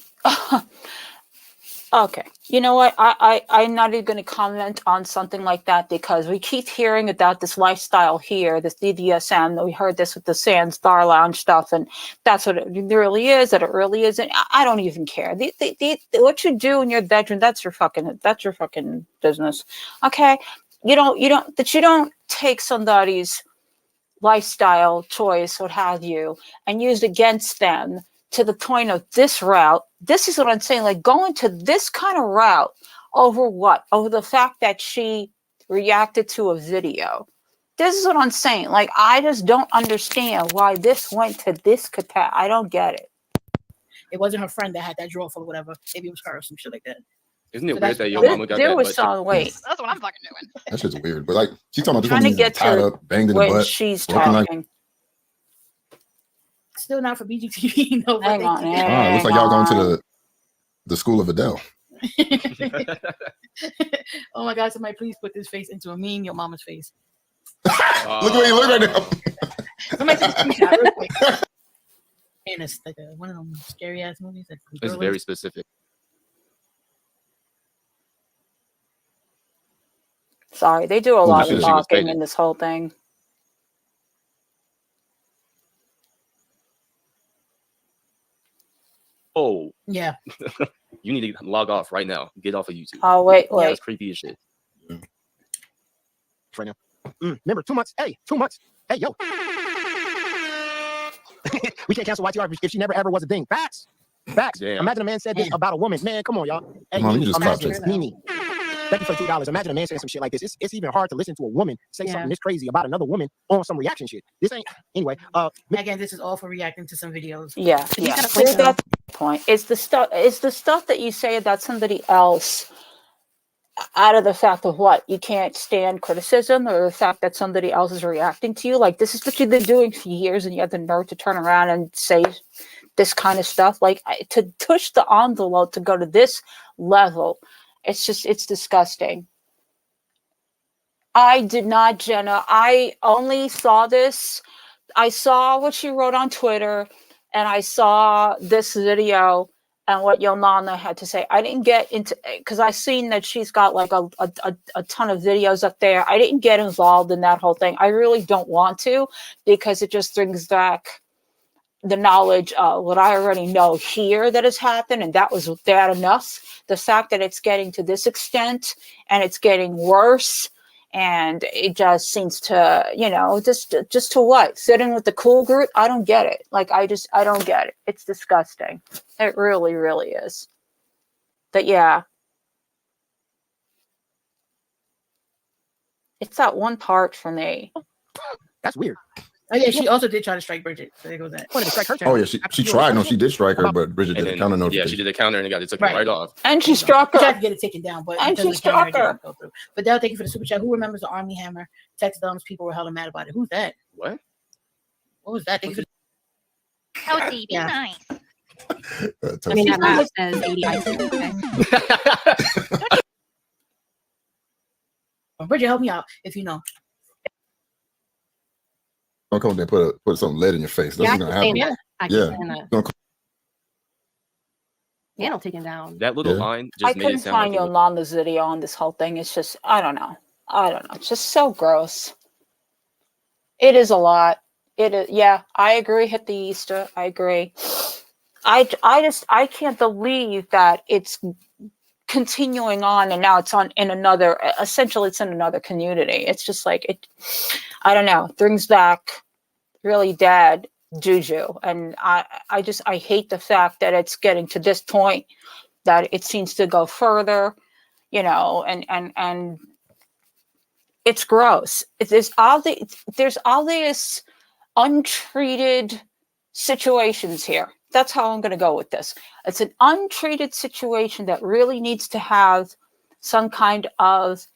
Speaker 5: Okay, you know what? I'm not even going to comment on something like that, because we keep hearing about this lifestyle here, this BDSM. We heard this with the Sands Bar Lounge stuff, and that's what it really is. That it really isn't. I don't even care. What you do in your bedroom, that's your fucking business. Okay, you don't take somebody's lifestyle choice, what have you, and use it against them to the point of this route. This is what I'm saying, like going to this kind of route over what? Over the fact that she reacted to a video. This is what I'm saying. Like, I just don't understand why this went to this I don't get it.
Speaker 21: It wasn't her friend that had that drawer full of whatever. Maybe it was her or some shit like that.
Speaker 16: Isn't it
Speaker 21: So
Speaker 16: weird that your mama got
Speaker 5: There
Speaker 16: that?
Speaker 5: was some wait.
Speaker 18: That's what I'm fucking doing.
Speaker 15: That shit's weird. But like, she's talking about this
Speaker 5: Trying
Speaker 15: one
Speaker 5: to
Speaker 15: being
Speaker 5: get
Speaker 15: tied
Speaker 5: to
Speaker 15: up, banged in the
Speaker 5: when
Speaker 15: butt.
Speaker 5: she's
Speaker 15: broken like-
Speaker 5: talking.
Speaker 21: Still not for BGTV. No,
Speaker 5: Hang on.
Speaker 15: it looks like y'all going to the school of Adele.
Speaker 21: Oh my God! Somebody please put this face into a meme. Your mama's face.
Speaker 15: Look where you look right now.
Speaker 21: Somebody take a screenshot real quick. And it's like one of them scary ass movies. Like
Speaker 16: It's very specific.
Speaker 5: Sorry, they do a
Speaker 16: Oh,
Speaker 5: lot
Speaker 16: shit,
Speaker 5: of
Speaker 16: she was
Speaker 5: talking
Speaker 16: faded.
Speaker 5: in this whole thing.
Speaker 16: Oh,
Speaker 21: yeah.
Speaker 16: You need to log off right now. Get off of YouTube.
Speaker 5: Oh, wait.
Speaker 16: That's creepy as shit.
Speaker 17: right now. Remember, 2 months. Hey, 2 months. Hey, yo. We can't cancel YTR if she never ever was a thing. Facts. Facts.
Speaker 16: Damn.
Speaker 17: Imagine a man said this about a woman. Man, come on, y'all. Hey,
Speaker 15: Mom, you just
Speaker 17: imagine
Speaker 15: caught
Speaker 17: Mimi. Thank you for $2. Imagine a man saying some shit like this. It's even hard to listen to a woman say something this crazy about another woman on some reaction shit. This ain't anyway.
Speaker 21: Again, this is all for reacting to some videos.
Speaker 5: Yeah,
Speaker 21: But he's
Speaker 5: yeah.
Speaker 21: got a
Speaker 5: See,
Speaker 21: point, though.
Speaker 5: that's the point. It's the stuff. It's the stuff that you say about somebody else, out of the fact of what you can't stand criticism, or the fact that somebody else is reacting to you. Like, this is what you've been doing for years, and you have the nerve to turn around and say this kind of stuff. Like, to push the envelope to go to this level, it's disgusting. I did not, Jenna. I only saw this. I saw what she wrote on Twitter, and I saw this video and what Yolanda had to say. I didn't get into, because I seen that she's got like a ton of videos up there. I didn't get involved in that whole thing. I really don't want to, because it just brings back the knowledge of what I already know here that has happened, and that was bad enough. The fact that it's getting to this extent and it's getting worse, and it just seems to, just to what? Sit in with the cool group? I don't get it. Like, I don't get it. It's disgusting. It really, really is. But yeah. It's that one part for me.
Speaker 17: That's weird.
Speaker 21: Oh yeah, she also did try to strike Bridget. So there goes that.
Speaker 17: Wanted to strike her.
Speaker 15: Oh yeah, she tried. No, she did strike her, but Bridget did a counter
Speaker 16: Yeah,
Speaker 15: notification.
Speaker 16: she did a counter and it took it right off.
Speaker 5: And she struck her.
Speaker 21: She tried to get it taken down, but
Speaker 5: And
Speaker 21: because
Speaker 5: she
Speaker 21: of the camera,
Speaker 5: struck
Speaker 21: it
Speaker 5: her.
Speaker 21: didn't go through. But Dale, thank you for the super chat. Who remembers the Army Hammer? Text thumbs. People were hella mad about it. Who's that?
Speaker 16: What?
Speaker 21: What was that? Thank you for
Speaker 2: Oh, it's
Speaker 21: Yeah.
Speaker 2: nice.
Speaker 19: I mean, that math says 80 items. Okay.
Speaker 21: Bridget, help me out if you know.
Speaker 15: Don't come there and put some lead in your face. That's
Speaker 19: Yeah, I
Speaker 15: gonna
Speaker 19: can say
Speaker 15: happen.
Speaker 19: that. I can
Speaker 15: Yeah.
Speaker 19: say that.
Speaker 15: Don't come-
Speaker 19: Panel taken down.
Speaker 16: That little
Speaker 15: Yeah.
Speaker 16: line
Speaker 5: I
Speaker 16: just made
Speaker 5: couldn't
Speaker 16: it sound
Speaker 5: find
Speaker 16: like it was,
Speaker 5: Yolanda's video on this whole thing. It's just, I don't know. It's just so gross. It is a lot. It is. Yeah, I agree. Hit the Easter. I agree. I can't believe that it's continuing on, and now it's in another community. It's just like it. I don't know. Brings back really bad juju, and I hate the fact that it's getting to this point, that it seems to go further, and it's gross. There's obvious untreated situations here. That's how I'm going to go with this. It's an untreated situation that really needs to have some kind of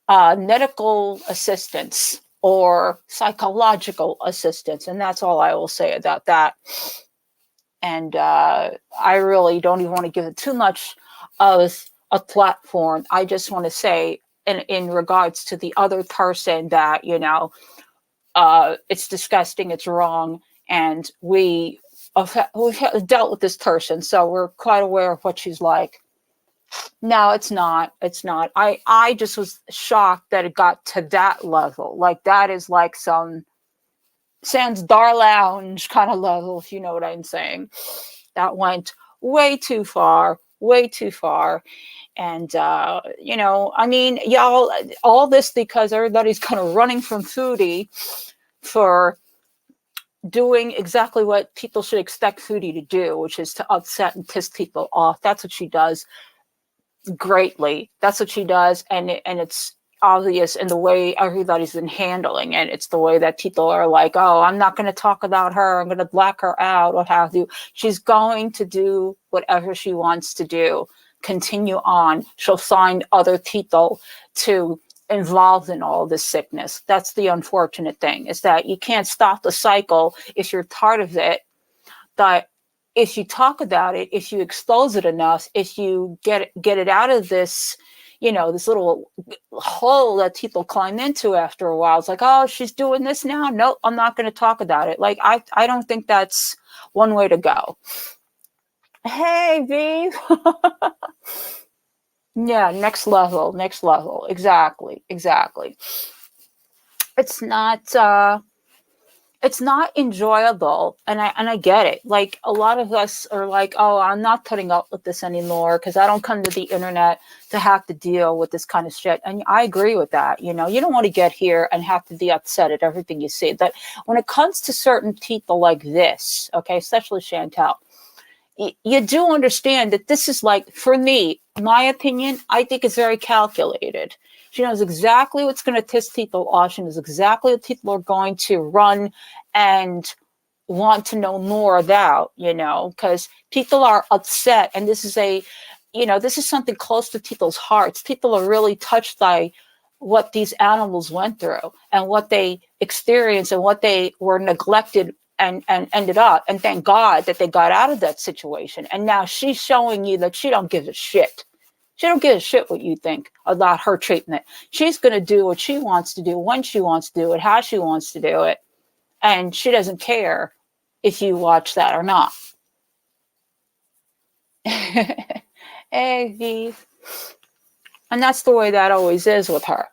Speaker 5: medical assistance or psychological assistance. And that's all I will say about that. And I really don't even want to give it too much of a platform. I just want to say, in regards to the other person, that, it's disgusting, it's wrong, and we've dealt with this person, so we're quite aware of what she's like. No, it's not. I just was shocked that it got to that level. Like, that is like some Sans Dar Lounge kind of level, if you know what I'm saying. That went way too far. And, I mean, y'all, all this because everybody's kind of running from Foodie for doing exactly what people should expect Foodie to do, which is to upset and piss people off. That's what she does greatly. That's what she does. And it's obvious in the way everybody's been handling it. It's the way that people are like, oh, I'm not going to talk about her. I'm going to black her out. What have you. She's going to do whatever she wants to do. Continue on. She'll find other people to involved in all this sickness. That's the unfortunate thing, is that you can't stop the cycle if you're part of it. But if you talk about it, if you expose it enough, if you get it out of this, this little hole that people climb into after a while, it's like, oh, she's doing this now. No, I'm not going to talk about it. Like, I don't think that's one way to go. Hey, V. Yeah, next level. Exactly. It's not it's not enjoyable, and I get it. Like, a lot of us are like, oh, I'm not putting up with this anymore because I don't come to the internet to have to deal with this kind of shit. And I agree with that. You know, you don't want to get here and have to be upset at everything you see. But when it comes to certain people like this, okay, especially Chantel, you do understand that this is, like, for me, my opinion, I think it's very calculated. She knows exactly what's going to piss people off. She knows exactly what people are going to run and want to know more about, you know, because people are upset. And this is this is something close to people's hearts. People are really touched by what these animals went through and what they experienced and what they were neglected and ended up. And thank God that they got out of that situation. And now she's showing you that she don't give a shit. She don't give a shit what you think about her treatment. She's going to do what she wants to do, when she wants to do it, how she wants to do it. And she doesn't care if you watch that or not. Hey, V. And that's the way that always is with her.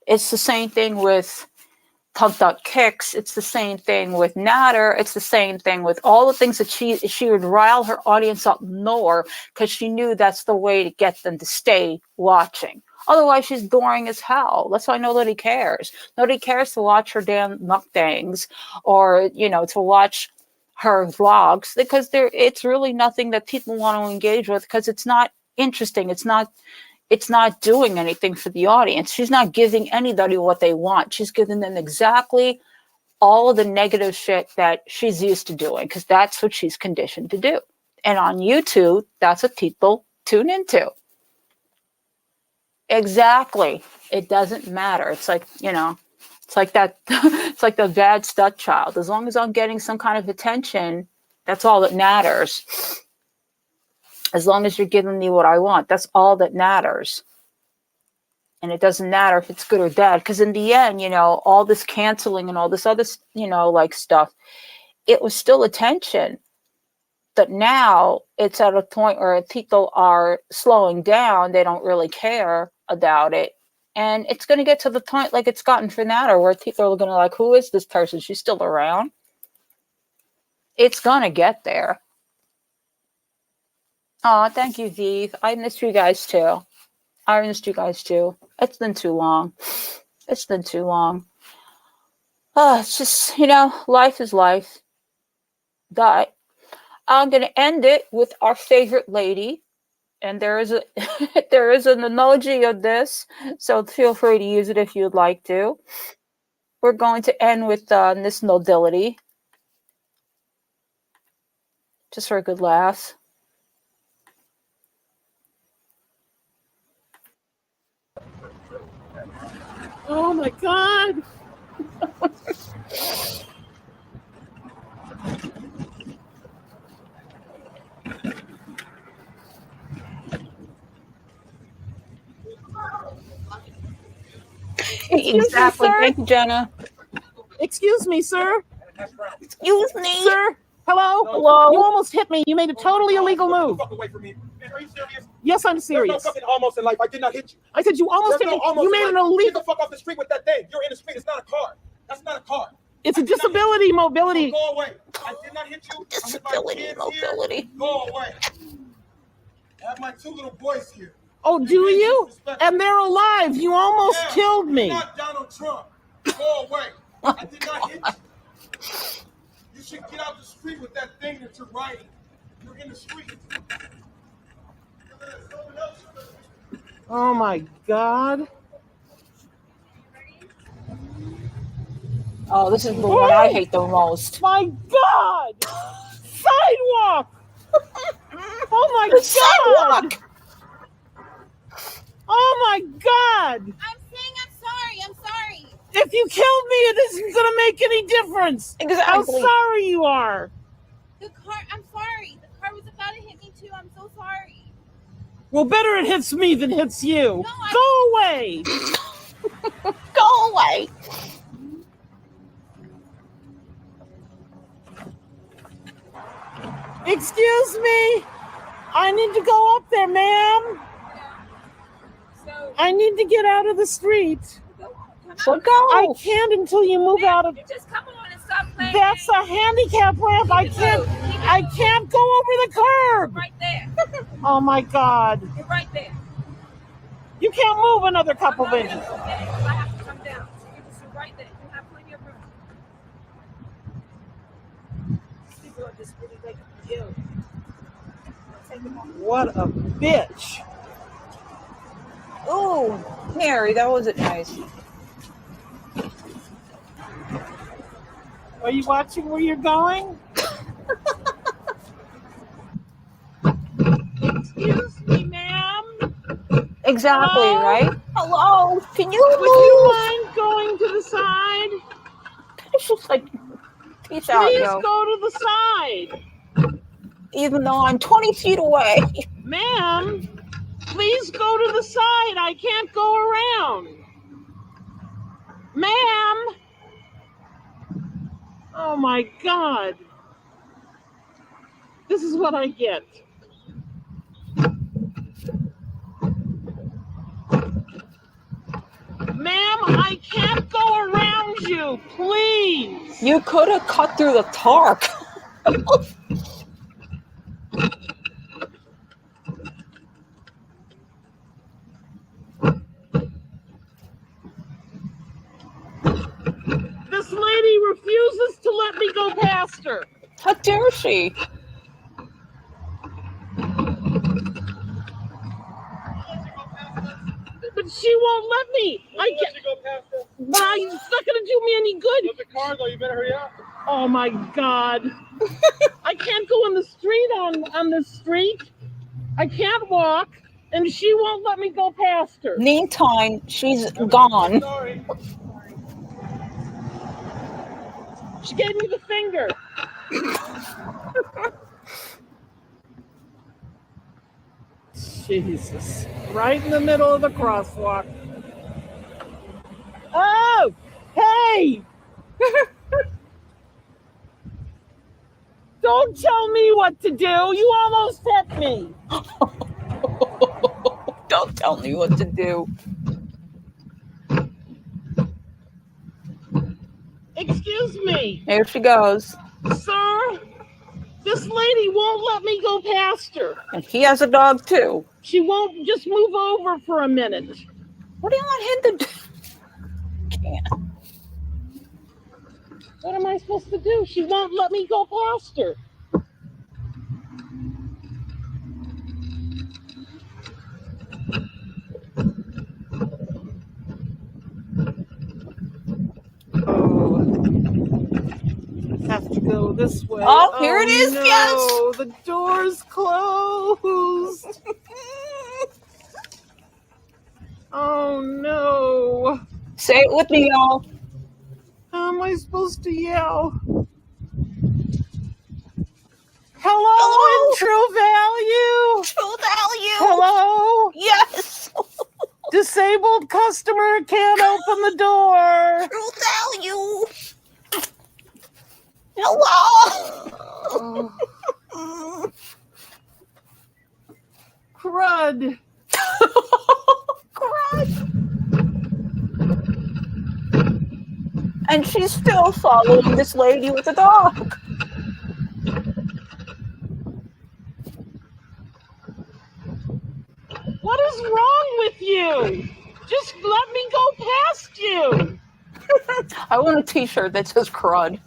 Speaker 5: It's the same thing with Pumped Up Kicks. It's the same thing with Natter. It's the same thing with all the things that she would rile her audience up more because she knew that's the way to get them to stay watching. Otherwise, she's boring as hell. That's why nobody cares. Nobody cares to watch her damn mukbangs or, you know, to watch her vlogs because it's really nothing that people want to engage with because it's not interesting. It's not doing anything for the audience. She's not giving anybody what they want. She's giving them exactly all of the negative shit that she's used to doing because that's what she's conditioned to do. And on YouTube, that's what people tune into. Exactly. It doesn't matter. It's like, you know, it's like that. It's like the bad stud child. As long as I'm getting some kind of attention, that's all that matters. As long as you're giving me what I want, that's all that matters. And it doesn't matter if it's good or bad, because in the end, you know, all this canceling and all this other, you know, like stuff, it was still attention. But now it's at a point where people are slowing down. They don't really care about it. And it's going to get to the point like it's gotten for Natter, where people are going to like, who is this person? She's still around. It's going to get there. Oh, thank you, Vive. I missed you guys too. It's been too long. Oh, it's just, you know, life is life. But I'm going to end it with our favorite lady. And there is an emoji of this. So feel free to use it if you'd like to. We're going to end with Miss Nobility. Just for a good laugh.
Speaker 21: Oh my God.
Speaker 5: Exactly. Thank you, Jenna.
Speaker 21: Excuse me, sir.
Speaker 5: Excuse me,
Speaker 21: sir. Hello.
Speaker 5: Hello.
Speaker 21: You almost hit me. You made a totally illegal move.
Speaker 17: Away from me. Man, are you serious?
Speaker 21: Yes, I'm serious.
Speaker 17: There's no fucking almost in life. I did not hit you.
Speaker 21: I said you almost hit me. You made an illegal.
Speaker 17: Get the fuck off the street with that thing. You're in the street. It's not a car. That's not a car.
Speaker 21: It's a disability mobility.
Speaker 17: Go away. I did not hit you.
Speaker 5: Disability mobility.
Speaker 17: Here. Go away. I have my two little boys here.
Speaker 21: Oh, do you? And they're alive. You almost killed me.
Speaker 17: You're not Donald Trump. Go away. I did not hit you. You should get out the street with that thing that you're riding. You're in the street.
Speaker 21: Oh my God.
Speaker 5: Oh, this is the one I hate the most.
Speaker 21: My God! Sidewalk! Oh my God!
Speaker 5: Sidewalk!
Speaker 21: Oh my God!
Speaker 2: I'm saying I'm sorry.
Speaker 21: If you killed me, it isn't gonna make any difference.
Speaker 5: Exactly.
Speaker 21: How sorry you are.
Speaker 2: I'm sorry. The car was about to hit me too. I'm so sorry.
Speaker 21: Well, better it hits me than hits you.
Speaker 2: No,
Speaker 21: Go away.
Speaker 5: Go away.
Speaker 21: Excuse me. I need to go up there, ma'am. I need to get out of the street.
Speaker 5: So go.
Speaker 21: I can't until you move out of.
Speaker 2: Just come on and Stop playing.
Speaker 3: That's a handicap ramp. I can't go over the curb.
Speaker 2: Right there.
Speaker 3: Oh my God.
Speaker 2: You're right there.
Speaker 3: You can't move another couple inches.
Speaker 2: I have to come down. So you're just right there. You have plenty of room. People are just really like you.
Speaker 3: What a bitch.
Speaker 5: Oh, Mary, that wasn't nice.
Speaker 3: Are you watching where you're going? Excuse me, ma'am.
Speaker 5: Exactly,
Speaker 3: Hello?
Speaker 5: right? Hello, can you
Speaker 3: Would
Speaker 5: move?
Speaker 3: you mind going to the side?
Speaker 5: It's just like, peace out,
Speaker 3: Please
Speaker 5: yo.
Speaker 3: go to the side.
Speaker 5: Even though I'm 20 feet away.
Speaker 3: Ma'am, please go to the side. I can't go around. Ma'am. Oh my God. This is what I get. Ma'am, I can't go around you, please.
Speaker 5: You could have cut through the tarp.
Speaker 3: This lady refuses to let me go past her.
Speaker 5: How dare she?
Speaker 3: But she won't let me. I can't. But it's not going to do me any good.
Speaker 22: With the car, though, you better hurry up.
Speaker 3: Oh my God. I can't go in the street on the street. I can't walk, and she won't let me go past her.
Speaker 5: Meantime, she's gone.
Speaker 22: Sorry.
Speaker 3: She gave me the finger. Jesus. Right in the middle of the crosswalk. Oh! Hey! Don't tell me what to do. You almost hit me.
Speaker 5: Don't tell me what to do.
Speaker 3: Excuse me.
Speaker 5: Here she goes.
Speaker 3: Sir, this lady won't let me go past her.
Speaker 5: And he has a dog too.
Speaker 3: She won't just move over for a minute.
Speaker 5: What do you want him to do? Can't.
Speaker 3: What am I supposed to do? She won't let me go past her. Oh, have to go this way.
Speaker 5: Oh, here it is,
Speaker 3: no,
Speaker 5: yes.
Speaker 3: The door's closed. Oh no.
Speaker 5: Say it with me, y'all.
Speaker 3: How am I supposed to yell? Hello, in True Value.
Speaker 5: True Value.
Speaker 3: Hello.
Speaker 5: Yes.
Speaker 3: Disabled customer can't open the door.
Speaker 5: True Value. Hello.
Speaker 3: Crud.
Speaker 5: Crud. And she's still following this lady with the dog.
Speaker 3: What is wrong with you? Just let me go past you.
Speaker 5: I want a t-shirt that says crud.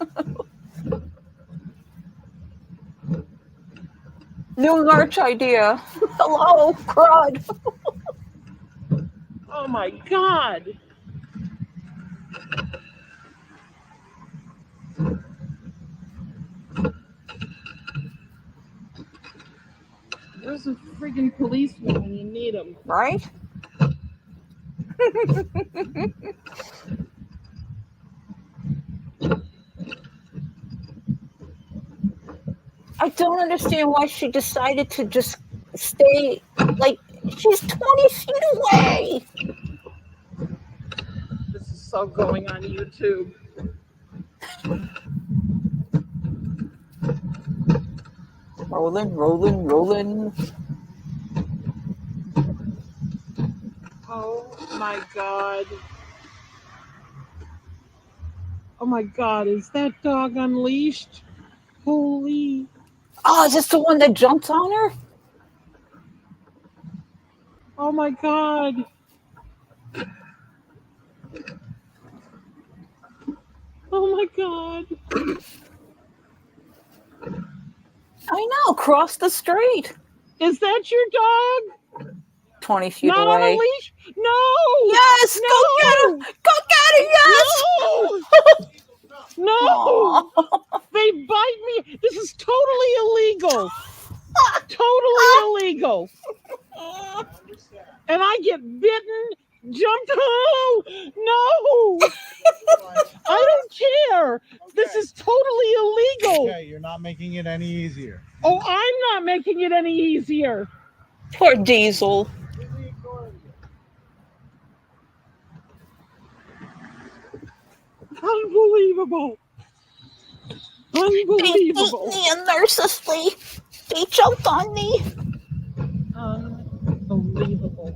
Speaker 5: New merch idea. Hello, crud.
Speaker 3: Oh my God. There's a friggin' policeman when you need him.
Speaker 5: Right? I don't understand why she decided to just stay, like, she's 20 feet away.
Speaker 3: This is so going on YouTube.
Speaker 5: Rolling, rolling, rolling.
Speaker 3: Oh my God. Oh my God, is that dog unleashed? Holy.
Speaker 5: Oh, is this the one that jumped on her?
Speaker 3: Oh my God. Oh my God.
Speaker 5: I know, cross the street.
Speaker 3: Is that your dog?
Speaker 5: 20 feet
Speaker 3: Not on a
Speaker 5: away.
Speaker 3: leash? No!
Speaker 5: Yes!
Speaker 3: No!
Speaker 5: Go get her! Go get her! Yes!
Speaker 3: No! They bite me. This is totally illegal. Totally illegal. And I get bitten, jumped. Oh, no! I don't care. This is totally illegal.
Speaker 4: Okay, you're not making it any easier.
Speaker 3: Oh, I'm not making it any easier.
Speaker 5: Poor Diesel.
Speaker 3: Unbelievable. Unbelievable.
Speaker 5: They unmercifully. They jumped on me.
Speaker 3: Unbelievable.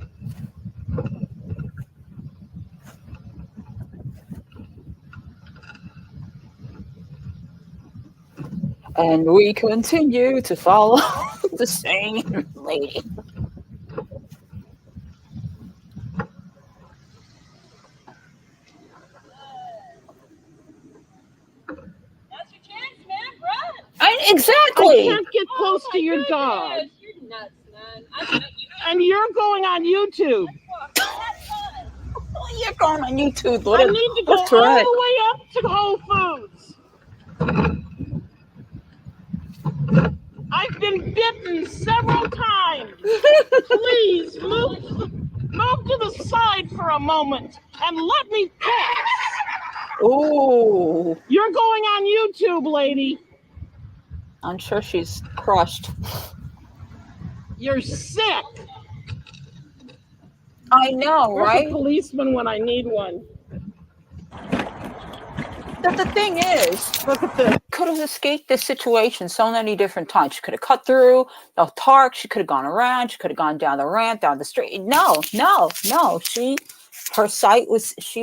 Speaker 5: And we continue to follow the same lady. Exactly.
Speaker 3: I can't get close to your dog.
Speaker 2: You're nuts, man.
Speaker 3: And you're going on YouTube.
Speaker 5: You're going on YouTube.
Speaker 3: I need to go all the way up to Whole Foods. I've been bitten several times. Please move to the side for a moment and let me pass.
Speaker 5: Ooh.
Speaker 3: You're going on YouTube, lady.
Speaker 5: I'm sure she's crushed.
Speaker 3: You're sick.
Speaker 5: I know,
Speaker 3: Where's
Speaker 5: right?
Speaker 3: a policeman when I need one?
Speaker 5: But the thing is,
Speaker 3: look at this.
Speaker 5: Could have escaped this situation so many different times. She could have cut through the park. She could have gone around. She could have gone down the ramp, down the street. No. She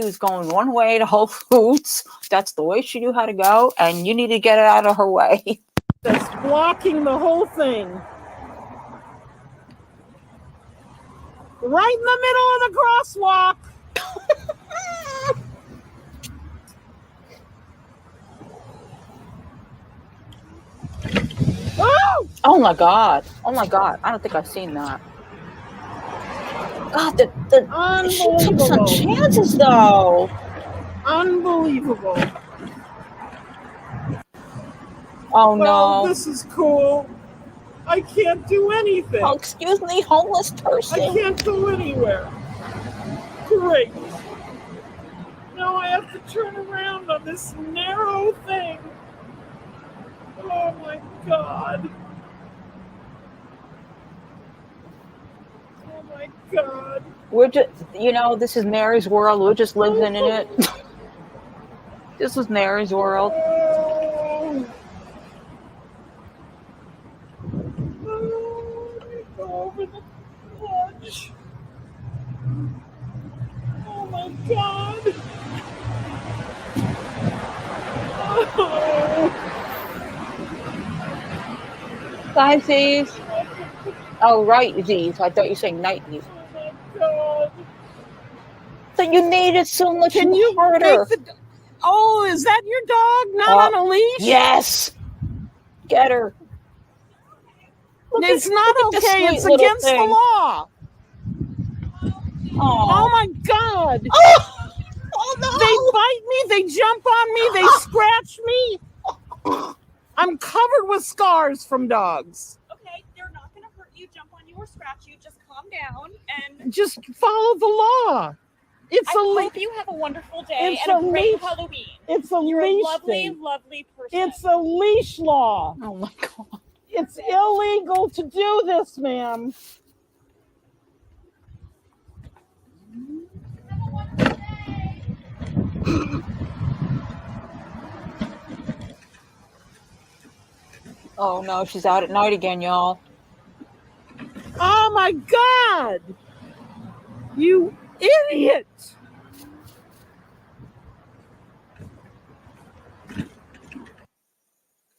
Speaker 5: was going one way to Whole Foods. That's the way she knew how to go, and you need to get it out of her way.
Speaker 3: That's blocking the whole thing. Right in the middle of the crosswalk.
Speaker 5: Oh my God. I don't think I've seen that. God, she took some chances though.
Speaker 3: Unbelievable.
Speaker 5: Oh
Speaker 3: well,
Speaker 5: no.
Speaker 3: This is cool. I can't do anything.
Speaker 5: Oh, excuse me, homeless person.
Speaker 3: I can't go anywhere. Great. Now I have to turn around on this narrow thing. Oh my God. Oh my God.
Speaker 5: We're just, this is Mary's world. We're just living in it. This is Mary's world.
Speaker 3: Over the ledge. Oh my God. Oh.
Speaker 5: Bye, Z's. Oh, right, Z's. I thought you were saying night, Z's.
Speaker 3: Oh my God.
Speaker 5: So you made it so much
Speaker 3: Can you
Speaker 5: harder.
Speaker 3: Oh, is that your dog? Not on a leash?
Speaker 5: Yes. Get her.
Speaker 3: It's not okay. It's against the law. Oh my God.
Speaker 5: Oh no.
Speaker 3: They bite me. They jump on me. They scratch me. I'm covered with scars from dogs.
Speaker 2: Okay, they're not going to hurt you, jump on you, or scratch you. Just calm down and
Speaker 3: just follow the law.
Speaker 2: I hope you have a wonderful day and a great Halloween.
Speaker 3: It's a
Speaker 2: You're
Speaker 3: leash
Speaker 2: a lovely,
Speaker 3: thing.
Speaker 2: lovely person.
Speaker 3: It's a leash law.
Speaker 5: Oh my God.
Speaker 3: It's illegal to do this, ma'am.
Speaker 5: Oh no, she's out at night again, y'all.
Speaker 3: Oh my God! You idiot!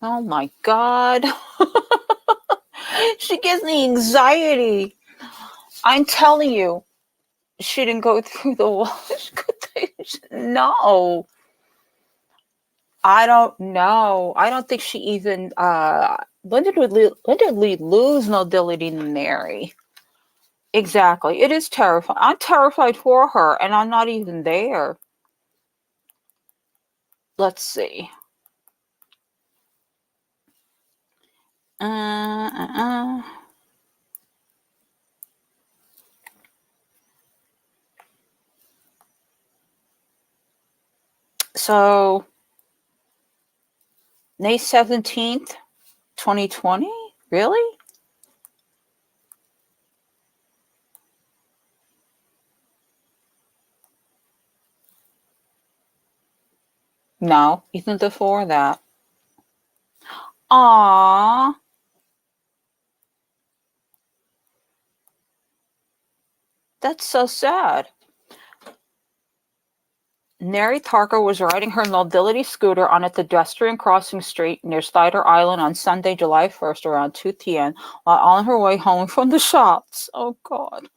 Speaker 5: Oh my God. She gives me anxiety. I'm telling you, she didn't go through the wash. No. I don't know. I don't think she even when did we lose mobility in Mary? Exactly. It is terrifying. I'm terrified for her, and I'm not even there. Let's see. So, May 17th, 2020? Really? No, even before that. Aww. That's so sad. Mary Parker was riding her mobility scooter on a pedestrian crossing street near Slider Island on Sunday, July 1st around 2 p.m. while on her way home from the shops. Oh, God.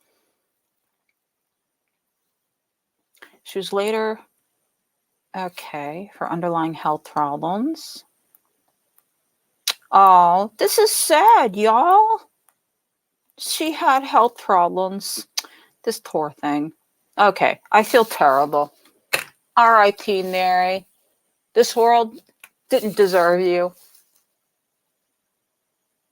Speaker 5: She was later, for underlying health problems. Oh, this is sad, y'all. She had health problems. This poor thing. Okay, I feel terrible. R.I.P. Mary. This world didn't deserve you.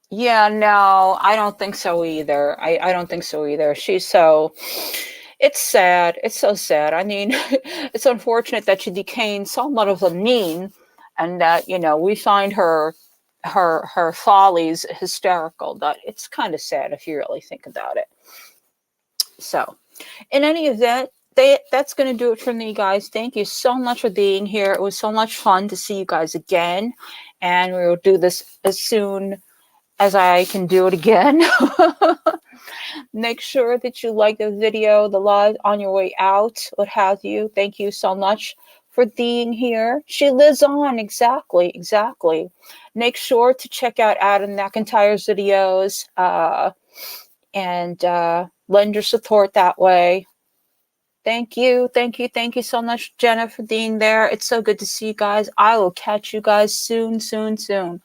Speaker 5: Yeah, no, I don't think so either. I don't think so either. It's sad. It's so sad. I mean, it's unfortunate that she became somewhat of a meme and that, we find her follies hysterical, but it's kind of sad if you really think about it. So, in any event, that's going to do it for me, guys. Thank you so much for being here. It was so much fun to see you guys again. And we will do this as soon as I can do it again. Make sure that you like the video, the live on your way out, what have you. Thank you so much for being here. She lives on. Exactly. Make sure to check out Adam McIntyre's videos and lend your support that way. Thank you so much, Jenna, for being there. It's so good to see you guys. I will catch you guys soon. No.